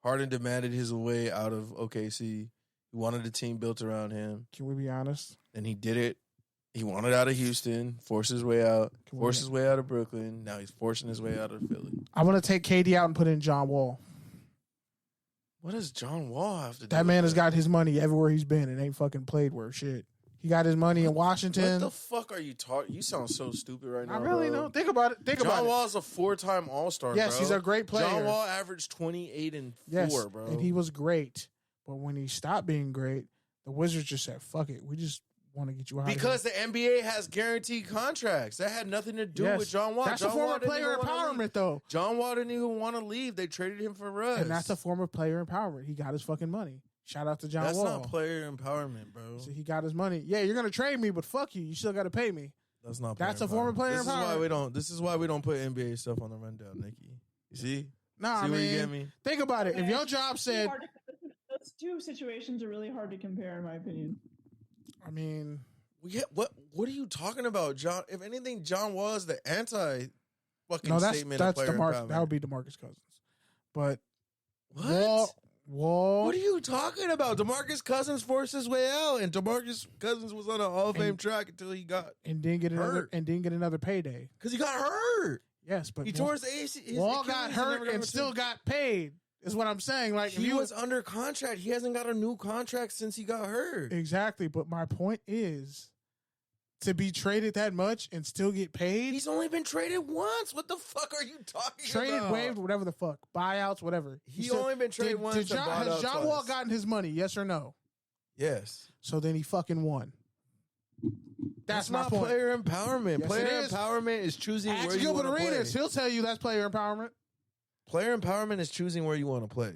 Speaker 2: Harden demanded his way out of OKC. He wanted a team built around him.
Speaker 3: Can we be honest?
Speaker 2: And he did it. He wanted out of Houston, forced his way out, forced his way out of Brooklyn. Now he's forcing his way out of Philly.
Speaker 3: I want to take KD out and put in John Wall.
Speaker 2: What does John Wall have to do?
Speaker 3: That man has got his money everywhere he's been and ain't fucking played worth shit. He got his money in Washington.
Speaker 2: What the fuck are you talking? You sound so stupid right now.
Speaker 3: I really know. Think about it.
Speaker 2: John Wall's a 4-time All-Star,
Speaker 3: yes,
Speaker 2: bro.
Speaker 3: He's a great player.
Speaker 2: John Wall averaged 28 and 4, bro.
Speaker 3: And he was great. But when he stopped being great, the Wizards just said, fuck it. We just want to get you out
Speaker 2: because
Speaker 3: of here.
Speaker 2: the NBA has guaranteed contracts. That had nothing to do with John Wall.
Speaker 3: That's
Speaker 2: John
Speaker 3: a form of player empowerment, though.
Speaker 2: John Wall didn't even want to leave. They traded him for Russ.
Speaker 3: And that's a form of player empowerment. He got his fucking money. Shout out to John Wall.
Speaker 2: That's not player empowerment, bro.
Speaker 3: So he got his money. Yeah, you're going to trade me, but fuck you. You still got to pay me.
Speaker 2: That's not.
Speaker 3: That's a form of player empowerment.
Speaker 2: This is why we don't put NBA stuff on the rundown, Nikki. You see?
Speaker 3: Nah,
Speaker 2: see
Speaker 3: where
Speaker 2: you get me?
Speaker 3: Think about it. If your job said,
Speaker 4: those 2 situations are really hard to compare, in my opinion.
Speaker 3: I mean,
Speaker 2: what are you talking about, John? If anything, John Wall is the anti fucking statement
Speaker 3: that's
Speaker 2: of player empowerment.
Speaker 3: That would be DeMarcus Cousins. But
Speaker 2: what?
Speaker 3: Wall.
Speaker 2: What are you talking about? DeMarcus Cousins forced his way out, and DeMarcus Cousins was on a Hall of Fame track until he got
Speaker 3: didn't get another payday
Speaker 2: because he got hurt.
Speaker 3: Yes, but
Speaker 2: he tore his AC.
Speaker 3: Wall got hurt and still got paid. Is what I'm saying. Like
Speaker 2: he was under contract. He hasn't got a new contract since he got hurt.
Speaker 3: Exactly. But my point is, to be traded that much and still get paid.
Speaker 2: He's only been traded once. What the fuck are you talking
Speaker 3: traded,
Speaker 2: about?
Speaker 3: Waived, whatever the fuck. Buyouts, whatever.
Speaker 2: He's only been traded once.
Speaker 3: Has John Wall gotten his money? Yes or no?
Speaker 2: Yes.
Speaker 3: So then he fucking won. That's my
Speaker 2: not
Speaker 3: point.
Speaker 2: Player empowerment.
Speaker 3: Yes,
Speaker 2: player empowerment is choosing where you want to play.
Speaker 3: He'll tell you that's player empowerment.
Speaker 2: Player empowerment is choosing where you want to play.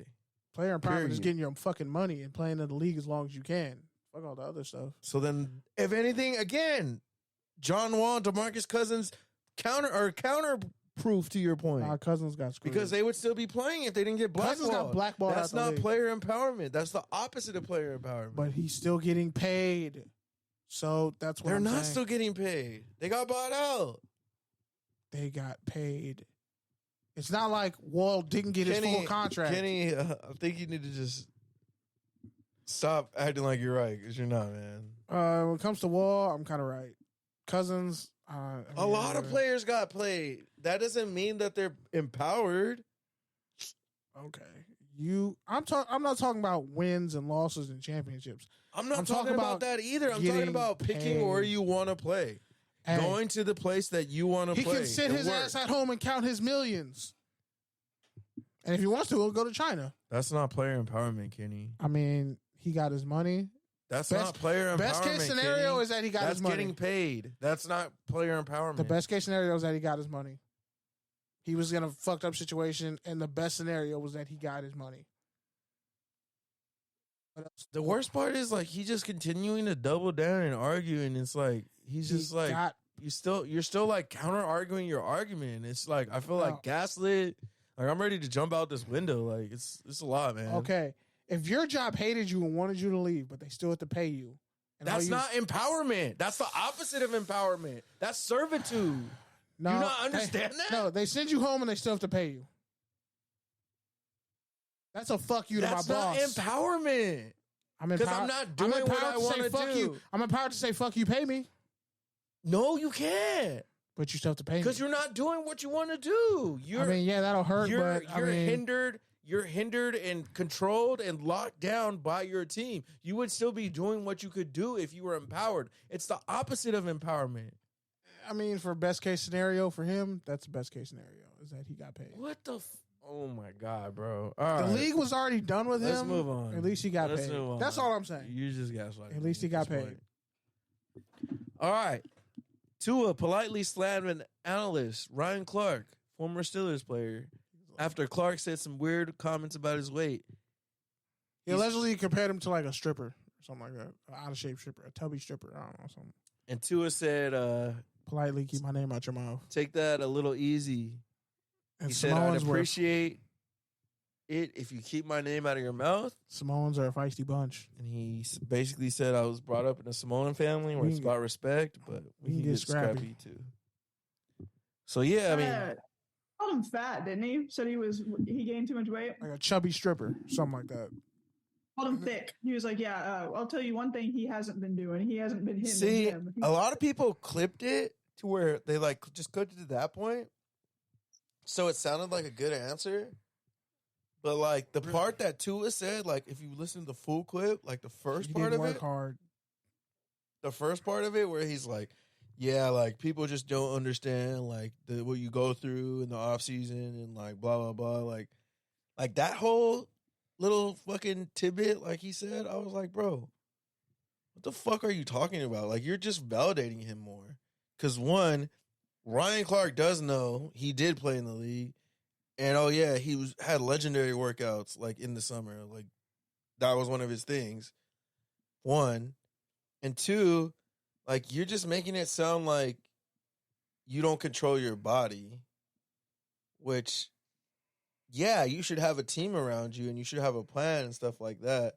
Speaker 3: Player empowerment is getting your fucking money and playing in the league as long as you can. Fuck all the other stuff.
Speaker 2: So then, if anything, again, John Wall and DeMarcus Cousins counter proof to your point.
Speaker 3: Cousins got screwed.
Speaker 2: Because they would still be playing if they didn't get blackballed.
Speaker 3: Cousins got blackballed.
Speaker 2: That's not player empowerment. That's the opposite of player empowerment.
Speaker 3: But he's still getting paid. So that's what
Speaker 2: They're
Speaker 3: I'm
Speaker 2: not
Speaker 3: saying.
Speaker 2: still getting paid. They got bought out.
Speaker 3: They got paid. It's not like Wall didn't get his full contract.
Speaker 2: Kenny, I think you need to just Stop acting like you're right, because you're not, man.
Speaker 3: When it comes to Wall, I'm kind of right. Cousins,
Speaker 2: A lot of players got played. That doesn't mean that they're empowered.
Speaker 3: Okay, I'm not talking about wins and losses and championships.
Speaker 2: I'm not talking about that either. I'm talking about picking where you want to play. Hey, going to the place that you want to play.
Speaker 3: He can sit his ass at home and count his millions. And if he wants to, he'll go to China.
Speaker 2: That's not player empowerment, Kenny.
Speaker 3: I mean, he got his money.
Speaker 2: That's not player empowerment.
Speaker 3: Best case scenario
Speaker 2: Kenny.
Speaker 3: is that he got his money.
Speaker 2: That's getting paid. That's not player empowerment.
Speaker 3: The best case scenario is that he got his money. He was in a fucked up situation, and the best scenario was that he got his money.
Speaker 2: The worst part is like he just continuing to double down and argue, and it's like he's just like you're still like counter arguing your argument. It's like I feel like gaslit. Like I'm ready to jump out this window. Like it's a lot, man.
Speaker 3: Okay, if your job hated you and wanted you to leave, but they still have to pay you,
Speaker 2: that's not empowerment. That's the opposite of empowerment. That's servitude. No, you not understand that?
Speaker 3: No, they send you home and they still have to pay you. That's a fuck you to my boss.
Speaker 2: That's not empowerment. Because I'm not doing what I want to do.
Speaker 3: I'm empowered to say, fuck you, pay me.
Speaker 2: No, you can't.
Speaker 3: But you still have to pay me.
Speaker 2: Because you're not doing what you want to do.
Speaker 3: That'll hurt,
Speaker 2: You're hindered and controlled and locked down by your team. You would still be doing what you could do if you were empowered. It's the opposite of empowerment.
Speaker 3: I mean, for best case scenario for him, that's the best case scenario, is that he got paid.
Speaker 2: What the oh my God, bro.
Speaker 3: The league was already done with him.
Speaker 2: Let's move on.
Speaker 3: At least he got paid. That's all I'm saying.
Speaker 2: You just gaslighting.
Speaker 3: At least he got paid.
Speaker 2: All right. Tua politely slammed an analyst, Ryan Clark, former Steelers player, after Clark said some weird comments about his weight.
Speaker 3: He allegedly compared him to like a stripper or something like that. An out-of-shape stripper, a tubby stripper. I don't know, something.
Speaker 2: And Tua said,
Speaker 3: politely keep my name out your mouth.
Speaker 2: Take that a little easy.
Speaker 3: And
Speaker 2: he said, I'd appreciate it if you keep my name out of your mouth.
Speaker 3: Samoans are a feisty bunch.
Speaker 2: And he basically said I was brought up in a Samoan family where it's about respect, but we can get scrappy too. So, yeah, I mean.
Speaker 4: Called him fat, didn't he? Said he gained too much weight.
Speaker 3: Like a chubby stripper, something like that.
Speaker 4: Called him thick. He was like, I'll tell you one thing he hasn't been doing. He hasn't been hitting him.
Speaker 2: A lot of people clipped it to where they like just clipped it to that point. So it sounded like a good answer. But like the part that Tua said, like if you listen to the full clip, like the first part of it. The first part of it where he's like, yeah, like people just don't understand like what you go through in the off season and like blah blah blah. Like that whole little fucking tidbit, like he said, I was like, bro, what the fuck are you talking about? Like, you're just validating him more. Because one, Ryan Clark does know he did play in the league. And, oh, yeah, he had legendary workouts, like, in the summer. Like, that was one of his things. One. And two, like, you're just making it sound like you don't control your body. Which, yeah, you should have a team around you and you should have a plan and stuff like that.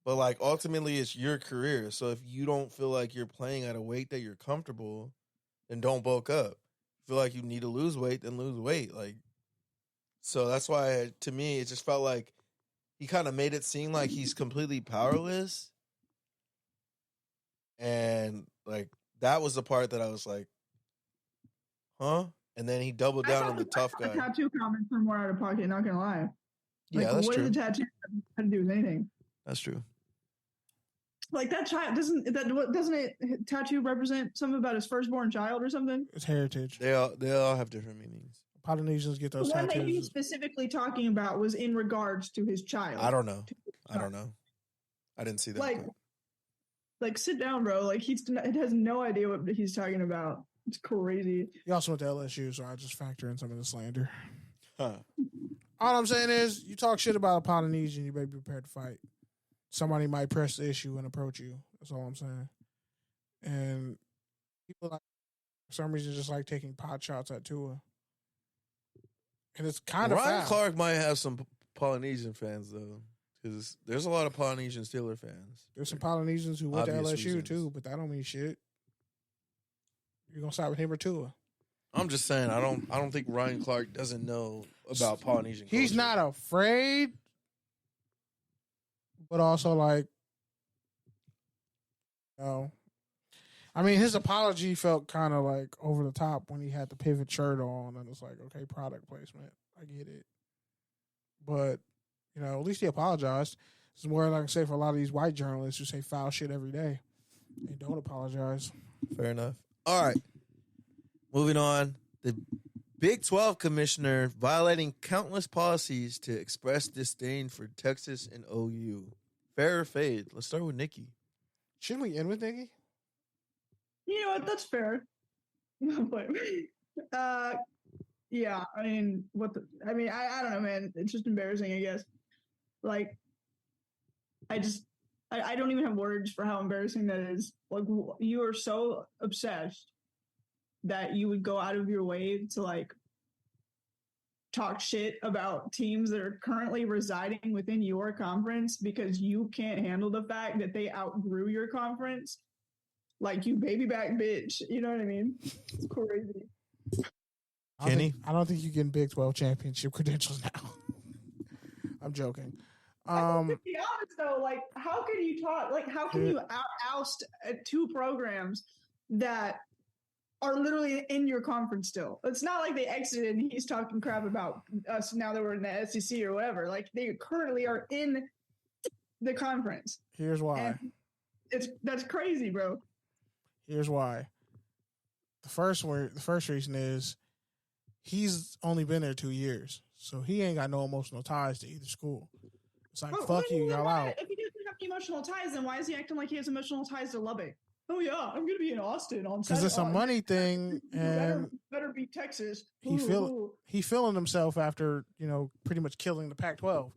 Speaker 2: But, like, ultimately, it's your career. So if you don't feel like you're playing at a weight that you're comfortable, then don't bulk up. Feel like you need to lose weight, then lose weight. Like, so that's why, to me, it just felt like he kind of made it seem like he's completely powerless. And, like, that was the part that I was like, huh? And then he doubled down on the tough guy.
Speaker 4: The tattoo comments were more out of pocket, not gonna lie. Like,
Speaker 2: yeah, that's
Speaker 4: what
Speaker 2: true.
Speaker 4: What did the tattoo have to do with anything?
Speaker 2: That's true.
Speaker 4: Like that child doesn't it tattoo represent something about his firstborn child or something?
Speaker 3: It's heritage.
Speaker 2: They all have different meanings.
Speaker 3: Polynesians get those
Speaker 4: the
Speaker 3: tattoos.
Speaker 4: one that he was specifically talking about was in regards to his child.
Speaker 2: I don't know. I didn't see that.
Speaker 4: Like sit down, bro. Like it has no idea what he's talking about. It's crazy.
Speaker 3: He also went to LSU, so I just factor in some of the slander.
Speaker 2: Huh.
Speaker 3: All I'm saying is, you talk shit about a Polynesian, you better be prepared to fight. Somebody might press the issue and approach you. That's all I'm saying. And people, like, for some reason, just like taking pot shots at Tua. And it's kind of
Speaker 2: Ryan Clark might have some Polynesian fans, though. Because there's a lot of Polynesian Steeler fans.
Speaker 3: There's some Polynesians who went to LSU,
Speaker 2: reasons.
Speaker 3: too, but that don't mean shit. You're going to side with him or Tua?
Speaker 2: I'm just saying, I don't think Ryan Clark doesn't know about Polynesian culture.
Speaker 3: He's not afraid, but also like, you know, I mean, his apology felt kind of like over the top when he had the pivot shirt on, and it's like, okay, product placement, I get it, but you know, at least he apologized. This is more like I can say for a lot of these white journalists who say foul shit every day. They don't apologize.
Speaker 2: Fair enough. All right. Moving on. The Big 12 commissioner violating countless policies to express disdain for Texas and OU. Fair or fade? Let's start with Nikki.
Speaker 3: Shouldn't we end with Nikki?
Speaker 4: You know what? That's fair. But, yeah, I mean, I don't know, man. It's just embarrassing, I guess. Like, I don't even have words for how embarrassing that is. Like, you are so obsessed that you would go out of your way to, like, talk shit about teams that are currently residing within your conference because you can't handle the fact that they outgrew your conference. Like, you baby back bitch. You know what I mean? It's crazy.
Speaker 2: Kenny?
Speaker 3: I don't think you get Big 12 championship credentials now. I'm joking.
Speaker 4: To be honest, though, like, how can you talk? Like, how can you oust two programs that are literally in your conference still? It's not like they exited and he's talking crap about us now that we're in the SEC or whatever. Like, they currently are in the conference.
Speaker 3: Here's why.
Speaker 4: And that's crazy, bro.
Speaker 3: Here's why. The first reason is he's only been there 2 years, so he ain't got no emotional ties to either school. It's like, fuck you, y'all out.
Speaker 4: If he doesn't have emotional ties, then why is he acting like he has emotional ties to Lubbock? Oh yeah, I'm gonna be in Austin on Saturday.
Speaker 3: Because it's a money thing, and
Speaker 4: better beat Texas.
Speaker 3: He feeling himself after, you know, pretty much killing the Pac-12.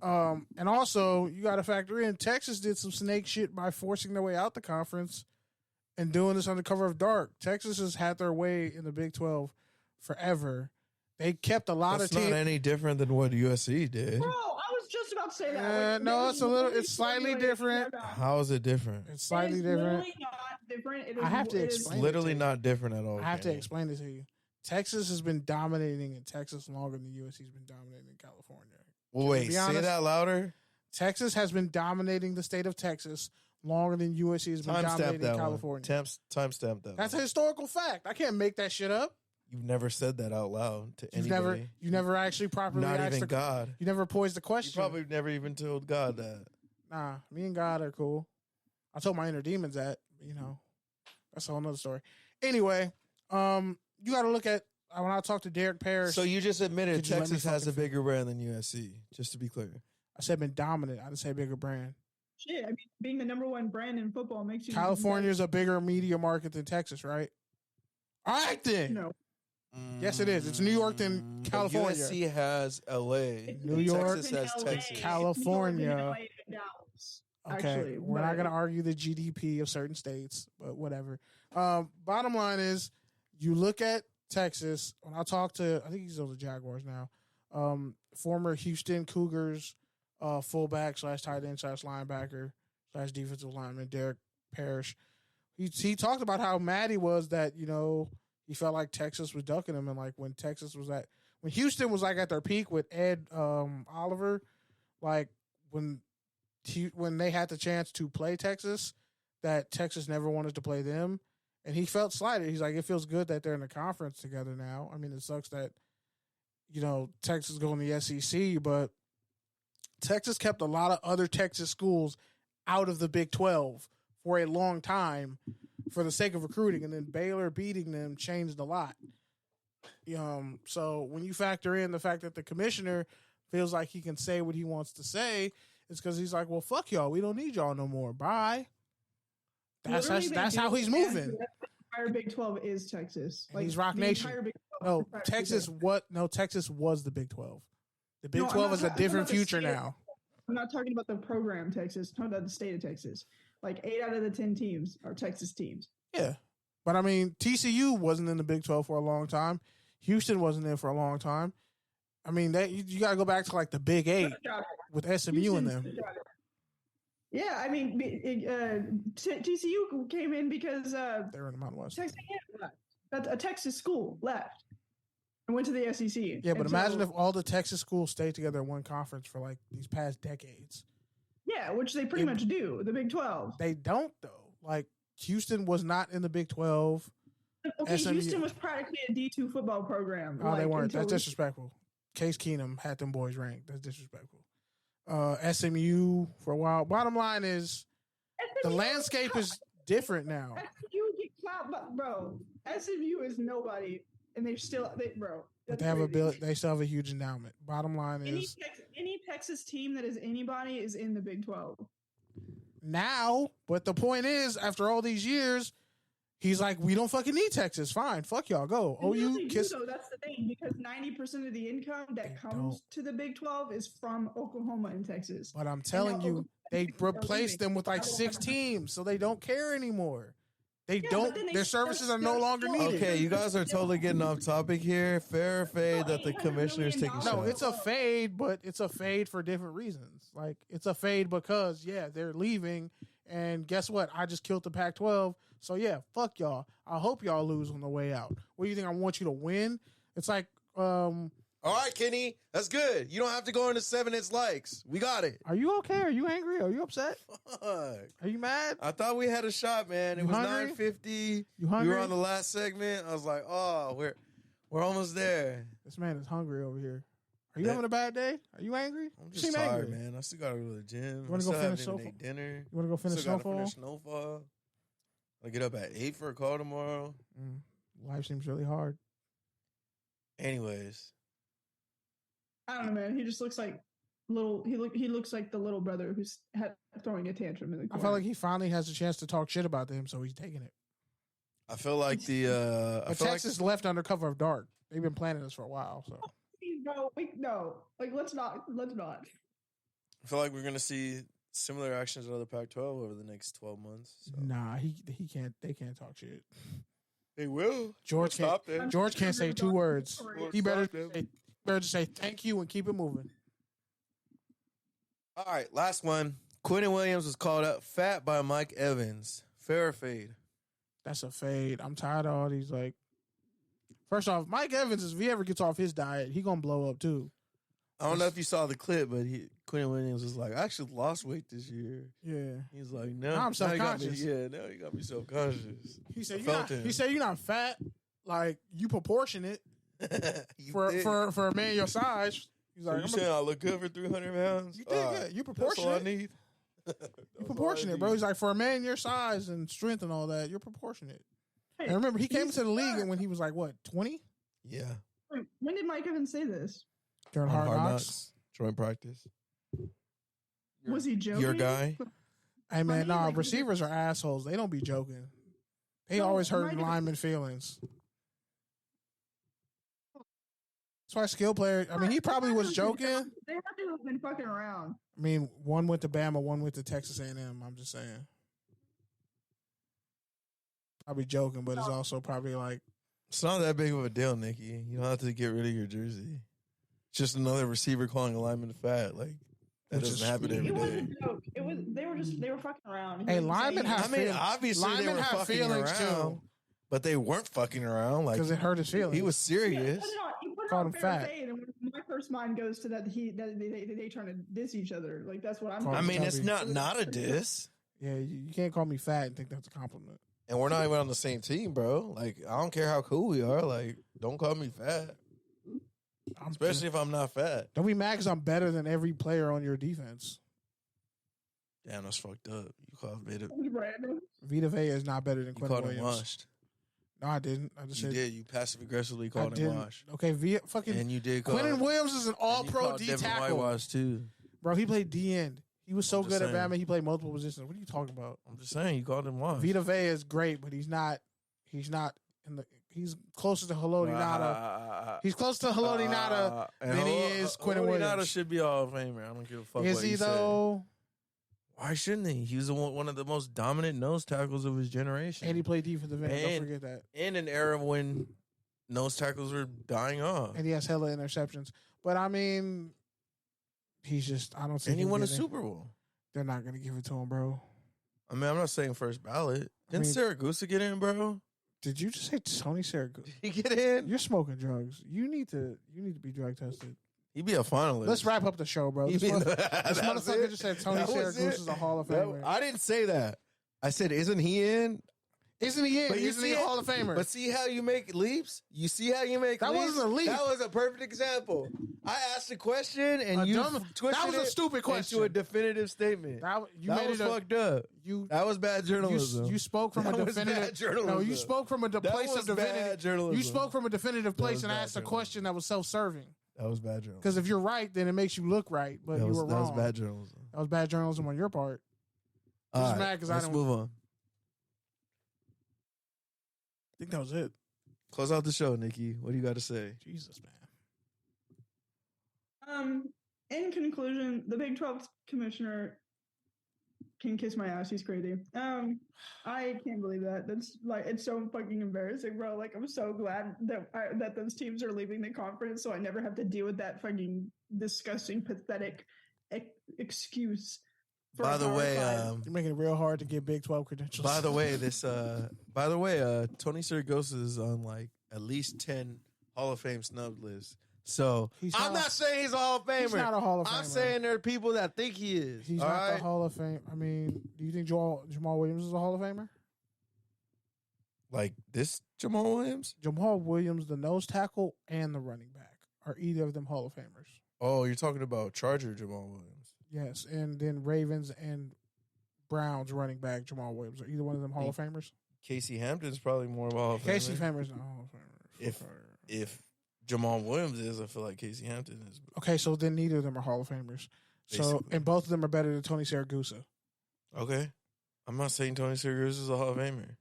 Speaker 3: And also you got to factor in Texas did some snake shit by forcing their way out the conference and doing this under cover of dark. Texas has had their way in the Big 12 forever. They kept a lot of teams.
Speaker 2: It's not any different than what USC did.
Speaker 4: Bro, I was just about to say that.
Speaker 3: No, it's slightly different.
Speaker 2: How is it different?
Speaker 3: It's slightly different.
Speaker 4: Literally not different.
Speaker 3: I have to explain.
Speaker 2: It's literally not different at all.
Speaker 3: I have to explain it to you. Texas has been dominating in Texas longer than USC's been dominating in California.
Speaker 2: Well, wait, say that louder.
Speaker 3: Texas has been dominating the state of Texas longer than USC has been dominating California.
Speaker 2: Timestamp that.
Speaker 3: That's a historical fact. I can't make that shit up.
Speaker 2: You've never said that out loud to anybody.
Speaker 3: You never actually properly
Speaker 2: Not
Speaker 3: asked
Speaker 2: even God.
Speaker 3: You never posed the question.
Speaker 2: You probably never even told God that.
Speaker 3: Nah, me and God are cool. I told my inner demons that, you know, that's a whole nother story. Anyway, you got to look at, when I talked to Derek Parrish.
Speaker 2: So you just admitted Texas has a bigger brand than USC, just to be clear.
Speaker 3: I said been dominant. I didn't say bigger brand.
Speaker 4: Shit, I mean, being the number one brand in football makes you...
Speaker 3: California's a bigger media market than Texas, right? All right, then.
Speaker 4: No.
Speaker 3: Yes, it is. It's New York than California.
Speaker 2: USC has LA.
Speaker 3: New York,
Speaker 2: Texas has Texas.
Speaker 3: California. Okay,
Speaker 4: Actually,
Speaker 3: we're not going to argue the GDP of certain states, but whatever. Bottom line is, you look at Texas. When I talk to, I think he's on the Jaguars now, former Houston Cougars fullback / tight end / linebacker / defensive lineman Derek Parrish. He talked about how mad he was that, you know, he felt like Texas was ducking him, and like when Houston was like at their peak with Ed Oliver, like when they had the chance to play Texas, that Texas never wanted to play them, and he felt slighted. He's like, it feels good that they're in the conference together now. I mean, it sucks that, you know, Texas going to the SEC, but Texas kept a lot of other Texas schools out of the Big 12 for a long time for the sake of recruiting, and then Baylor beating them changed a lot. So when you factor in the fact that the commissioner feels like he can say what he wants to say, it's because he's like, well, fuck y'all. We don't need y'all no more. Bye. That's how he's moving.
Speaker 4: The entire Big 12 is Texas.
Speaker 3: Like, he's Rock Nation. No, Texas was the Big 12. The Big 12 is a different future now.
Speaker 4: I'm not talking about the program Texas. I'm talking about the state of Texas. Like 8 out of the 10 teams are Texas teams.
Speaker 3: Yeah. But I mean, TCU wasn't in the Big 12 for a long time. Houston wasn't in for a long time. I mean, that you got to go back to like the Big 8 with SMU in them.
Speaker 4: Yeah, I mean, TCU came in because
Speaker 3: they were in the Mountain West.
Speaker 4: Texas left. That's a Texas school left and went to the SEC.
Speaker 3: Yeah, but imagine if all the Texas schools stayed together in one conference for like these past decades.
Speaker 4: Yeah, which they pretty much do. The Big 12.
Speaker 3: They don't though. Like Houston was not in the Big 12.
Speaker 4: Okay,
Speaker 3: SMU
Speaker 4: Houston was practically a D2 football program.
Speaker 3: Oh, they weren't. That's
Speaker 4: until
Speaker 3: disrespectful. Case Keenum had them boys ranked. That's disrespectful. SMU for a while. Bottom line is the landscape is different now.
Speaker 4: SMU get clapped, but bro, SMU is nobody, and they bro.
Speaker 3: But they have they still have a huge endowment. Bottom line is
Speaker 4: any Texas team that is anybody is in the Big 12
Speaker 3: now. But the point is, after all these years, he's like, we don't fucking need Texas. Fine, fuck y'all, go. OU, kiss.
Speaker 4: So that's the thing, because 90% of the income that comes to the Big 12 is from Oklahoma and Texas.
Speaker 3: But I'm telling you, they replaced them with like 6 teams, so they don't care anymore. They don't. Their services are no longer needed.
Speaker 2: Okay, you guys are totally getting off topic here. Fair or fade that the commissioners take a shot?
Speaker 3: No, it's a fade, but it's a fade for different reasons. Like, it's a fade because, yeah, they're leaving, and guess what? I just killed the Pac-12, so yeah, fuck y'all. I hope y'all lose on the way out. What do you think? I want you to win? It's like,
Speaker 2: all right, Kenny, that's good. You don't have to go into 7 hits likes. We got it.
Speaker 3: Are you okay? Are you angry? Are you upset?
Speaker 2: Fuck.
Speaker 3: Are you mad?
Speaker 2: I thought we had a shot, man. It was
Speaker 3: hungry?
Speaker 2: 9:50.
Speaker 3: You hungry?
Speaker 2: We were on the last segment. I was like, oh, we're almost there.
Speaker 3: This man is hungry over here. Are you having a bad day? Are you angry?
Speaker 2: I'm just tired, man. I still got to go to the gym.
Speaker 3: You want to go finish Snowfall?
Speaker 2: Dinner.
Speaker 3: You want to go finish Snowfall?
Speaker 2: Finish Snowfall. I get up at 8 for a call tomorrow.
Speaker 3: Life seems really hard.
Speaker 2: Anyways.
Speaker 4: I don't know, man. He just looks like he looks like the little brother who's throwing a tantrum in the corner.
Speaker 3: I feel like he finally has a chance to talk shit about them, so he's taking it.
Speaker 2: I feel like
Speaker 3: Texas left under cover of dark. They've been planning this for a while, so.
Speaker 4: No. Like, let's not.
Speaker 2: I feel like we're gonna see similar actions out of the Pac-12 over the next 12 months. So.
Speaker 3: Nah, he can't. They can't talk shit.
Speaker 2: They will.
Speaker 3: George can't say 2 words. He better just say thank you and keep it moving.
Speaker 2: All right, last one. Quentin Williams was called up fat by Mike Evans. Fair or fade?
Speaker 3: That's a fade. I'm tired of all these, like. First off, Mike Evans, if he ever gets off his diet, he gonna blow up too.
Speaker 2: I don't know if you saw the clip, but Quentin Williams was like, I actually lost weight this year.
Speaker 3: Yeah.
Speaker 2: He's like, no.
Speaker 3: Now I'm self-conscious.
Speaker 2: Now he got me self-conscious.
Speaker 3: He said, you're not fat. Like, you proportionate for a man your size. He's
Speaker 2: so
Speaker 3: like,
Speaker 2: you saying I look good for 300 pounds?
Speaker 3: You did good. You proportionate.
Speaker 2: That's all I need.
Speaker 3: You proportionate, bro. He's like, for a man your size and strength and all that, you're proportionate.
Speaker 4: Hey,
Speaker 3: and remember, he came into the league when he was like, what, 20?
Speaker 2: Yeah.
Speaker 4: When did Mike Evans say this?
Speaker 3: During Hard Knocks.
Speaker 2: Joint practice.
Speaker 4: Was he joking?
Speaker 2: Your guy?
Speaker 3: Hey, man, receivers are assholes. They don't be joking. They always hurt linemen' feelings. That's why skill player. I mean, he probably was joking.
Speaker 4: They have to have been fucking around.
Speaker 3: I mean, one went to Bama, one went to Texas A&M. I'm just saying. Probably joking, but it's also probably like.
Speaker 2: It's not that big of a deal, Nikki. You don't have to get rid of your jersey. It's just another receiver calling a lineman fat. Like, that doesn't happen every day.
Speaker 4: It wasn't a joke. They were fucking around.
Speaker 3: Hey, linemen have feelings.
Speaker 2: Obviously they were fucking around. Too. But they weren't fucking around. Like,
Speaker 3: because it hurt his feelings.
Speaker 2: He was serious.
Speaker 4: You put it
Speaker 3: Called
Speaker 4: on
Speaker 3: him fat.
Speaker 4: fade, and my first mind goes to that they trying to diss each other. Like, that's what I'm.
Speaker 2: I mean, it's not a diss.
Speaker 3: Yeah, you can't call me fat and think that's a compliment.
Speaker 2: And we're not even on the same team, bro. Like, I don't care how cool we are. Like, don't call me fat. Especially if I'm not fat.
Speaker 3: Don't be mad because I'm better than every player on your defense.
Speaker 2: Damn, that's fucked up. You called Vita.
Speaker 3: Vita Vea is not better than Quentin Williams.
Speaker 2: You called him washed.
Speaker 3: No, I didn't. I just said.
Speaker 2: You did. You passive aggressively called him washed.
Speaker 3: Okay, fucking.
Speaker 2: And you did call
Speaker 3: Quentin Williams is an all-pro D tackle.
Speaker 2: Whitewashed too.
Speaker 3: Bro, he played D end. He was so good at Bama. He played multiple positions. What are you talking about?
Speaker 2: I'm just saying, you called him washed.
Speaker 3: Vita Vea is great, but he's not in the. He's closer to Haloti Nada. He's close to Haloti Nada than he is Quentin Williams.
Speaker 2: Nada should be Hall of Famer. I don't give a fuck.
Speaker 3: Is he though?
Speaker 2: Why shouldn't he? He was one of the most dominant nose tackles of his generation.
Speaker 3: And he played defensive end. Don't forget that.
Speaker 2: In an era when nose tackles were dying off.
Speaker 3: And he has hella interceptions. But I mean, he's just, I don't think.
Speaker 2: And he won a Super Bowl.
Speaker 3: They're not going to give it to him, bro.
Speaker 2: I mean, I'm not saying first ballot. Didn't Saragusa get in, bro?
Speaker 3: Did you just say Tony Saragusa?
Speaker 2: Did he get in?
Speaker 3: You're smoking drugs. You need to be drug tested.
Speaker 2: He'd be a finalist.
Speaker 3: Let's wrap up the show, bro. This motherfucker just said Tony Syracuse is a Hall of Famer.
Speaker 2: I didn't say that. I said, isn't he in?
Speaker 3: Isn't he in?
Speaker 2: But
Speaker 3: Isn't he a Hall of Famer?
Speaker 2: But see how you make leaps? You see how you make
Speaker 3: that
Speaker 2: leaps?
Speaker 3: That wasn't a leap.
Speaker 2: That was a perfect example. I asked a question and you twisted
Speaker 3: that was a stupid question
Speaker 2: into a definitive statement. That was fucked up. That was bad journalism.
Speaker 3: You spoke from a definitive journalism. No, you spoke from a place of definitive journalism. You spoke from a definitive place and asked a question that was self-serving.
Speaker 2: That was bad journalism.
Speaker 3: Because if you're right, then it makes you look right, but you were wrong.
Speaker 2: That was bad journalism.
Speaker 3: That was bad journalism on your part.
Speaker 2: All right, let's move on.
Speaker 3: I think that was it.
Speaker 2: Close out the show, Nikki. What do you got to say?
Speaker 3: Jesus, man.
Speaker 4: In conclusion, the Big 12 commissioner can kiss my ass. He's crazy. I can't believe that. That's like, it's so fucking embarrassing, bro. Like, I'm so glad that those teams are leaving the conference, so I never have to deal with that fucking disgusting, pathetic excuse.
Speaker 2: By the way,
Speaker 3: you're making it real hard to get Big 12 credentials.
Speaker 2: By the way, Tony Syracuse is on like at least 10 Hall of Fame snub lists. So I'm not saying he's a Hall of Famer.
Speaker 3: He's not a Hall of Famer.
Speaker 2: I'm saying there are people that think he is.
Speaker 3: He's not the Hall of Fame. I mean, do you think Jamal Williams is a Hall of Famer?
Speaker 2: Like this Jamal Williams?
Speaker 3: Jamal Williams, the nose tackle and the running back. Are either of them Hall of Famers?
Speaker 2: Oh, you're talking about Charger Jamal Williams.
Speaker 3: Yes, and then Ravens and Browns running back Jamal Williams. Are either one of them Hall of Famers?
Speaker 2: Casey Hampton's probably more of a Hall of Famer.
Speaker 3: Casey Hampton's not a Hall of Famer.
Speaker 2: If Jamal Williams is, I feel like Casey Hampton is.
Speaker 3: Okay, so then neither of them are Hall of Famers. So, and both of them are better than Tony Syracuse.
Speaker 2: Okay. I'm not saying Tony Syracuse is a Hall of Famer.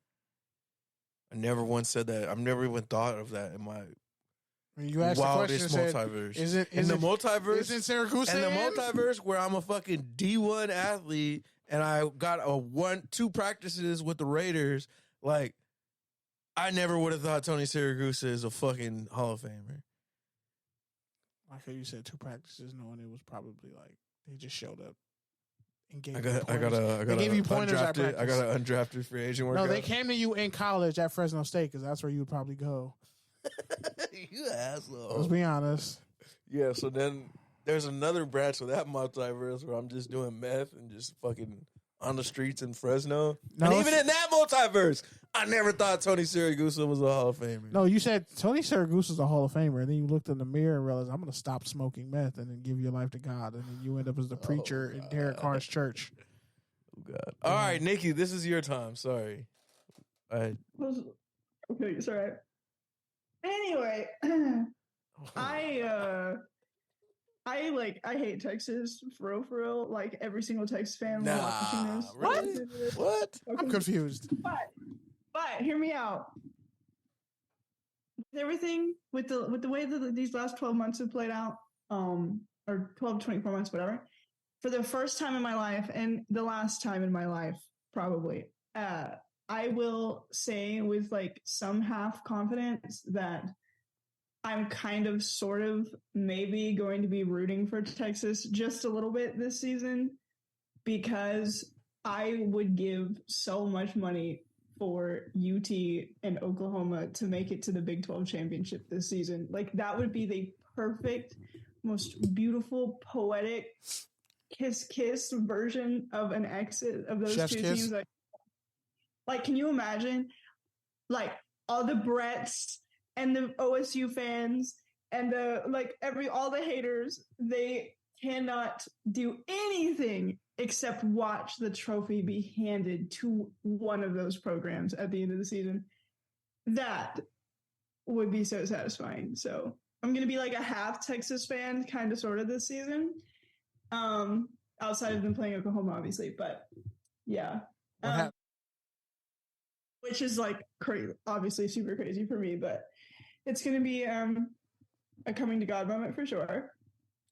Speaker 2: I never once said that. I've never even thought of that in my
Speaker 3: you asked
Speaker 2: wildest
Speaker 3: the question,
Speaker 2: multiverse.
Speaker 3: In the multiverse?
Speaker 2: Isn't Syracuse in the multiverse where I'm a fucking D1 athlete and I got 2 practices with the Raiders, like, I never would have thought Tony Syracuse is a fucking Hall of Famer.
Speaker 3: Like how you said 2 practices, knowing it was probably like they just showed up and gave
Speaker 2: I gave you pointers. I got an undrafted free agent workout.
Speaker 3: No, they came to you in college at Fresno State because that's where you would probably go.
Speaker 2: You asshole.
Speaker 3: Let's be honest.
Speaker 2: Yeah, so then there's another branch of that multiverse where I'm just doing meth and just fucking on the streets in Fresno. No, and even in that multiverse, I never thought Tony Syracuse was a Hall of Famer.
Speaker 3: No, you said Tony Syracuse is a Hall of Famer, and then you looked in the mirror and realized, I'm going to stop smoking meth and then give your life to God, and then you end up as the preacher in Derek Carr's church.
Speaker 2: Oh, God. All right, Nikki, this is your time. Sorry. All right.
Speaker 4: Okay, sorry. Anyway, I hate Texas for real. Like every single Texas fan watching this.
Speaker 2: Really? What?
Speaker 3: I'm confused.
Speaker 4: But hear me out. Everything with the way that these last 12 months have played out, or 12, 24 months, whatever. For the first time in my life and the last time in my life, probably, I will say with like some half confidence that I'm kind of sort of maybe going to be rooting for Texas just a little bit this season because I would give so much money for UT and Oklahoma to make it to the Big 12 championship this season. Like that would be the perfect, most beautiful, poetic kiss version of an exit of those
Speaker 3: Chef's
Speaker 4: two
Speaker 3: kiss.
Speaker 4: teams. Like, can you imagine, like, all the Bretts and the OSU fans and all the haters, they cannot do anything except watch the trophy be handed to one of those programs at the end of the season. That would be so satisfying. So I'm going to be like a half Texas fan, kind of sort of this season. Outside of them playing Oklahoma, obviously, but yeah. Which is like crazy, obviously super crazy for me, but it's going to be a coming to God moment for sure.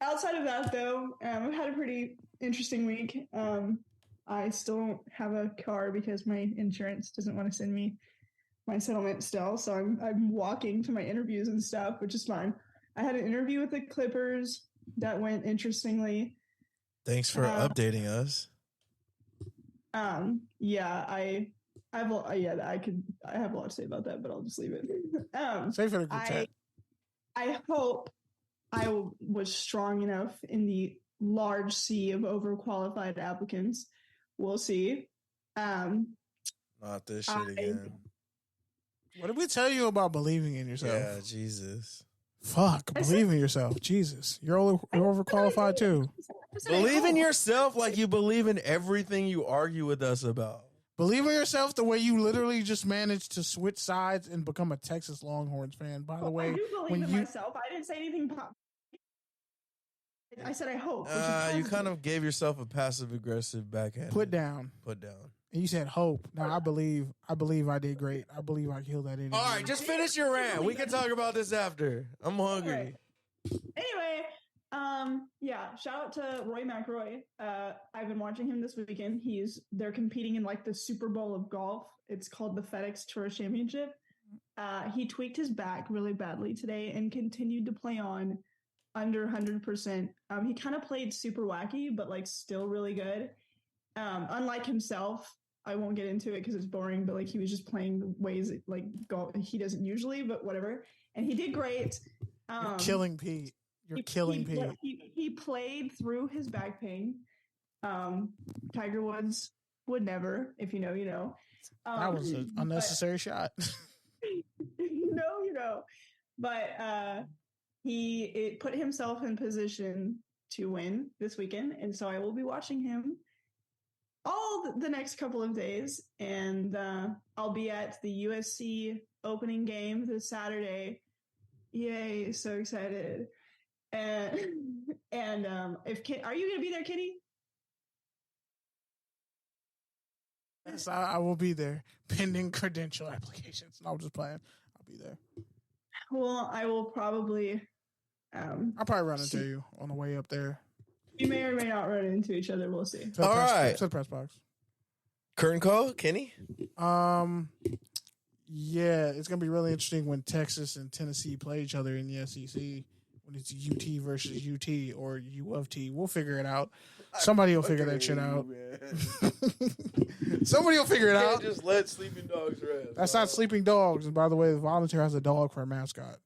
Speaker 4: Outside of that, though, I've had a pretty interesting week. I still don't have a car because my insurance doesn't want to send me my settlement still, so I'm walking to my interviews and stuff, which is fine. I had an interview with the Clippers that went interestingly.
Speaker 2: Thanks for updating us.
Speaker 4: Yeah, I have a lot to say about that, but I'll just leave it.
Speaker 3: Say for the group chat.
Speaker 4: I hope was strong enough in the large sea of overqualified applicants. We'll see.
Speaker 2: Not this shit again.
Speaker 3: What did we tell you about believing in yourself?
Speaker 2: Yeah, Jesus.
Speaker 3: Fuck, believe in yourself. Jesus. You're overqualified too.
Speaker 2: Believe in yourself like you believe in everything you argue with us about.
Speaker 3: Believe in yourself the way you literally just managed to switch sides and become a Texas Longhorns fan. By the way,
Speaker 4: I do believe in myself. I didn't say anything. I said I hope.
Speaker 2: You kind of gave yourself a passive aggressive backhand.
Speaker 3: Put down. And you said hope. Now I believe I did great. I believe I killed that idiot.
Speaker 2: All right, just finish your rant. We can talk about this after. I'm hungry.
Speaker 4: Right. Anyway, yeah, shout out to Roy McIlroy. I've been watching him this weekend. They're competing in like the Super Bowl of golf. It's called the FedEx Tour Championship. He tweaked his back really badly today and continued to play on under 100%. He kind of played super wacky, but like still really good. Unlike himself, I won't get into it because it's boring, but like he was just playing the ways like golf he doesn't usually, but whatever. And he did great.
Speaker 3: You're killing Pete. You're killing Pete.
Speaker 4: He played through his back pain. Tiger Woods would never, if you know, you know.
Speaker 3: That was an unnecessary shot.
Speaker 4: You know. But he put himself in position to win this weekend, and so I will be watching him all the next couple of days, and I'll be at the USC opening game this Saturday. Yay, so excited. And are you gonna be there, Kitty?
Speaker 3: Yes, I will be there pending credential applications. No, I'm just playing. I'll be there.
Speaker 4: Well, I will probably
Speaker 3: I'll probably run into you on the way up there.
Speaker 4: We may or may not run into each other. We'll see.
Speaker 2: All right.
Speaker 3: To the press box.
Speaker 2: Curtain call, Kenny?
Speaker 3: Yeah, it's going to be really interesting when Texas and Tennessee play each other in the SEC. When it's UT versus UT or U of T. We'll figure it out. Somebody will figure that shit out. Somebody will figure it out.
Speaker 2: Just let sleeping dogs rest.
Speaker 3: That's not sleeping dogs. And by the way, the Volunteer has a dog for a mascot.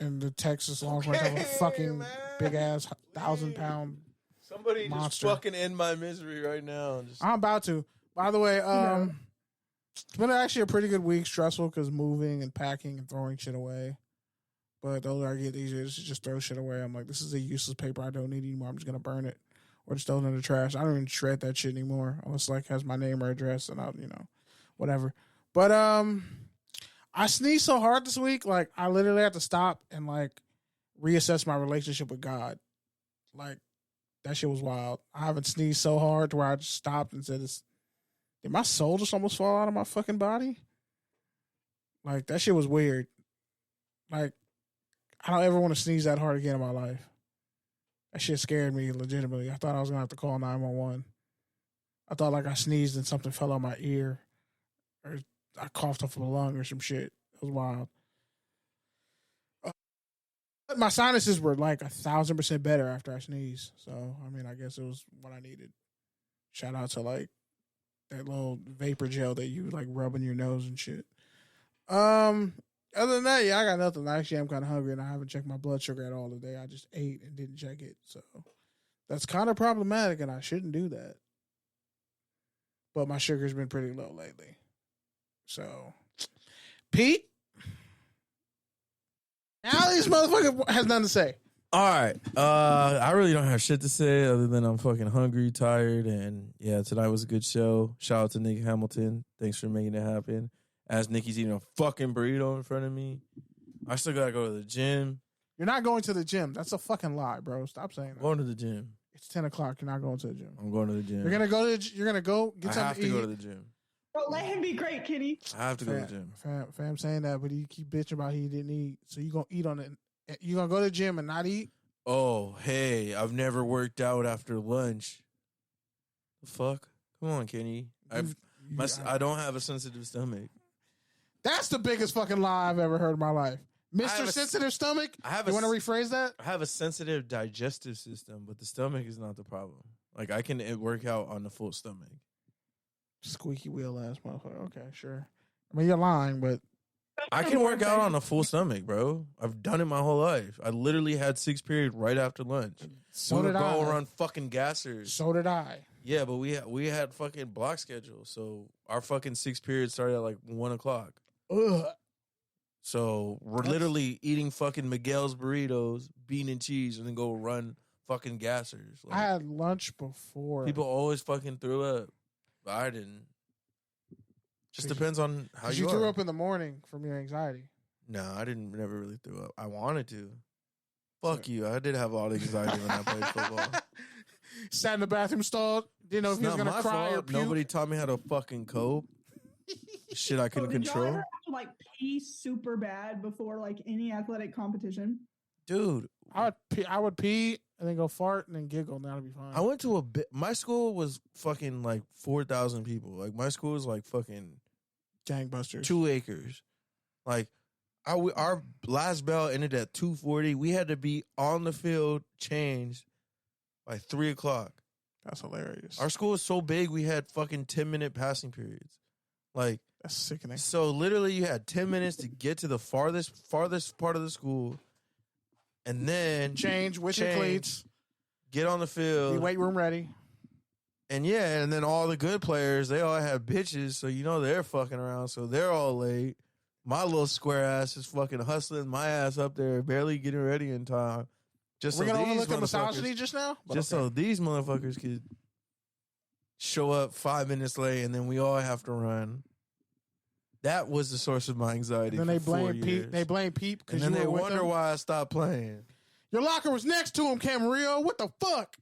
Speaker 3: And the Texas Longhorns have a fucking big-ass 1,000-pound
Speaker 2: Somebody
Speaker 3: monster.
Speaker 2: just fucking end my misery right now.
Speaker 3: I'm about to. By the way, it's been actually a pretty good week. Stressful because moving and packing and throwing shit away. But the older I get, easier to just throw shit away. I'm like, this is a useless paper I don't need anymore. I'm just going to burn it or just throw it in the trash. I don't even shred that shit anymore unless like has my name or address and I'll, whatever. But I sneezed so hard this week, like I literally had to stop and like reassess my relationship with God. Like that shit was wild. I haven't sneezed so hard to where I just stopped and said, did my soul just almost fall out of my fucking body? Like that shit was weird. Like I don't ever want to sneeze that hard again in my life. That shit scared me legitimately. I thought I was gonna have to call 911. I thought like I sneezed and something fell on my ear, or I coughed off a lung or some shit. It was wild. But my sinuses were like 1,000% better after I sneezed. So I mean, I guess it was what I needed. Shout out to like that little vapor gel that you like rub in your nose and shit. Other than that, yeah, I got nothing. Actually, I'm kind of hungry and I haven't checked my blood sugar at all today. I just ate and didn't check it. So that's kind of problematic and I shouldn't do that. But my sugar's been pretty low lately. So, Pete, now this motherfucker has nothing to say.
Speaker 2: All right. I really don't have shit to say other than I'm fucking hungry, tired, and yeah, tonight was a good show. Shout out to Nick Hamilton. Thanks for making it happen. As Nikki's eating a fucking burrito in front of me. I still gotta go to the gym.
Speaker 3: You're not going to the gym. That's a fucking lie, bro. Stop saying that.
Speaker 2: I'm going to the gym.
Speaker 3: It's 10 o'clock. You're not going to the gym.
Speaker 2: I'm going to the gym.
Speaker 3: You're gonna go get something
Speaker 2: I have
Speaker 3: to
Speaker 2: to
Speaker 3: eat.
Speaker 2: go to the gym.
Speaker 4: Don't let him be great, Kenny.
Speaker 2: I have to go to the gym.
Speaker 3: Fam saying that, but he keep bitching about he didn't eat. So you gonna eat on it? You gonna go to the gym and not eat?
Speaker 2: Oh, hey, I've never worked out after lunch. The fuck? Come on, Kenny. I don't have a sensitive stomach.
Speaker 3: That's the biggest fucking lie I've ever heard in my life. Mr. Sensitive Stomach? You want to rephrase that?
Speaker 2: I have a sensitive digestive system, but the stomach is not the problem. Like, I can work out on the full stomach.
Speaker 3: Squeaky wheel ass motherfucker. Okay, sure. I mean, you're lying, but
Speaker 2: I can work out on a full stomach, bro. I've done it my whole life. I literally had 6th period right after lunch.
Speaker 3: So
Speaker 2: we
Speaker 3: did
Speaker 2: would
Speaker 3: I.
Speaker 2: go run fucking gassers.
Speaker 3: So did I.
Speaker 2: Yeah, but we had fucking block schedule, so our fucking 6th period started at like 1:00.
Speaker 3: Ugh.
Speaker 2: So we're literally eating fucking Miguel's burritos, bean and cheese, and then go run fucking gassers. Like,
Speaker 3: I had lunch before.
Speaker 2: people always fucking threw up, but I didn't. Just depends on how you
Speaker 3: threw
Speaker 2: are.
Speaker 3: up in the morning from your anxiety.
Speaker 2: No, I didn't. Never really threw up. I wanted to. Fuck you. I did have a lot of anxiety when I played football.
Speaker 3: Sat in the bathroom stall. Didn't know if
Speaker 2: It's
Speaker 3: he was
Speaker 2: not
Speaker 3: gonna
Speaker 2: my
Speaker 3: cry or
Speaker 2: fault.
Speaker 3: puke.
Speaker 2: Nobody taught me how to fucking cope. Shit, I couldn't
Speaker 4: Did y'all
Speaker 2: control.
Speaker 4: ever have to like pee super bad before like any athletic competition?
Speaker 2: Dude,
Speaker 3: I would pee and then go fart and then giggle and that'll be fine.
Speaker 2: I went to my school was fucking like 4,000 people. Like my school was like fucking
Speaker 3: Gangbusters.
Speaker 2: 2 acres. Like our last bell ended at 2:40. We had to be on the field changed by 3:00.
Speaker 3: That's hilarious.
Speaker 2: Our school was so big we had fucking 10-minute passing periods. Like
Speaker 3: That's sickening.
Speaker 2: so literally you had 10 minutes to get to the farthest part of the school and then
Speaker 3: Change with your cleats.
Speaker 2: get on the field.
Speaker 3: Be weight room ready.
Speaker 2: And yeah, and then all the good players, they all have bitches, so you know they're fucking around, so they're all late. My little square ass is fucking hustling my ass up there, barely getting ready in time. Just
Speaker 3: We're
Speaker 2: so
Speaker 3: gonna
Speaker 2: these
Speaker 3: overlook the misogyny
Speaker 2: motherfuckers,
Speaker 3: just now? But
Speaker 2: just
Speaker 3: okay.
Speaker 2: so these motherfuckers could show up 5 minutes late, and then we all have to run. That was the source of my anxiety.
Speaker 3: And then they
Speaker 2: for 4
Speaker 3: blame
Speaker 2: years.
Speaker 3: Pete. They blame Pete
Speaker 2: And
Speaker 3: because
Speaker 2: then
Speaker 3: you
Speaker 2: they
Speaker 3: were with
Speaker 2: wonder
Speaker 3: him.
Speaker 2: why I stopped playing.
Speaker 3: Your locker was next to him, Camarillo. What the fuck?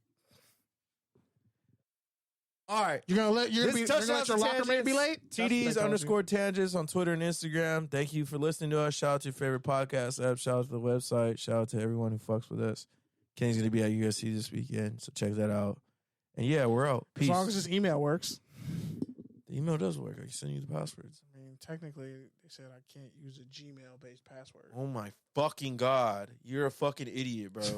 Speaker 2: All right.
Speaker 3: You're gonna let your
Speaker 2: Touchdowns
Speaker 3: locker
Speaker 2: and
Speaker 3: mate be late? That's what they
Speaker 2: TDs
Speaker 3: told you.
Speaker 2: _tangents on Twitter and Instagram. Thank you for listening to us. Shout out to your favorite podcast app. Shout out to the website. Shout out to everyone who fucks with us. Kenny's going to be at USC this weekend, so check that out. And yeah, we're out. Peace.
Speaker 3: As long as this email works.
Speaker 2: The email does work. I can send you the passwords.
Speaker 3: I mean, technically, they said I can't use a Gmail-based password.
Speaker 2: Oh my fucking God. You're a fucking idiot, bro.
Speaker 3: I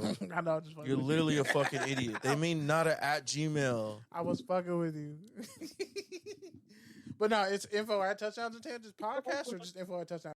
Speaker 3: know. I'm just fucking
Speaker 2: You're
Speaker 3: with
Speaker 2: literally
Speaker 3: you.
Speaker 2: a fucking idiot. They mean not at Gmail.
Speaker 3: I was fucking with you. But no, it's info at Touchdowns and Tangents podcast or just info at Touchdowns.